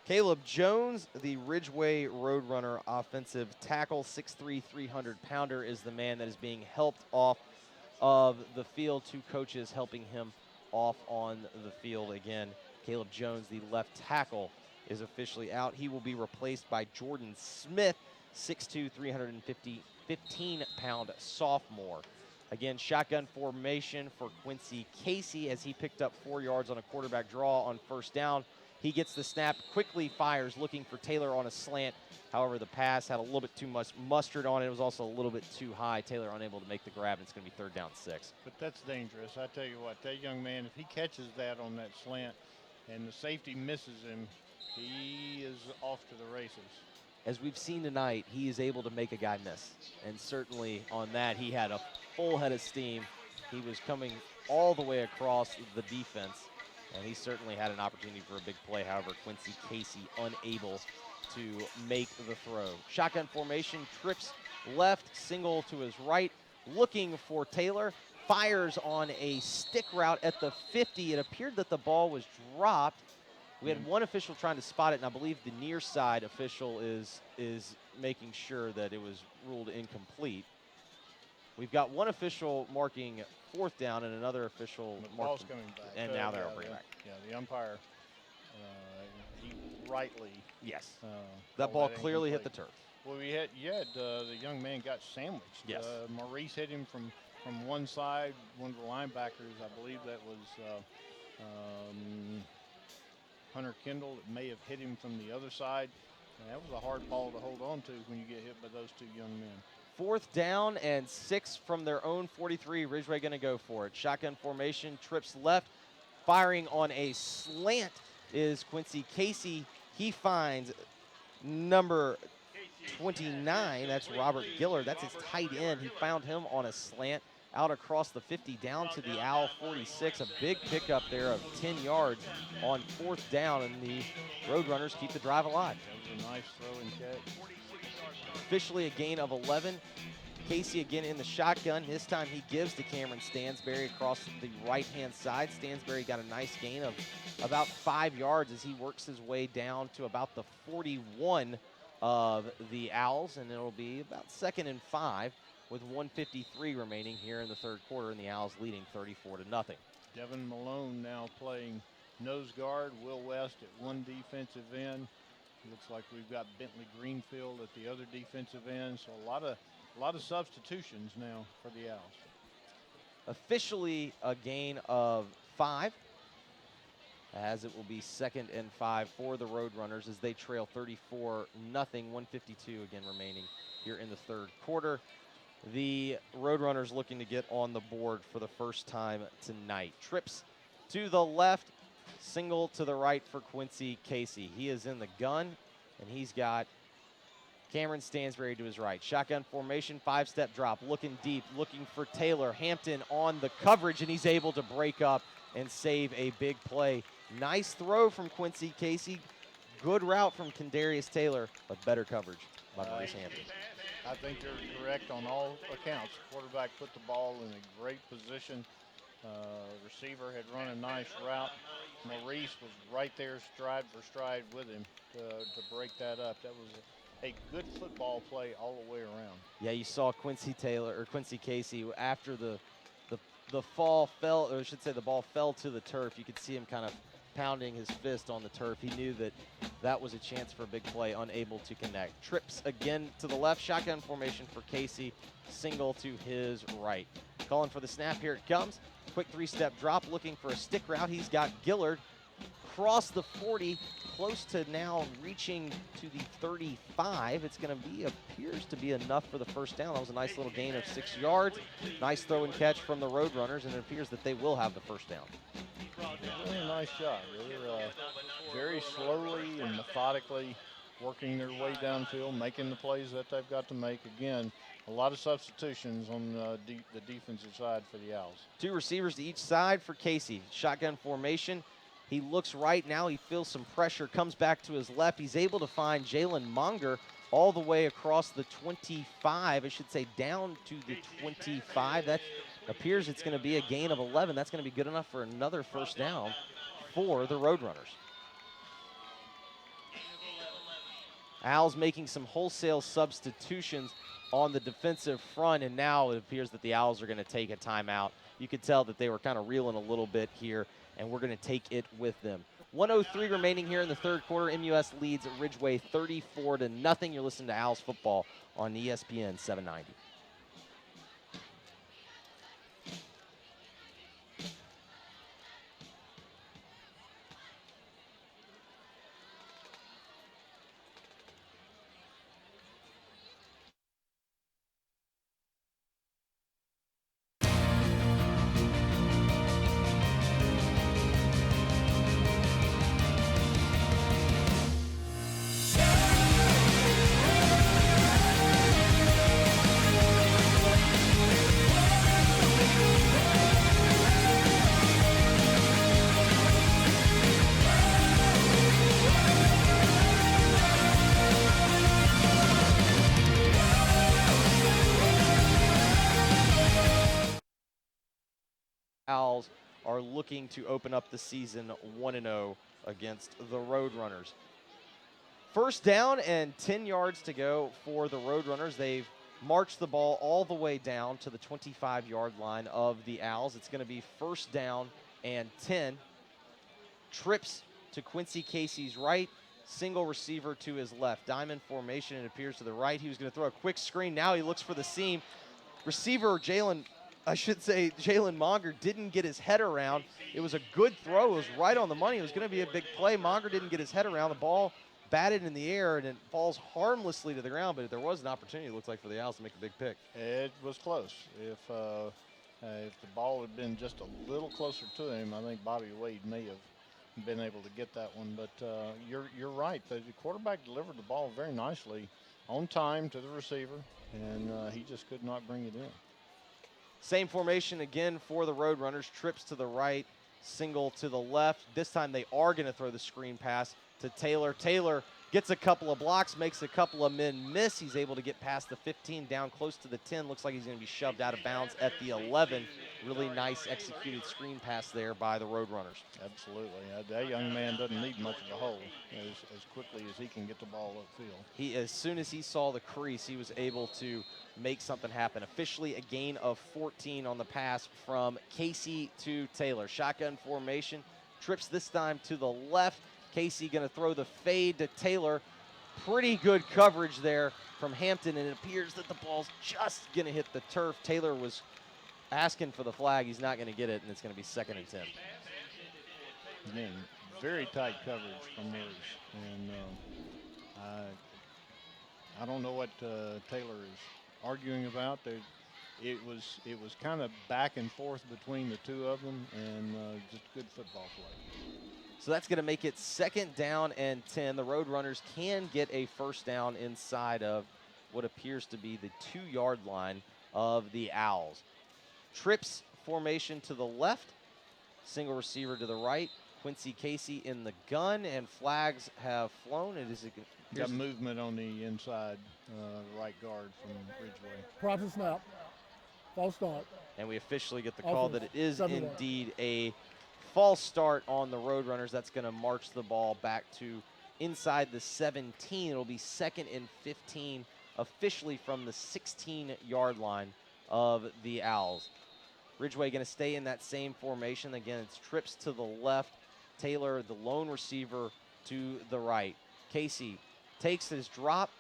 [SPEAKER 2] Caleb Jones, the Ridgeway Roadrunner offensive tackle, 6'3", 300-pounder, is the man that is being helped off of the field. 2 coaches helping him off on the field again. Caleb Jones, the left tackle, is officially out. He will be replaced by Jordan Smith, 6'2", 315-pound sophomore. Again, shotgun formation for Quincy Casey as he picked up 4 yards on a quarterback draw on first down. He gets the snap, quickly fires, looking for Taylor on a slant. However, the pass had a little bit too much mustard on it. It was also a little bit too high. Taylor unable to make the grab, and it's going to be 3rd down 6.
[SPEAKER 1] But that's dangerous. I tell you what, that young man, if he catches that on that slant and the safety misses him, he is off to the races.
[SPEAKER 2] As we've seen tonight, he is able to make a guy miss. And certainly on that, he had a full head of steam. He was coming all the way across the defense, and he certainly had an opportunity for a big play. However, Quincy Casey unable to make the throw. Shotgun formation, trips left, single to his right, looking for Taylor, fires on a stick route at the 50. It appeared that the ball was dropped. We had one official trying to spot it, and I believe the near side official is making sure that it was ruled incomplete. We've got one official marking 4th down and another official
[SPEAKER 1] The
[SPEAKER 2] marking.
[SPEAKER 1] ball's coming back.
[SPEAKER 2] And now they'll bring it back.
[SPEAKER 1] Yeah, the umpire, he rightly.
[SPEAKER 2] Yes. That
[SPEAKER 1] called
[SPEAKER 2] ball clearly hit the
[SPEAKER 1] incomplete.
[SPEAKER 2] turf.
[SPEAKER 1] Well, the young man got sandwiched.
[SPEAKER 2] Yes.
[SPEAKER 1] Maurice hit him from one side. One of the linebackers, I believe that was Hunter Kendall, that may have hit him from the other side. And that was a hard ball to hold on to when you get hit by those 2 young men.
[SPEAKER 2] 4th down and 6 from their own 43. Ridgeway going to go for it. Shotgun formation, trips left, firing on a slant is Quincy Casey. He finds number 29. That's Robert Gillard. That's his tight end. He found him on a slant out across the 50 down to the Owl 46. A big pickup there of 10 yards on 4th down, and the Roadrunners keep the drive alive.
[SPEAKER 1] That was a nice throw and catch.
[SPEAKER 2] Officially a gain of 11. Casey again in the shotgun. This time he gives to Cameron Stansberry across the right-hand side. Stansberry got a nice gain of about 5 yards as he works his way down to about the 41 of the Owls, and it'll be about 2nd and 5 with 1:53 remaining here in the 3rd quarter, and the Owls leading 34-0.
[SPEAKER 1] Devin Malone now playing nose guard. Will West at one defensive end. Looks like we've got Bentley Greenfield at the other defensive end. So a lot of substitutions now for the Owls.
[SPEAKER 2] Officially a gain of 5, as it will be 2nd and 5 for the Roadrunners as they trail 34-0. 1:52 again remaining here in the 3rd quarter. The Roadrunners looking to get on the board for the first time tonight. Trips to the left, single to the right for Quincy Casey. He is in the gun, and he's got Cameron Stansberry to his right. Shotgun formation, 5-step drop, looking deep, looking for Taylor. Hampton on the coverage, and he's able to break up and save a big play. Nice throw from Quincy Casey. Good route from Kendarius Taylor, but better coverage by Maurice Hampton.
[SPEAKER 1] I think you're correct on all accounts. Quarterback put the ball in a great position. Receiver had run a nice route. Maurice was right there stride for stride with him to break that up. That was a good football play all the way around.
[SPEAKER 2] Yeah, you saw Quincy Casey after the fall fell, or I should say the ball fell to the turf. You could see him kind of pounding his fist on the turf. He knew that was a chance for a big play, unable to connect. Trips again to the left, shotgun formation for Casey, single to his right. Calling for the snap, here it comes. Quick 3-step drop, looking for a stick route. He's got Gillard across the 40, close to now reaching to the 35. It's going to be, appears to be enough for the first down. That was a nice little gain of 6 yards. Nice throw and catch from the Roadrunners, and it appears that they will have the first down.
[SPEAKER 1] Really nice job. They're very slowly and methodically working their way downfield, making the plays that they've got to make. Again, a lot of substitutions on the defensive side for the Owls.
[SPEAKER 2] 2 receivers to each side for Casey. Shotgun formation. He looks right now. He feels some pressure, comes back to his left. He's able to find Jalen Monger all the way across the 25, I should say down to the 25. That appears it's going to be a gain of 11. That's going to be good enough for another first down for the Roadrunners. Owls making some wholesale substitutions on the defensive front, and now it appears that the Owls are going to take a timeout. You could tell that they were kind of reeling a little bit here, and we're going to take it with them. 1:03 remaining here in the third quarter. MUS leads Ridgeway 34-0. You're listening to Owls football on ESPN 790. Owls are looking to open up the season 1-0 against the Roadrunners. First down and 10 yards to go for the Roadrunners. They've marched the ball all the way down to the 25-yard line of the Owls. It's going to be first down and 10. Trips to Quincy Casey's right, single receiver to his left. Diamond formation, it appears, to the right. He was going to throw a quick screen. Now he looks for the seam. Receiver Jalen Monger didn't get his head around. It was a good throw. It was right on the money. It was going to be a big play. Monger didn't get his head around. The ball batted in the air, and it falls harmlessly to the ground, but there was an opportunity, it looks like, for the Owls to make a big pick.
[SPEAKER 1] It was close. If the ball had been just a little closer to him, I think Bobby Wade may have been able to get that one. But you're right. The quarterback delivered the ball very nicely on time to the receiver, and he just could not bring it in.
[SPEAKER 2] Same formation again for the Roadrunners. Trips to the right, single to the left. This time they are going to throw the screen pass to Taylor. Taylor gets a couple of blocks, makes a couple of men miss. He's able to get past the 15, down close to the 10. Looks like he's going to be shoved out of bounds at the 11. Really nice executed screen pass there by the Roadrunners.
[SPEAKER 1] Absolutely. That young man doesn't need much of a hole as quickly as he can get the ball upfield.
[SPEAKER 2] As soon as he saw the crease, he was able to make something happen. Officially a gain of 14 on the pass from Casey to Taylor. Shotgun formation. Trips this time to the left. Casey going to throw the fade to Taylor. Pretty good coverage there from Hampton, and it appears that the ball's just going to hit the turf. Taylor was asking for the flag. He's not going to get it, and it's going to be 2nd and 10.
[SPEAKER 1] Again, very tight coverage from Murs. And I don't know what Taylor is arguing about. It was kind of back and forth between the two of them, and just good football play.
[SPEAKER 2] So that's going to make it 2nd down and 10. The Roadrunners can get a first down inside of what appears to be the 2-yard line of the Owls. Trips formation to the left, single receiver to the right. Quincy Casey in the gun, and flags have flown.
[SPEAKER 1] Got movement on the inside right guard from Ridgeway.
[SPEAKER 3] Prior to snap, false start.
[SPEAKER 2] And we officially get the call that it is
[SPEAKER 3] 71.
[SPEAKER 2] indeed a false start on the Roadrunners. That's going to march the ball back to inside the 17. It'll be 2nd and 15 officially from the 16-yard line of the Owls. Ridgeway going to stay in that same formation. Again, it's trips to the left. Taylor, the lone receiver, to the right. Casey takes his drop,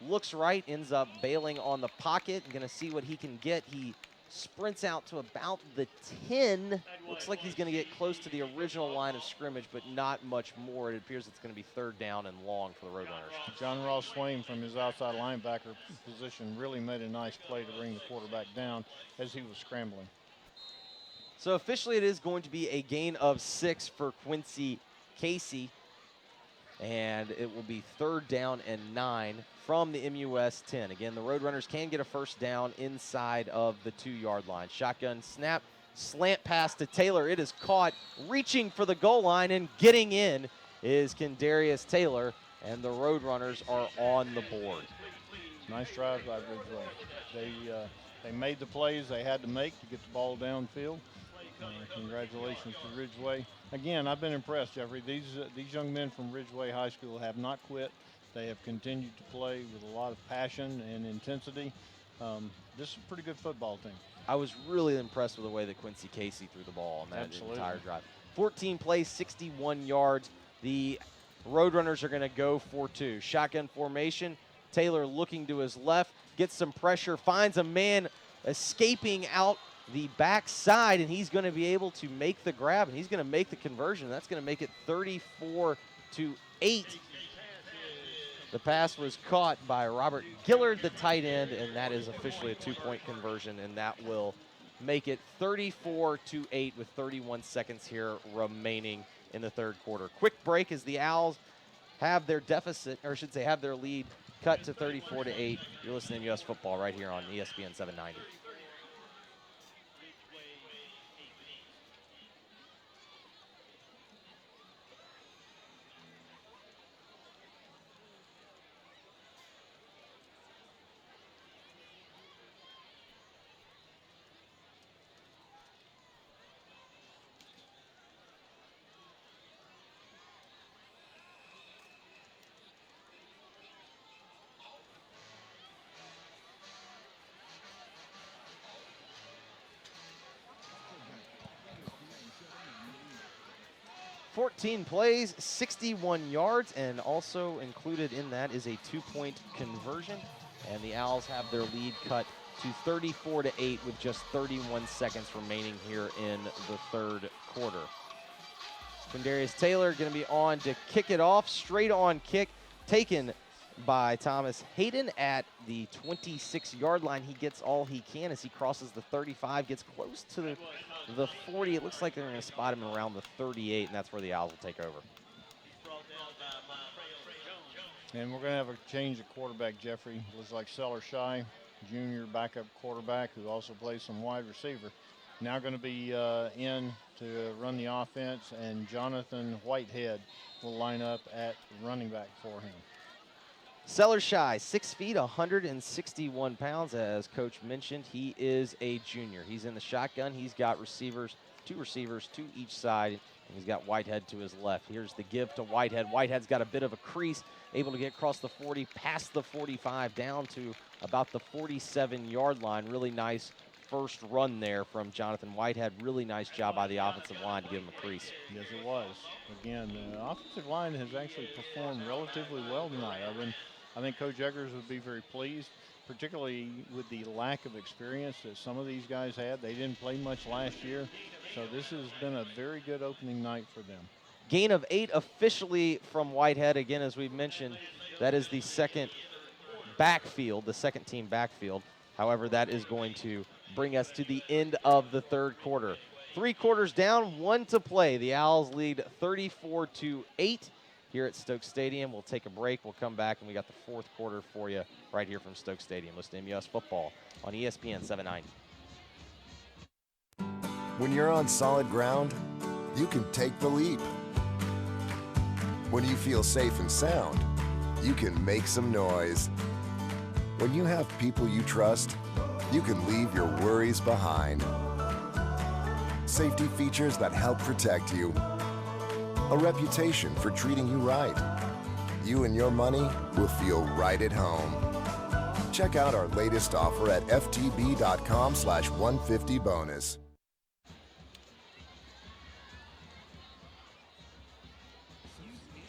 [SPEAKER 2] looks right, ends up bailing on the pocket. Going to see what he can get. He sprints out to about the 10. Looks like he's going to get close to the original line of scrimmage, but not much more. It appears it's going to be 3rd down and long for the Roadrunners.
[SPEAKER 1] John Ross Swain from his outside linebacker position really made a nice play to bring the quarterback down as he was scrambling.
[SPEAKER 2] So officially it is going to be a gain of 6 for Quincy Casey, and it will be 3rd down and 9 from the MUS 10. Again, the Roadrunners can get a first down inside of the 2-yard line. Shotgun snap, slant pass to Taylor. It is caught, reaching for the goal line, and getting in is Kendarius Taylor, and the Roadrunners are on the board.
[SPEAKER 1] Nice drive by Ridgeway. They made the plays they had to make to get the ball downfield. Congratulations to Ridgeway. Again, I've been impressed, Jeffrey. These young men from Ridgeway High School have not quit. They have continued to play with a lot of passion and intensity. This is a pretty good football team.
[SPEAKER 2] I was really impressed with the way that Quincy Casey threw the ball on that
[SPEAKER 1] Absolutely.
[SPEAKER 2] entire drive. 14 plays, 61 yards. The Roadrunners are going to go for 2. Shotgun formation. Taylor looking to his left, gets some pressure, finds a man escaping out the backside, and he's going to be able to make the grab, and he's going to make the conversion. That's going to make it 34-8. The pass was caught by Robert Gillard, the tight end, and that is officially a 2-point conversion, and that will make it 34-8 with 31 seconds here remaining in the third quarter. Quick break as the Owls have their deficit, or I should say have their lead cut to 34-8. You're listening to MUS Football right here on ESPN 790. 14 plays, 61 yards, and also included in that is a 2-point conversion. And the Owls have their lead cut to 34-8 with just 31 seconds remaining here in the third quarter. Quindarius Taylor going to be on to kick it off. Straight on kick taken by Thomas Hayden at the 26-yard line. He gets all he can as he crosses the 35, gets close to the 40. It looks like they're going to spot him around the 38, and that's where the Owls will take over.
[SPEAKER 1] And we're going to have a change of quarterback, Jeffrey. Looks like Seller Shy, junior backup quarterback who also plays some wide receiver. Now going to be in to run the offense, and Jonathan Whitehead will line up at running back for him.
[SPEAKER 2] Seller Shy, 6 feet, 161 pounds. As Coach mentioned, he is a junior. He's in the shotgun. He's got receivers, 2 receivers to each side, and he's got Whitehead to his left. Here's the give to Whitehead. Whitehead's got a bit of a crease, able to get across the 40, past the 45, down to about the 47-yard line. Really nice first run there from Jonathan Whitehead. Really nice job by the offensive line to give him a crease.
[SPEAKER 1] Yes, it was. Again, the offensive line has actually performed relatively well tonight. I think Coach Eggers would be very pleased, particularly with the lack of experience that some of these guys had. They didn't play much last year, so this has been a very good opening night for them.
[SPEAKER 2] Gain of 8 officially from Whitehead. Again, as we mentioned, that is the second backfield, the second team backfield. However, that is going to bring us to the end of the third quarter. 3 quarters down, 1 to play. The Owls lead 34-8 here at Stokes Stadium. We'll take a break. We'll come back, and we got the fourth quarter for you right here from Stokes Stadium. Listen to MUS Football on ESPN 790.
[SPEAKER 6] When you're on solid ground, you can take the leap. When you feel safe and sound, you can make some noise. When you have people you trust, you can leave your worries behind. Safety features that help protect you. A reputation for treating you right. You and your money will feel right at home. Check out our latest offer at ftb.com/150bonus.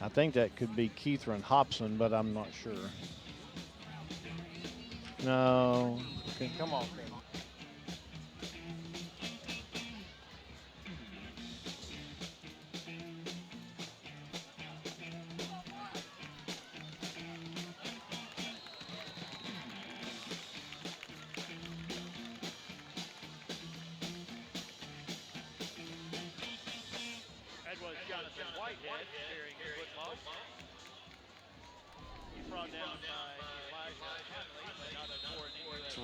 [SPEAKER 1] I think that could be Keithran Hobson, but I'm not sure. No. Okay, come on.
[SPEAKER 9] That was Jonathan Whitehead carrying the football. He's brought down by Elijah Henley, but not a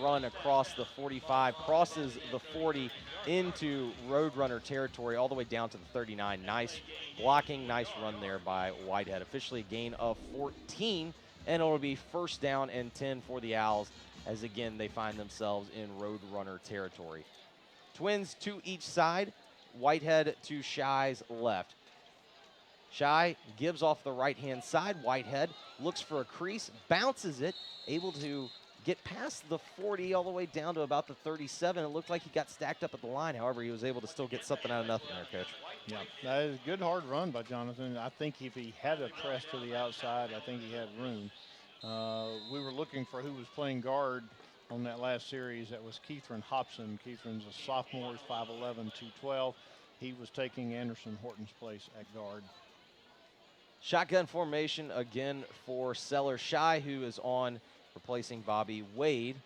[SPEAKER 2] run across the 45, crosses the 40 into Roadrunner territory all the way down to the 39. Nice blocking, nice run there by Whitehead. Officially a gain of 14, and it'll be first down and 10 for the Owls as again they find themselves in Roadrunner territory. Twins to each side, Whitehead to Shy's left. Shy gives off the right-hand side. Whitehead looks for a crease, bounces it, able to get past the 40 all the way down to about the 37. It looked like he got stacked up at the line. However, he was able to still get something out of nothing there, Coach.
[SPEAKER 1] Yeah, that is a good hard run by Jonathan. I think if he had a press to the outside, I think he had room. We were looking for who was playing guard on that last series. That was Keithran Hobson. Keithran's a sophomore, he's 5'11", 212. He was taking Anderson Horton's place at guard.
[SPEAKER 2] Shotgun formation again for Seller Shy, who is on replacing Bobby Wade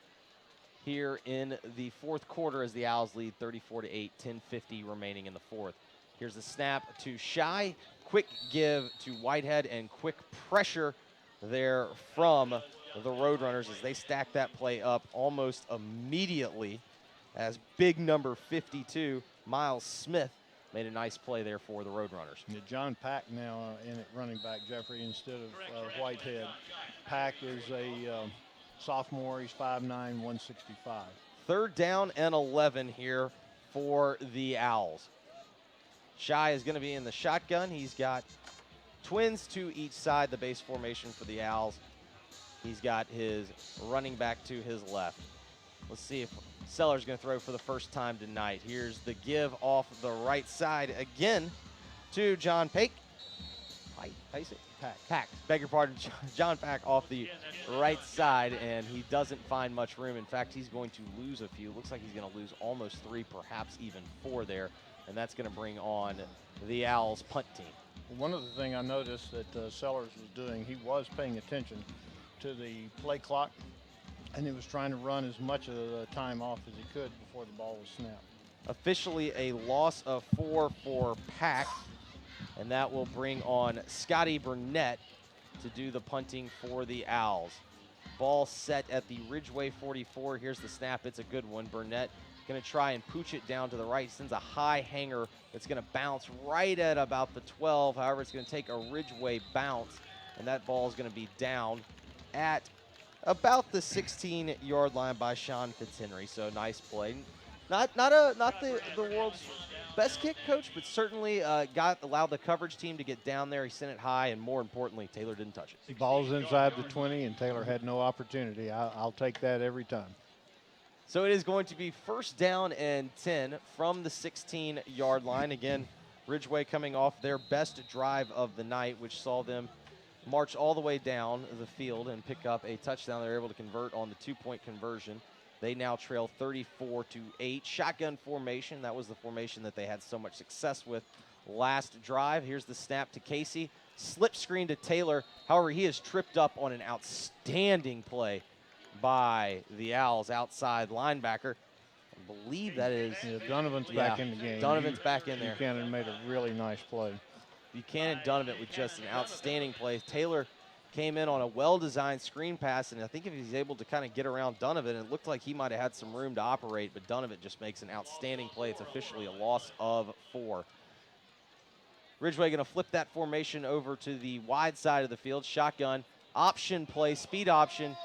[SPEAKER 2] here in the fourth quarter as the Owls lead 34-8, 10:50 remaining in the fourth. Here's the snap to Shy. Quick give to Whitehead and quick pressure there from the Roadrunners as they stack that play up almost immediately as big number 52, Miles Smith, made a nice play there for the Roadrunners.
[SPEAKER 1] Yeah, John Pack now in at running back, Jeffrey, instead of Whitehead. Pack is a sophomore. He's 5'9", 165.
[SPEAKER 2] Third down and 11 here for the Owls. Shy is going to be in the shotgun. He's got twins to each side, the base formation for the Owls. He's got his running back to his left. Let's see if Seller's going to throw for the first time tonight. Here's the give off the right side again to John Pack. How you say it? Pack. Beg your pardon. John Pack off the right side, and he doesn't find much room. In fact, he's going to lose a few. Looks like he's going to lose almost 3, perhaps even 4 there, and that's going to bring on the Owls punt team.
[SPEAKER 1] One of the things I noticed that Sellers was doing, he was paying attention to the play clock, and he was trying to run as much of the time off as he could before the ball was snapped.
[SPEAKER 2] Officially a loss of 4 for Pack, and that will bring on Scotty Burnett to do the punting for the Owls. Ball set at the Ridgeway 44. Here's the snap. It's a good one. Burnett going to try and pooch it down to the right. Sends a high hanger that's going to bounce right at about the 12. However, it's going to take a Ridgeway bounce, and that ball is going to be down at about the 16-yard line by Sean Fitzhenry. So nice play. Not the world's best kick, Coach, but certainly allowed the coverage team to get down there. He sent it high, and more importantly, Taylor didn't touch it.
[SPEAKER 1] The ball's inside the 20, and Taylor had no opportunity. I'll take that every time.
[SPEAKER 2] So it is going to be first down and 10 from the 16-yard line. Again, Ridgeway coming off their best drive of the night, which saw them march all the way down the field and pick up a touchdown. They were able to convert on the 2-point conversion. They now trail 34-8. Shotgun formation. That was the formation that they had so much success with last drive. Here's the snap to Casey. Slip screen to Taylor. However, he is tripped up on an outstanding play by the Owls outside linebacker. I believe that is.
[SPEAKER 1] Yeah, Donovan's back in the game.
[SPEAKER 2] Donovan's back in there.
[SPEAKER 1] Buchanan made a really nice play.
[SPEAKER 2] Buchanan Donovan with just an outstanding play. Taylor came in on a well-designed screen pass, and I think if he's able to kind of get around Donovan, it looked like he might have had some room to operate, but Donovan just makes an outstanding play. It's officially a loss of 4. Ridgeway going to flip that formation over to the wide side of the field. Shotgun, option play, speed option.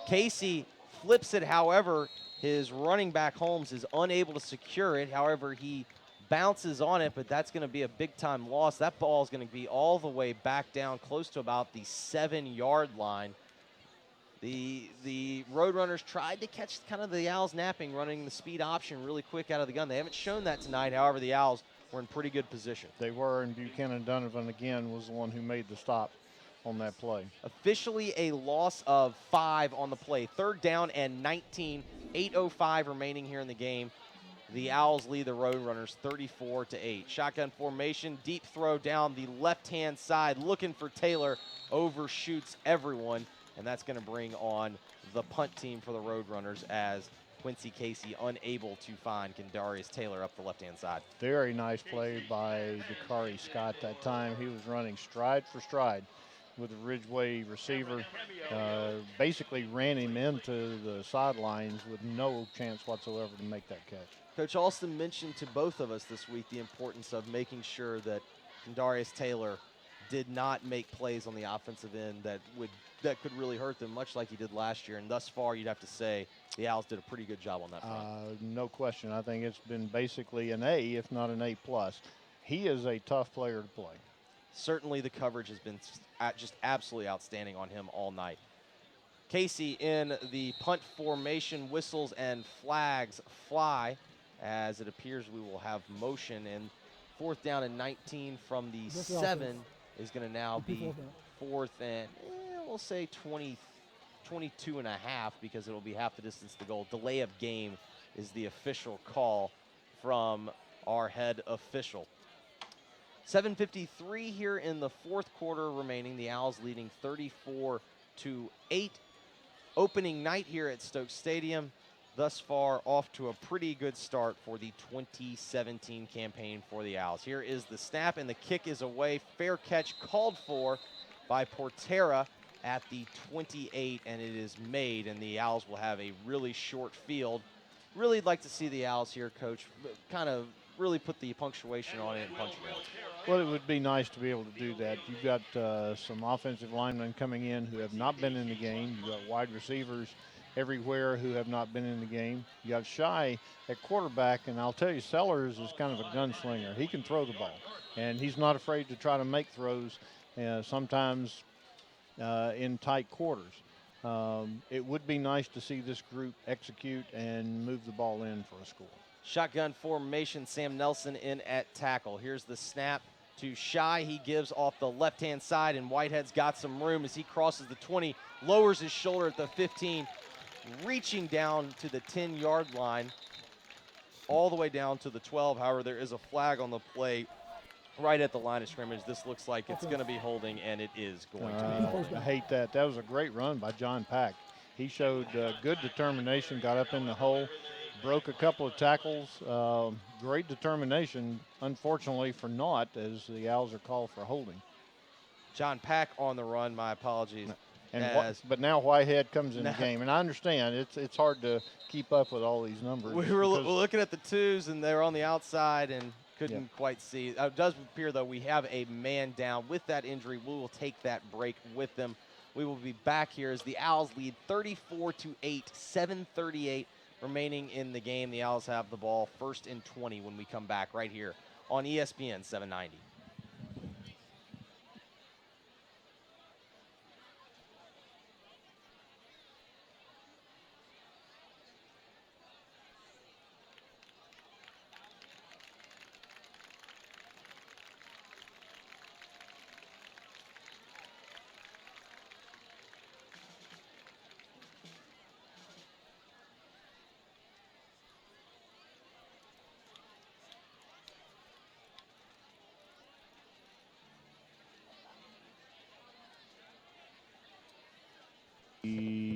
[SPEAKER 2] Casey flips it, however, his running back Holmes is unable to secure it. However, he bounces on it, but that's going to be a big-time loss. That ball is going to be all the way back down close to about the 7-yard line. The Roadrunners tried to catch kind of the Owls napping, running the speed option really quick out of the gun. They haven't shown that tonight. However, the Owls were in pretty good position.
[SPEAKER 1] They were, and Buchanan Donovan again was the one who made the stop on that play.
[SPEAKER 2] Officially a loss of 5 on the play. Third down and 19, 8:05 remaining here in the game. The Owls lead the Roadrunners 34-8. Shotgun formation, deep throw down the left-hand side, looking for Taylor, overshoots everyone, and that's going to bring on the punt team for the Roadrunners as Quincy Casey unable to find Kendarius Taylor up the left-hand side.
[SPEAKER 1] Very nice play by Dakari Scott that time. He was running stride for stride with the Ridgeway receiver, basically ran him into the sidelines with no chance whatsoever to make that catch.
[SPEAKER 2] Coach Alston mentioned to both of us this week the importance of making sure that Kendarius Taylor did not make plays on the offensive end that could really hurt them, much like he did last year. And thus far, you'd have to say the Owls did a pretty good job on that front.
[SPEAKER 1] No question. I think it's been basically an A, if not an A+. He is a tough player to play.
[SPEAKER 2] Certainly the coverage has been just absolutely outstanding on him all night. Casey in the punt formation, whistles and flags fly, as it appears we will have motion. And 4th down and 19 from the 7 is going to now be 4th and, we'll say 22 and a half, because it'll be half the distance to goal. Delay of game is the official call from our head official. 7:53 here in the 4th quarter remaining. The Owls leading 34-8. Opening night here at Stokes Stadium. Thus far off to a pretty good start for the 2017 campaign for the Owls. Here is the snap, and the kick is away. Fair catch called for by Portera at the 28, and it is made, and the Owls will have a really short field. Really like to see the Owls here, Coach, kind of really put the punctuation on it and punch it out.
[SPEAKER 1] Well, it would be nice to be able to do that. You've got some offensive linemen coming in who have not been in the game. You've got wide receivers everywhere who have not been in the game. You got Shy at quarterback, and I'll tell you, Sellers is kind of a gunslinger. He can throw the ball, and he's not afraid to try to make throws, sometimes in tight quarters. It would be nice to see this group execute and move the ball in for a score.
[SPEAKER 2] Shotgun formation, Sam Nelson in at tackle. Here's the snap to Shy. He gives off the left-hand side, and Whitehead's got some room as he crosses the 20, lowers his shoulder at the 15, reaching down to the 10-yard line, all the way down to the 12. However, there is a flag on the play right at the line of scrimmage. This looks like it's going to be holding, and it is going to be.
[SPEAKER 1] I hate that. That was a great run by John Pack. He showed good determination, got up in the hole, broke a couple of tackles. Great determination, unfortunately for naught, as the Owls are called for holding.
[SPEAKER 2] John Pack on the run, my apologies.
[SPEAKER 1] But now Whitehead comes in the game, and I understand it's hard to keep up with all these numbers.
[SPEAKER 2] We were looking at the twos, and they were on the outside and couldn't quite see. It does appear, though, we have a man down. With that injury, we will take that break with them. We will be back here as the Owls lead 34-8, 7:38 remaining in the game. The Owls have the ball 1st and 20 when we come back right here on ESPN 790.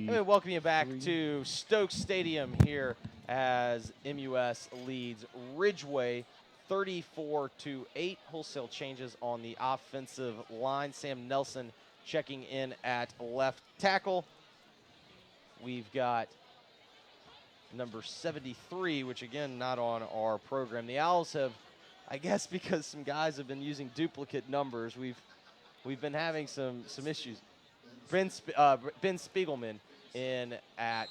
[SPEAKER 2] Let me welcome you back to Stokes Stadium here as MUS leads Ridgeway 34-8. Wholesale changes on the offensive line. Sam Nelson checking in at left tackle. We've got number 73, which again, not on our program. The Owls have, I guess because some guys have been using duplicate numbers, we've been having some issues. Ben Spiegelman in at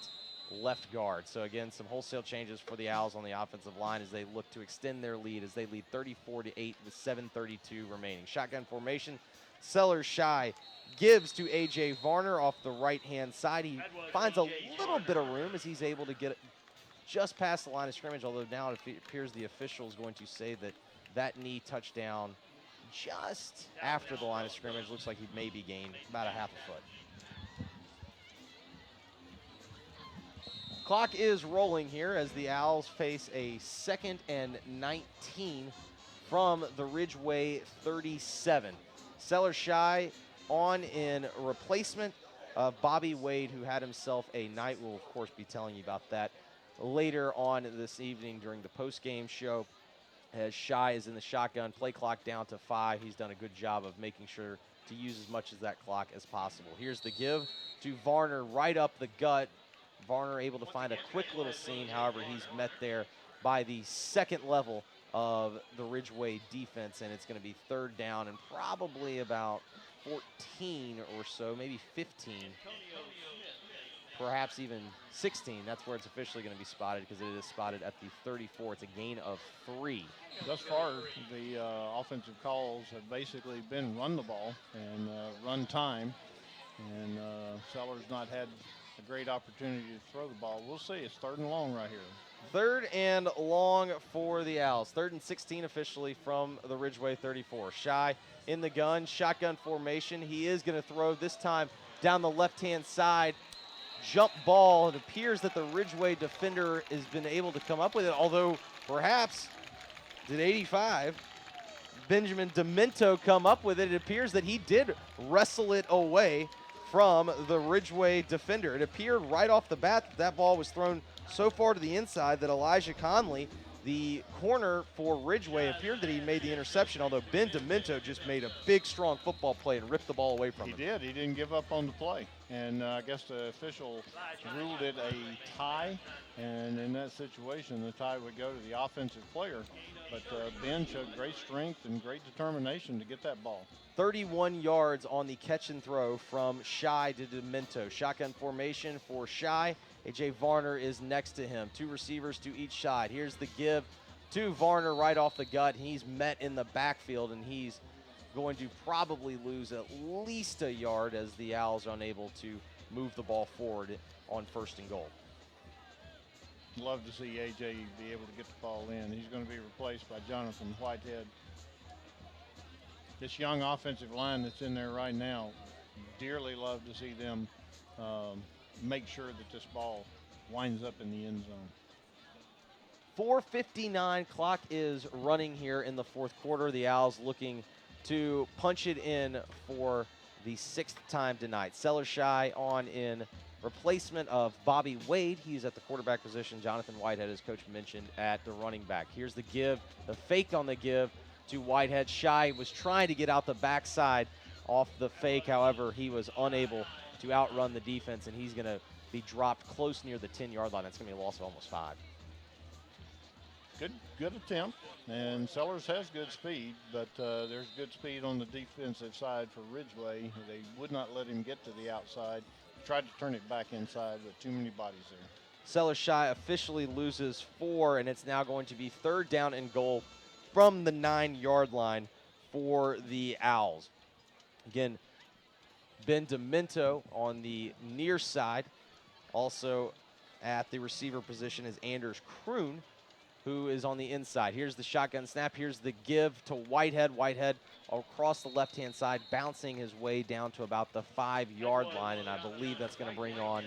[SPEAKER 2] left guard. So again, some wholesale changes for the Owls on the offensive line as they look to extend their lead, as they lead 34-8 with 7:32 remaining. Shotgun formation. Sellers Shy gives to A.J. Varner off the right-hand side. He finds a little bit of room as he's able to get just past the line of scrimmage, although now it appears the official is going to say that knee touchdown just after the line of scrimmage. Looks like he maybe gained about a half a foot. Clock is rolling here as the Owls face a 2nd and 19 from the Ridgeway 37. Sellers Shy on in replacement of Bobby Wade, who had himself a night. We'll, of course, be telling you about that later on this evening during the post-game show. As Shy is in the shotgun, play clock down to 5. He's done a good job of making sure to use as much of that clock as possible. Here's the give to Varner right up the gut. Varner able to find a quick little seam. However, he's met there by the second level of the Ridgeway defense, and it's going to be 3rd down and probably about 14 or so, maybe 15, perhaps even 16. That's where it's officially going to be spotted, because it is spotted at the 34. It's a gain of 3.
[SPEAKER 1] Thus far, the offensive calls have basically been run the ball and run time. And Sellers not had a great opportunity to throw the ball. We'll see. It's 3rd and long right here.
[SPEAKER 2] 3rd and long for the Owls. 3rd and 16 officially from the Ridgeway 34. Shy in the gun, shotgun formation. He is going to throw this time down the left-hand side. Jump ball. It appears that the Ridgeway defender has been able to come up with it, although perhaps did 85 Benjamin Demento come up with it. It appears that he did wrestle it away from the Ridgeway defender. It appeared right off the bat that that ball was thrown so far to the inside that Elijah Conley, the corner for Ridgeway, appeared that he made the interception, although Ben Demento just made a big, strong football play and ripped the ball away from him.
[SPEAKER 1] He did. He didn't give up on the play. And I guess the official ruled it a tie. And in that situation, the tie would go to the offensive player. But Ben showed great strength and great determination to get that ball.
[SPEAKER 2] 31 yards on the catch and throw from Shy to Demento. Shotgun formation for Shy. A.J. Varner is next to him. 2 receivers to each side. Here's the give to Varner right off the gut. He's met in the backfield, and he's going to probably lose at least a yard as the Owls are unable to move the ball forward on 1st and goal.
[SPEAKER 1] Love to see A.J. be able to get the ball in. He's going to be replaced by Jonathan Whitehead. This young offensive line that's in there right now, dearly love to see them make sure that this ball winds up in the end zone.
[SPEAKER 2] 4:59 clock is running here in the 4th quarter. The Owls looking to punch it in for the 6th time tonight. Sellers Shy on in replacement of Bobby Wade. He's at the quarterback position. Jonathan Whitehead, as Coach mentioned, at the running back. Here's the give, the fake on the give to Whitehead. Shy was trying to get out the backside off the fake. However, he was unable to outrun the defense, and he's going to be dropped close near the 10-yard line. That's going to be a loss of almost 5.
[SPEAKER 1] Good attempt, and Sellers has good speed, but there's good speed on the defensive side for Ridgeway. They would not let him get to the outside. Tried to turn it back inside, but too many bodies there.
[SPEAKER 2] Sellers Shy officially loses 4, and it's now going to be 3rd down and goal from the 9-yard line for the Owls. Again, Ben Demento on the near side. Also at the receiver position is Anders Kroon, who is on the inside. Here's the shotgun snap. Here's the give to Whitehead. Whitehead across the left-hand side, bouncing his way down to about the 5-yard line, and I believe that's going to bring on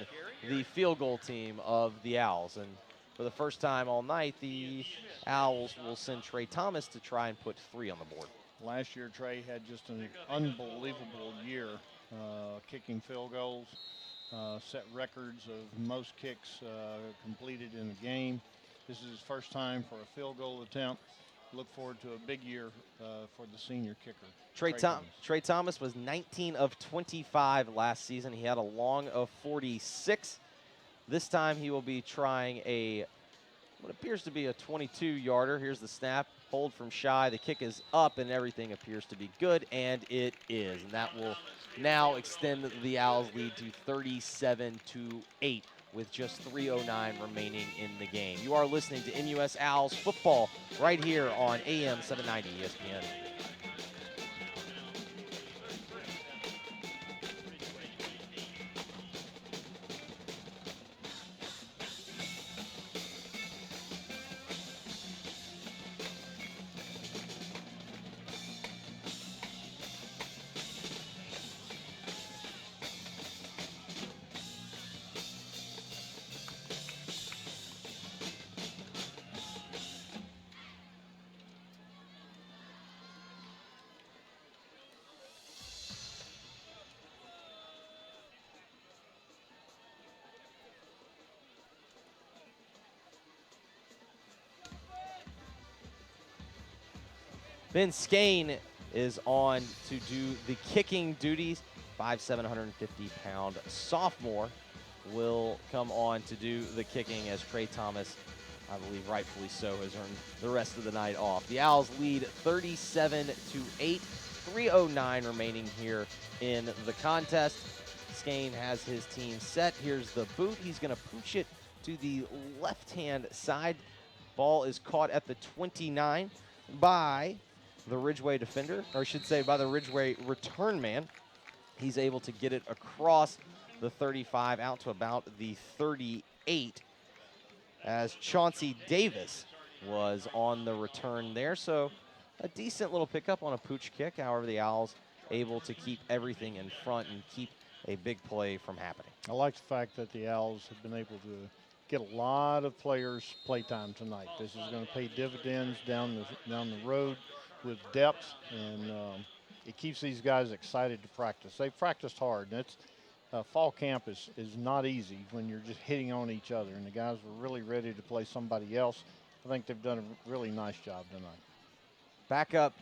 [SPEAKER 2] the field goal team of the Owls. And for the first time all night, the Owls will send Trey Thomas to try and put 3 on the board.
[SPEAKER 1] Last year, Trey had just an unbelievable year kicking field goals, set records of most kicks completed in a game. This is his first time for a field goal attempt. Look forward to a big year for the senior kicker.
[SPEAKER 2] Trey Thomas was 19 of 25 last season. He had a long of 46. This time he will be trying what appears to be a 22-yarder. Here's the snap. Hold from Shy. The kick is up, and everything appears to be good, and it is. And that will now extend the Owls' lead to 37-8 with just 3:09 remaining in the game. You are listening to MUS Owls football right here on AM 790 ESPN. Ben Skane is on to do the kicking duties. 5'7", 150-pound sophomore will come on to do the kicking as Trey Thomas, I believe rightfully so, has earned the rest of the night off. The Owls lead 37-8, 3:09 remaining here in the contest. Skane has his team set. Here's the boot. He's going to pooch it to the left-hand side. Ball is caught at the 29 by the Ridgeway defender, or I should say by the Ridgeway return man. He's able to get it across the 35 out to about the 38 as Chauncey Davis was on the return there. So a decent little pickup on a pooch kick. However, the Owls able to keep everything in front and keep a big play from happening.
[SPEAKER 1] I like the fact that the Owls have been able to get a lot of players playtime tonight. This is going to pay dividends down the road with depth, and it keeps these guys excited to practice. They've practiced hard, and it's fall camp is not easy when you're just hitting on each other, and the guys were really ready to play somebody else. I think they've done a really nice job tonight.
[SPEAKER 2] Backup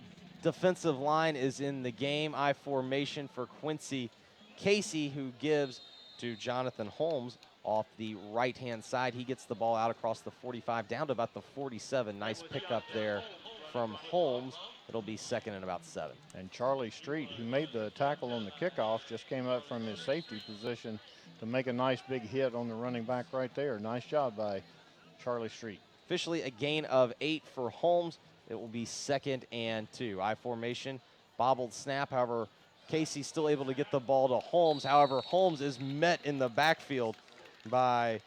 [SPEAKER 2] defensive line is in the game. I formation for Quincy Casey, who gives to Jonathan Holmes off the right-hand side. He gets the ball out across the 45 down to about the 47. Nice pickup there from Holmes. It'll be second and about 7.
[SPEAKER 1] And Charlie Street, who made the tackle on the kickoff, just came up from his safety position to make a nice big hit on the running back right there. Nice job by Charlie Street.
[SPEAKER 2] Officially a gain of 8 for Holmes. It will be second and 2. I formation, bobbled snap. However, Casey still able to get the ball to Holmes. However, Holmes is met in the backfield by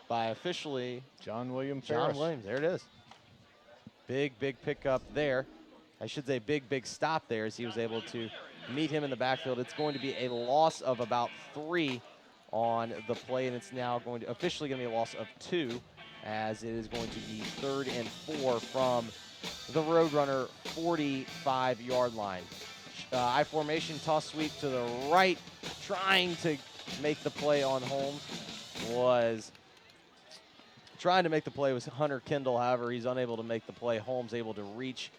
[SPEAKER 2] officially
[SPEAKER 1] John William
[SPEAKER 2] John
[SPEAKER 1] Ferris.
[SPEAKER 2] Williams. There it is. Big pickup there. I should say big stop there as he was able to meet him in the backfield. It's going to be a loss of about 3 on the play, and it's now going to officially going to be a loss of 2 as it is going to be 3rd and 4 from the Roadrunner 45-yard line. I formation, toss sweep to the right, trying to make the play on Holmes was trying to make the play was Hunter Kendall. However, he's unable to make the play. Holmes able to reach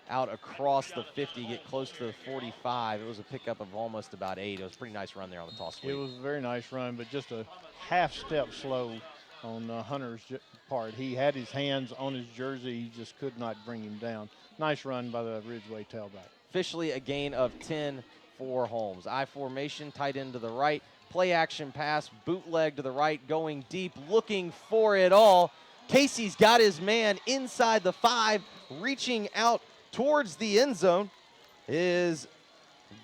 [SPEAKER 2] out across the 50, get close to the 45. It was a pickup of almost about 8. It was a pretty nice run there on the toss sweep.
[SPEAKER 1] It was a very nice run, but just a half step slow on Hunter's part. He had his hands on his jersey. He just could not bring him down. Nice run by the Ridgeway tailback.
[SPEAKER 2] Officially a gain of 10 for Holmes. I formation, tight end to the right. Play action pass, bootleg to the right, going deep, looking for it all. Casey's got his man inside the 5, reaching out towards the end zone is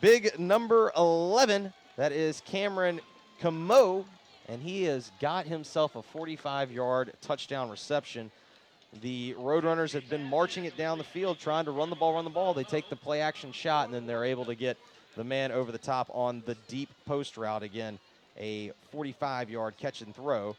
[SPEAKER 2] big number 11. That is Cameron Camo, and he has got himself a 45-yard touchdown reception. The Roadrunners have been marching it down the field, trying to run the ball. They take the play action shot, and then they're able to get the man over the top on the deep post route. Again, a 45-yard catch and throw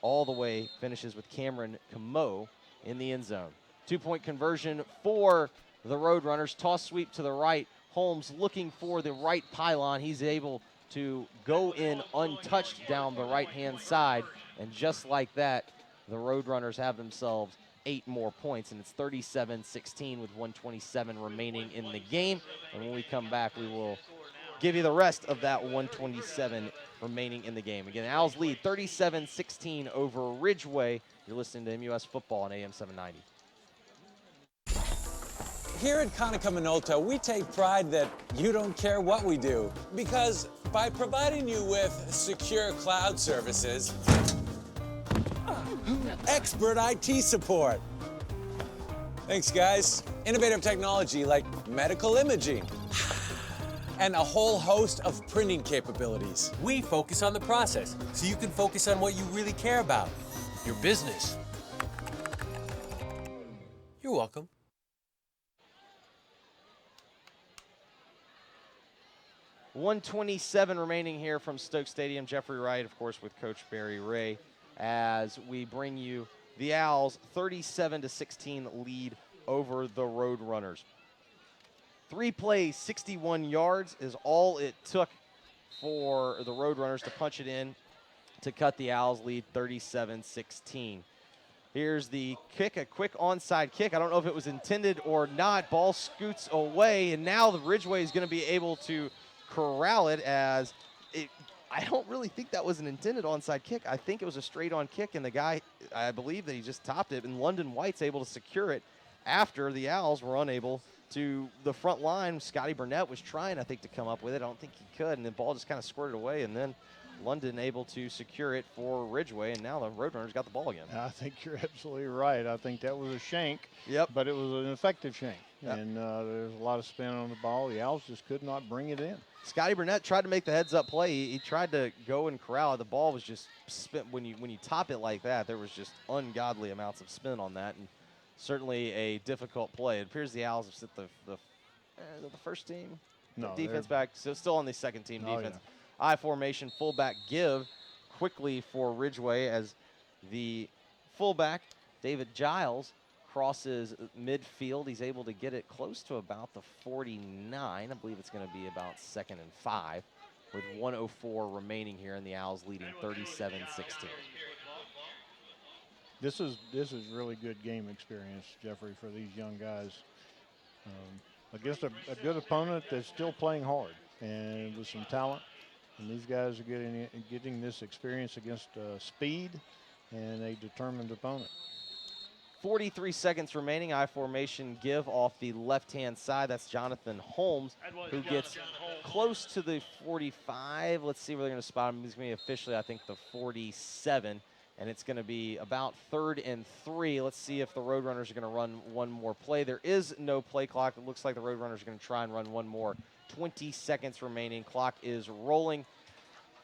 [SPEAKER 2] all the way finishes with Cameron Camo in the end zone. 2-point conversion for the Roadrunners. Toss sweep to the right. Holmes looking for the right pylon. He's able to go in untouched down the right-hand side. And just like that, the Roadrunners have themselves 8 more points, and it's 37-16 with 1:27 remaining in the game. And when we come back, we will give you the rest of that 1:27 remaining in the game. Again, Owls lead 37-16 over Ridgeway. You're listening to MUS Football on AM 790.
[SPEAKER 10] Here at Konica Minolta, we take pride that you don't care what we do, because by providing you with secure cloud services, expert IT support. Thanks, guys. Innovative technology like medical imaging and a whole host of printing capabilities.
[SPEAKER 11] We focus on the process so you can focus on what you really care about, your business. You're welcome.
[SPEAKER 2] .127 remaining here from Stokes Stadium. Jeffrey Wright, of course, with Coach Barry Ray, as we bring you the Owls 37-16 lead over the Roadrunners. 3 plays, 61 yards is all it took for the Roadrunners to punch it in to cut the Owls lead 37-16. Here's the kick, a quick onside kick. I don't know if it was intended or not. Ball scoots away, and now the Ridgeway is going to be able to corral it as it. I don't really think that was an intended onside kick. I think it was a straight-on kick, and the guy, I believe that he just topped it, and London White's able to secure it after the Owls were unable to. The front line, Scotty Burnett was trying, I think, to come up with it. I don't think he could, and the ball just kind of squirted away, and then London able to secure it for Ridgeway, and now the Roadrunners got the ball again.
[SPEAKER 1] I think you're absolutely right. I think that was a shank,
[SPEAKER 2] Yep.
[SPEAKER 1] but it was an effective shank.
[SPEAKER 2] Yep.
[SPEAKER 1] And there's a lot of spin on the ball. The Owls just could not bring it in.
[SPEAKER 2] Scotty Burnett tried to make the heads-up play. He tried to go and corral it. The ball was just spin. When you top it like that, there was just ungodly amounts of spin on that, and certainly a difficult play. It appears the Owls have set the first team.
[SPEAKER 1] No,
[SPEAKER 2] defense back, so still on the second team defense.
[SPEAKER 1] Yeah.
[SPEAKER 2] I formation, fullback give quickly for Ridgeway as the fullback, David Giles, crosses midfield. He's able to get it close to about the 49. I believe it's going to be about 2nd and 5 with 1:04 remaining here, and the Owls leading 37-16.
[SPEAKER 1] This is really good game experience, Jeffrey, for these young guys. Against a good opponent that's still playing hard and with some talent. And these guys are getting this experience against speed and a determined opponent.
[SPEAKER 2] 43 seconds remaining. I formation give off the left-hand side. That's Jonathan Holmes, who gets close to the 45. Let's see where they're going to spot him. He's going to be officially, I think, the 47. And it's going to be about 3rd and 3. Let's see if the Roadrunners are going to run one more play. There is no play clock. It looks like the Roadrunners are going to try and run one more. 20 seconds remaining. Clock is rolling.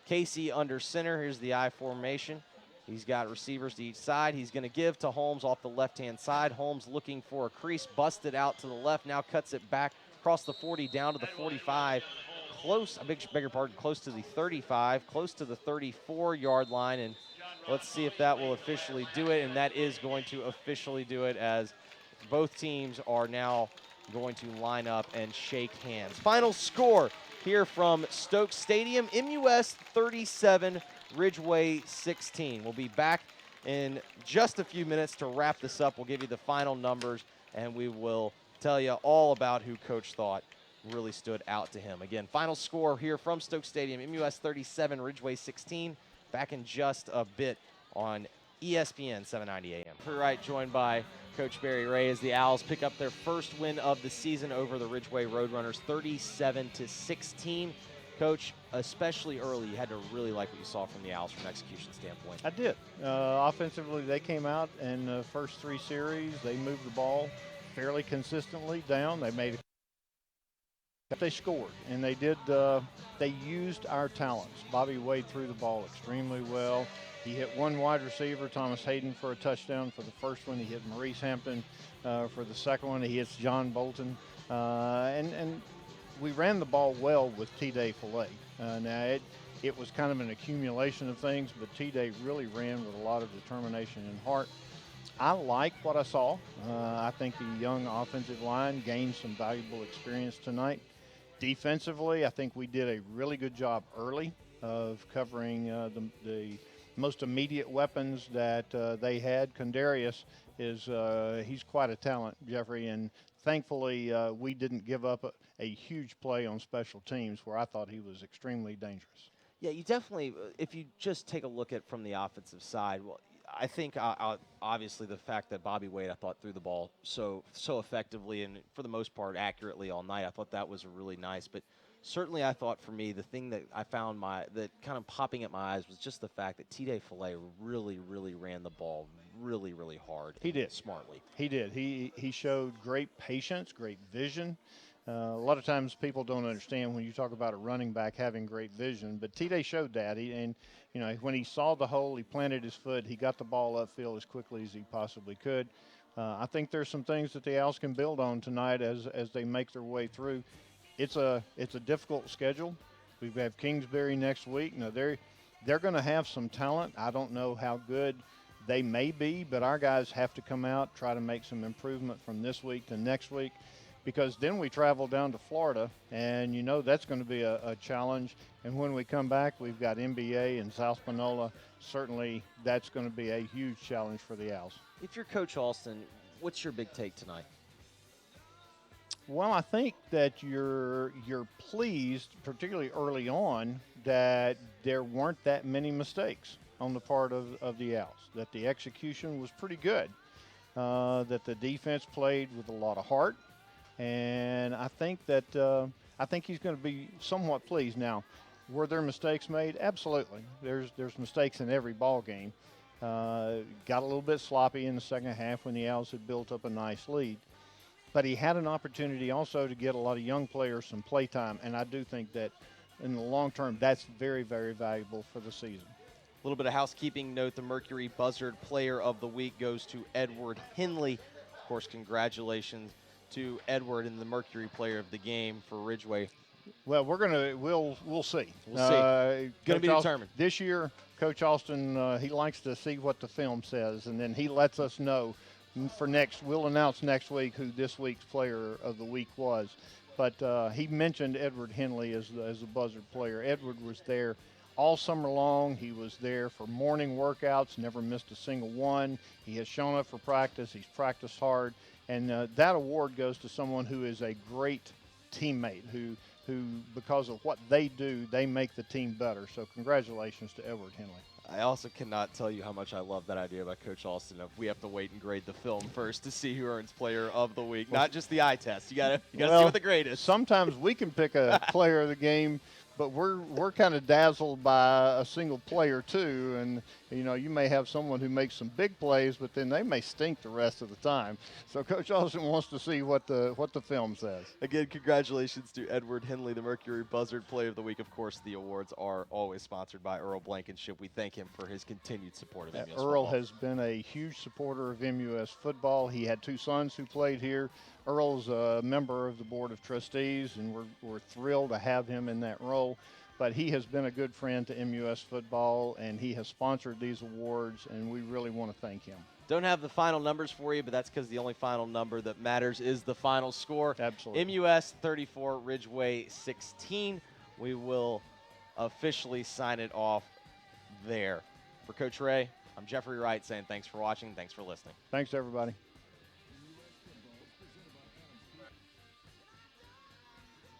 [SPEAKER 2] Casey under center. Here's the I formation. He's got receivers to each side. He's going to give to Holmes off the left-hand side. Holmes looking for a crease, busted out to the left. Now cuts it back across the 40 down to the 45. Close, I beg your pardon, close to the 35, close to the 34-yard line. And let's see if that will officially do it. And that is going to officially do it, as both teams are now going to line up and shake hands. Final score here from Stokes Stadium: MUS 37, Ridgeway 16. We'll be back in just a few minutes to wrap this up. We'll give you the final numbers, and we will tell you all about who Coach thought really stood out to him. Again, final score here from Stokes Stadium: MUS 37, Ridgeway 16. Back in just a bit on ESPN 790 AM. We're right, joined by Coach Barry Ray as the Owls pick up their first win of the season over the Ridgeway Roadrunners, 37-16. Coach, especially early, you had to really like what you saw from the Owls from an execution standpoint.
[SPEAKER 1] I did. Offensively, they came out in the first 3 series. They moved the ball fairly consistently down. They scored, and they did. They used our talents. Bobby Wade threw the ball extremely well. He hit one wide receiver, Thomas Hayden, for a touchdown for the first one. He hit Maurice Hampton for the second one. He hits John Bolton. And we ran the ball well with T-Day Filet. Now, it was kind of an accumulation of things, but T-Day really ran with a lot of determination and heart. I like what I saw. I think the young offensive line gained some valuable experience tonight. Defensively, I think we did a really good job early of covering the most immediate weapons that they had. Kondarius he's quite a talent, Jeffrey, and thankfully we didn't give up a huge play on special teams where I thought he was extremely dangerous.
[SPEAKER 2] Yeah, you definitely, if you just take a look at from the offensive side, well, I think obviously the fact that Bobby Wade, I thought, threw the ball so effectively and for the most part accurately all night, I thought that was really nice. But certainly I thought for me the thing that I found that kind of popping at my eyes was just the fact that T-Day Filet really, really ran the ball really, really hard.
[SPEAKER 1] He did.
[SPEAKER 2] Smartly.
[SPEAKER 1] He did. He showed great patience, great vision. A lot of times people don't understand when you talk about a running back having great vision, but T-Day showed that. When he saw the hole, he planted his foot. He got the ball upfield as quickly as he possibly could. I think there's some things that the Owls can build on tonight as they make their way through. It's a difficult schedule. We have Kingsbury next week. Now they're going to have some talent. I don't know how good they may be, but our guys have to come out, try to make some improvement from this week to next week, because then we travel down to Florida, and that's going to be a challenge. And when we come back, we've got NBA and South Panola. Certainly that's going to be a huge challenge for the Owls.
[SPEAKER 2] If you're Coach Alston, what's your big take tonight?
[SPEAKER 1] Well, I think that you're pleased, particularly early on, that there weren't that many mistakes on the part of the Owls, that the execution was pretty good, that the defense played with a lot of heart. And I think that he's going to be somewhat pleased. Now, Were there mistakes made? Absolutely. There's mistakes in every ball game. Got a little bit sloppy in the second half when the Owls had built up a nice lead. But he had an opportunity also to get a lot of young players some play time, and I do think that in the long term, that's very, very valuable for the season.
[SPEAKER 2] A little bit of housekeeping note, the Mercury Buzzard Player of the Week goes to Edward Hinley. Of course, congratulations to Edward in the Mercury Player of the Game for Ridgeway.
[SPEAKER 1] Well, we'll see.
[SPEAKER 2] We'll see. Going to be determined.
[SPEAKER 1] This year, Coach Austin, he likes to see what the film says, and then he lets us know for we'll announce next week who this week's Player of the Week was. But he mentioned Edward Henley as a Buzzard player. Edward was there all summer long. He was there for morning workouts, never missed a single one. He has shown up for practice. He's practiced hard. And that award goes to someone who is a great teammate, who because of what they do, they make the team better. So congratulations to Edward Henley.
[SPEAKER 2] I also cannot tell you how much I love that idea by Coach Austin of we have to wait and grade the film first to see who earns Player of the Week, not just the eye test. You gotta see what the grade is.
[SPEAKER 1] Sometimes we can pick a player of the game, but we're kind of dazzled by a single player too, and you may have someone who makes some big plays, but then they may stink the rest of the time. So Coach Austin wants to see what the film says.
[SPEAKER 2] Again, congratulations to Edward Henley, the Mercury Buzzard Player of the Week. Of course, the awards are always sponsored by Earl Blankenship. We thank him for his continued support of MUS
[SPEAKER 1] Earl
[SPEAKER 2] football.
[SPEAKER 1] has been a huge supporter of MUS football. He had 2 sons who played here. Earl's a member of the Board of Trustees, and we're thrilled to have him in that role. But he has been a good friend to MUS football, and he has sponsored these awards, and we really want to thank him.
[SPEAKER 2] Don't have the final numbers for you, but that's because the only final number that matters is the final score.
[SPEAKER 1] Absolutely.
[SPEAKER 2] MUS 34, Ridgeway 16. We will officially sign it off there. For Coach Ray, I'm Jeffrey Wright saying thanks for watching, thanks for listening.
[SPEAKER 1] Thanks, everybody.